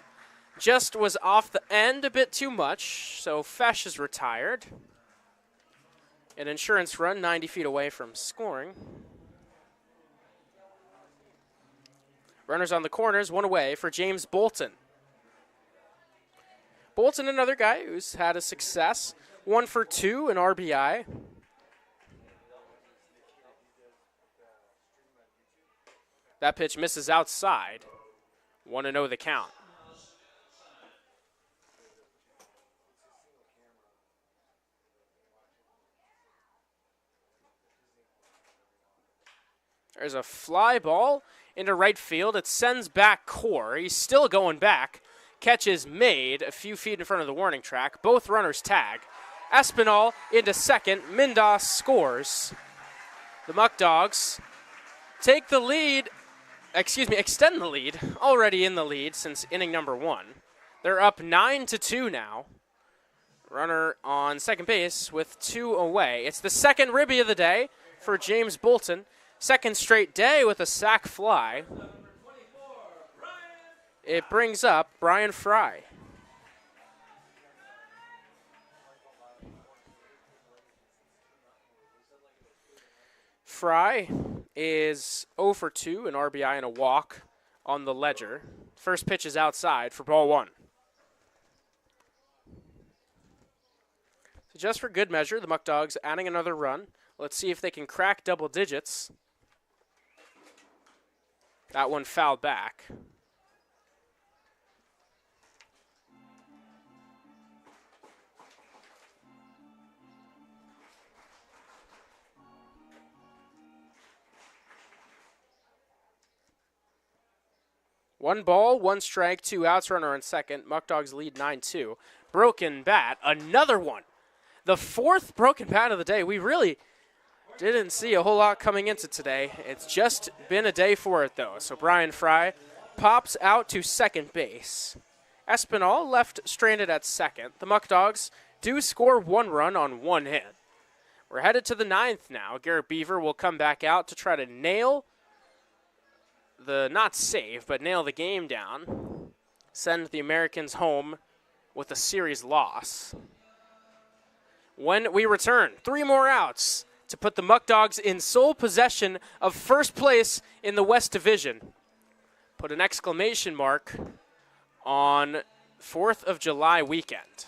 Speaker 1: just was off the end a bit too much, so Fesh is retired. An insurance run 90 feet away from scoring. Runners on the corners, one away for James Bolton. Bolton, another guy who's had a success. 1 for 2 in RBI. That pitch misses outside. 1-0 the count. There's a fly ball into right field. It sends back Core. He's still going back. Catch is made a few feet in front of the warning track. Both runners tag. Espinal into second. Mindas scores. The Muckdogs take the lead. Extend the lead. Already in the lead since inning number 1. They're up 9-2 now. Runner on second base with 2 away. It's the second ribby of the day for James Bolton. Second straight day with a sac fly. It brings up Brian Fry. Fry is 0 for 2, an RBI and a walk on the ledger. First pitch is outside for ball 1. So just for good measure, the Muckdogs adding another run. Let's see if they can crack double digits. That one fouled back. One ball, 1 strike, 2 outs, runner on second. Muckdogs lead 9-2. Broken bat, another one. The 4th broken bat of the day. We really didn't see a whole lot coming into today. It's just been a day for it, though. So Brian Fry pops out to second base. Espinal left stranded at second. The Muckdogs do score 1 run on 1 hit. We're headed to the 9th now. Garrett Beaver will come back out to try to nail not save, but nail the game down. Send the Americans home with a series loss. When we return, 3 more outs to put the Muckdogs in sole possession of first place in the West Division. Put an exclamation mark on 4th of July weekend.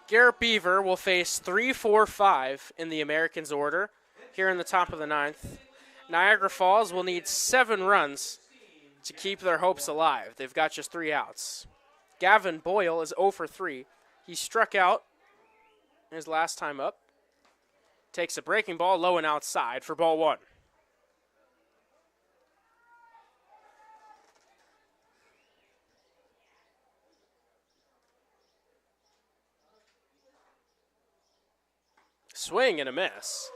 Speaker 1: Garrett Beaver will face 3, 4, 5 in the Americans order here in the top of the 9th. Niagara Falls will need 7 runs to keep their hopes alive. They've got just 3 outs. Gavin Boyle is 0 for 3. He struck out his last time up. Takes a breaking ball low and outside for ball 1. Swing and a miss.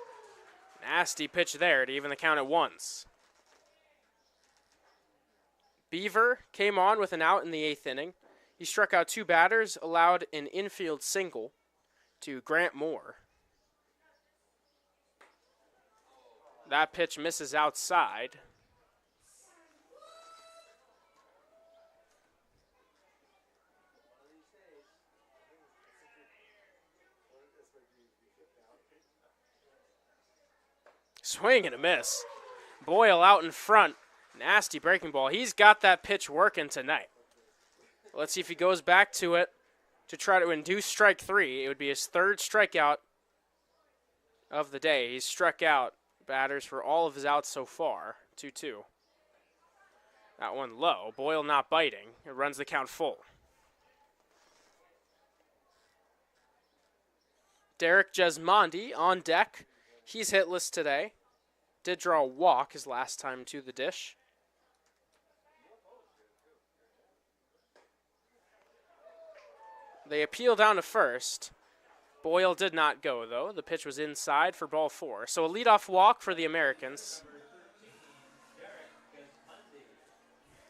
Speaker 1: Nasty pitch there to even the count at 1s. Beaver came on with an out in the 8th inning. He struck out 2 batters, allowed an infield single to Grant Moore. That pitch misses outside. Swing and a miss. Boyle out in front. Nasty breaking ball. He's got that pitch working tonight. Let's see if he goes back to it to try to induce strike 3. It would be his 3rd strikeout of the day. He's struck out batters for all of his outs so far. 2-2. That one low. Boyle not biting. It runs the count full. Derek Jesmondi on deck. He's hitless today. Did draw a walk his last time to the dish. They appeal down to first. Boyle did not go, though. The pitch was inside for ball 4. So a leadoff walk for the Americans.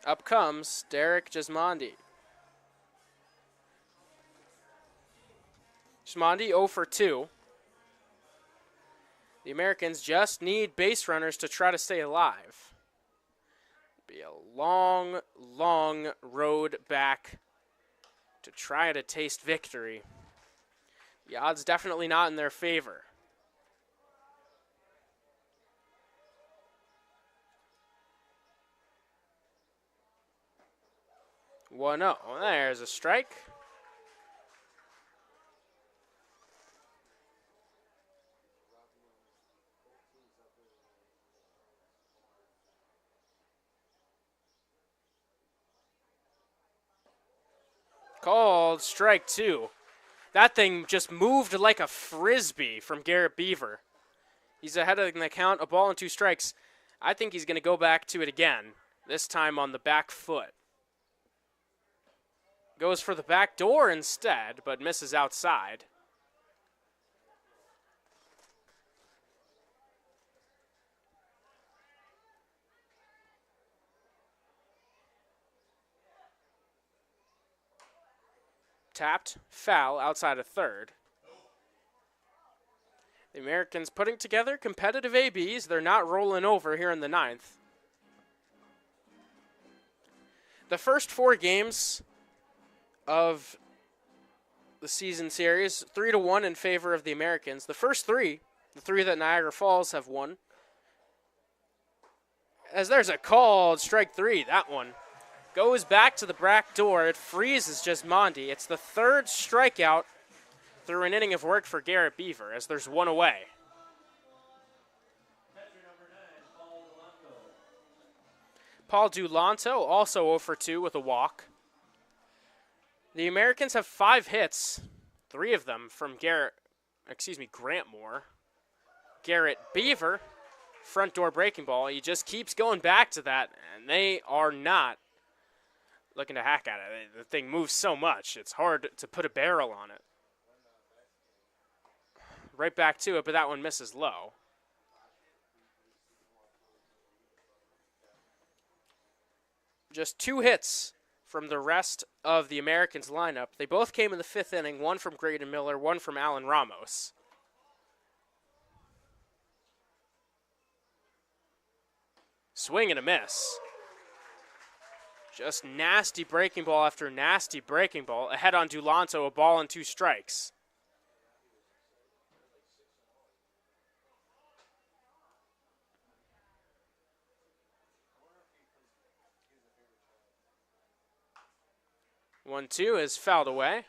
Speaker 1: Up comes Derek Jesmondi. Jesmondi 0 for 2. The Americans just need base runners to try to stay alive. It'll be a long, long road back to try to taste victory. The odds definitely not in their favor. One 0. There's a strike. Called strike 2. That thing just moved like a frisbee from Garrett Beaver. He's ahead of the count, a ball and 2 strikes. I think he's going to go back to it again, this time on the back foot. Goes for the back door instead, but misses outside. Tapped, foul, outside of third. The Americans putting together competitive ABs. They're not rolling over here in the 9th. The first 4 games of the season series, 3-1 in favor of the Americans. The first 3, the 3 that Niagara Falls have won. As there's a called strike 3, that one goes back to the back door. It freezes Jesmondi. It's the 3rd strikeout through an inning of work for Garrett Beaver, as there's 1 away. Paul Dulanto also 0 for 2 with a walk. The Americans have 5 hits, 3 of them from Grant Moore. Garrett Beaver, front door breaking ball. He just keeps going back to that, and they are not looking to hack at it. The thing moves so much, it's hard to put a barrel on it. Right back to it, but that one misses low. Just 2 hits from the rest of the Americans lineup. They both came in the 5th inning, one from Graydon Miller, one from Alan Ramos. Swing and a miss. Just nasty breaking ball after nasty breaking ball. Ahead on Dulanto, a ball and 2 strikes. One, 2 is fouled away.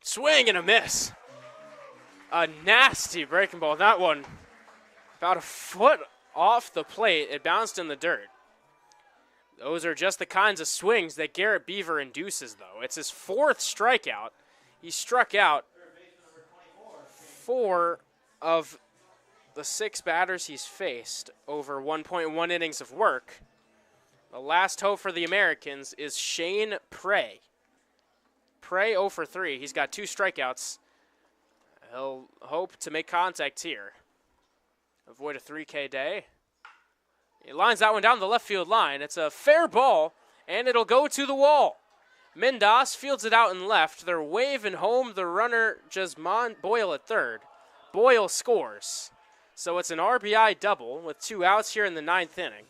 Speaker 1: Swing and a miss. A nasty breaking ball. That one about a foot off the plate. It bounced in the dirt. Those are just the kinds of swings that Garrett Beaver induces, though. It's his 4th strikeout. He struck out 4 of the 6 batters he's faced over 1.1 innings of work. The last hope for the Americans is Shane Prey. Prey 0 for 3. He's got 2 strikeouts. He'll hope to make contact here. Avoid a 3K day. He lines that one down the left field line. It's a fair ball, and it'll go to the wall. Mindas fields it out and left. They're waving home the runner, Jasmine Boyle at third. Boyle scores. So it's an RBI double with 2 outs here in the 9th inning.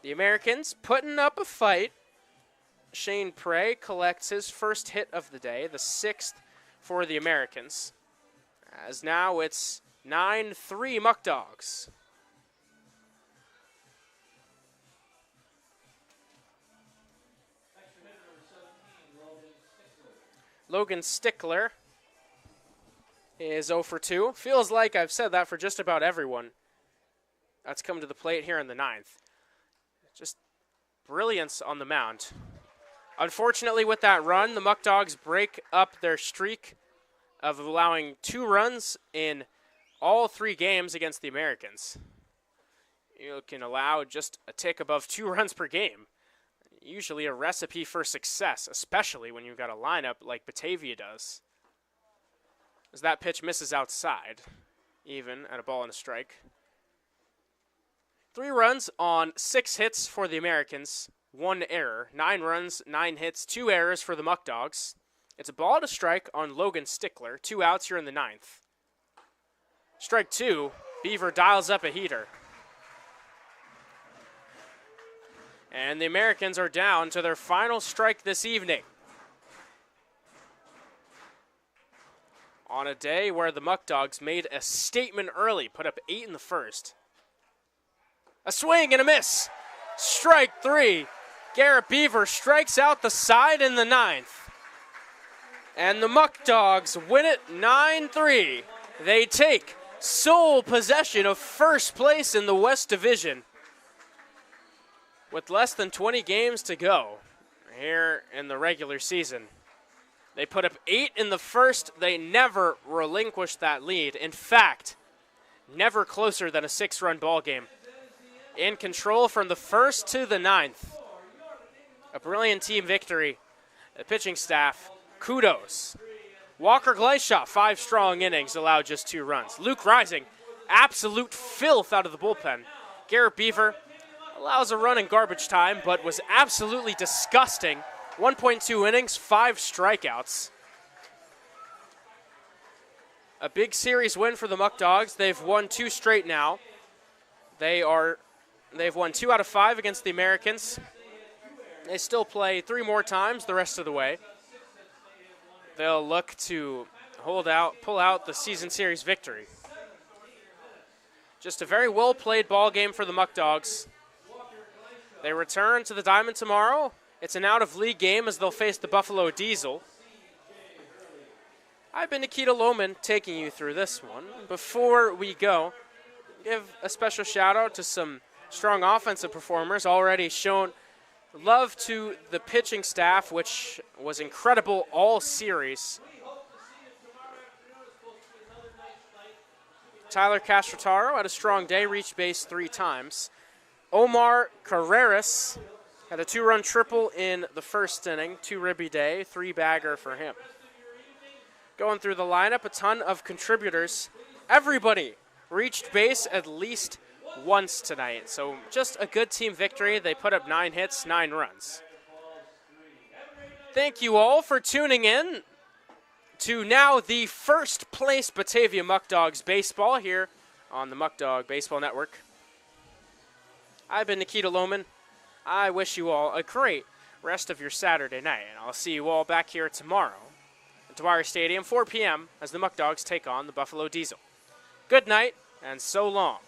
Speaker 1: The Americans putting up a fight. Shane Prey collects his first hit of the day, the 6th for the Americans. As now it's 9-3 Muckdogs. Logan Stickler is 0 for 2. Feels like I've said that for just about everyone that's come to the plate here in the 9th. Just brilliance on the mound. Unfortunately, with that run, the Muckdogs break up their streak of allowing 2 runs in all 3 games against the Americans. You can allow just a tick above 2 runs per game. Usually a recipe for success, especially when you've got a lineup like Batavia does. As that pitch misses outside, even at a ball and a strike. 3 runs on 6 hits for the Americans, 1 error. 9 runs, 9 hits, 2 errors for the Muckdogs. It's a ball and a strike on Logan Stickler, 2 outs here in the 9th. Strike 2, Beaver dials up a heater. And the Americans are down to their final strike this evening. On a day where the Muckdogs made a statement early, put up 8 in the first. A swing and a miss. Strike 3. Garrett Beaver strikes out the side in the 9th. And the Muckdogs win it 9-3. They take sole possession of first place in the West Division. With less than 20 games to go here in the regular season. They put up 8 in the first. They never relinquished that lead. In fact, never closer than a 6-run ball game. In control from the first to the 9th. A brilliant team victory. The pitching staff, kudos. Walker Gleishaw, 5 strong innings, allowed just 2 runs. Luke Rising, absolute filth out of the bullpen. Garrett Beaver allows a run in garbage time, but was absolutely disgusting. 1.2 innings, 5 strikeouts. A big series win for the Muckdogs. They've won 2 straight now. They've won 2 out of 5 against the Americans. They still play 3 more times the rest of the way. They'll look to pull out the season series victory. Just a very well-played ball game for the Muckdogs. They return to the Diamond tomorrow. It's an out-of-league game as they'll face the Buffalo Diesel. I've been Nikita Lohman taking you through this one. Before we go, give a special shout-out to some strong offensive performers already shown love to the pitching staff, which was incredible all series. Tyler Castrotaro had a strong day, reached base 3 times. Omar Carreras had a 2-run triple in the first inning, 2 ribby day, 3-bagger for him. Going through the lineup, a ton of contributors. Everybody reached base at least once tonight, so just a good team victory. They put up 9 hits, 9 runs. Thank you all for tuning in to now the first place Batavia Muckdogs baseball here on the Muckdog Baseball Network. I've been Nikita Lohman. I wish you all a great rest of your Saturday night, and I'll see you all back here tomorrow at Dwyer Stadium, 4 p.m., as the Muckdogs take on the Buffalo Diesel. Good night, and so long.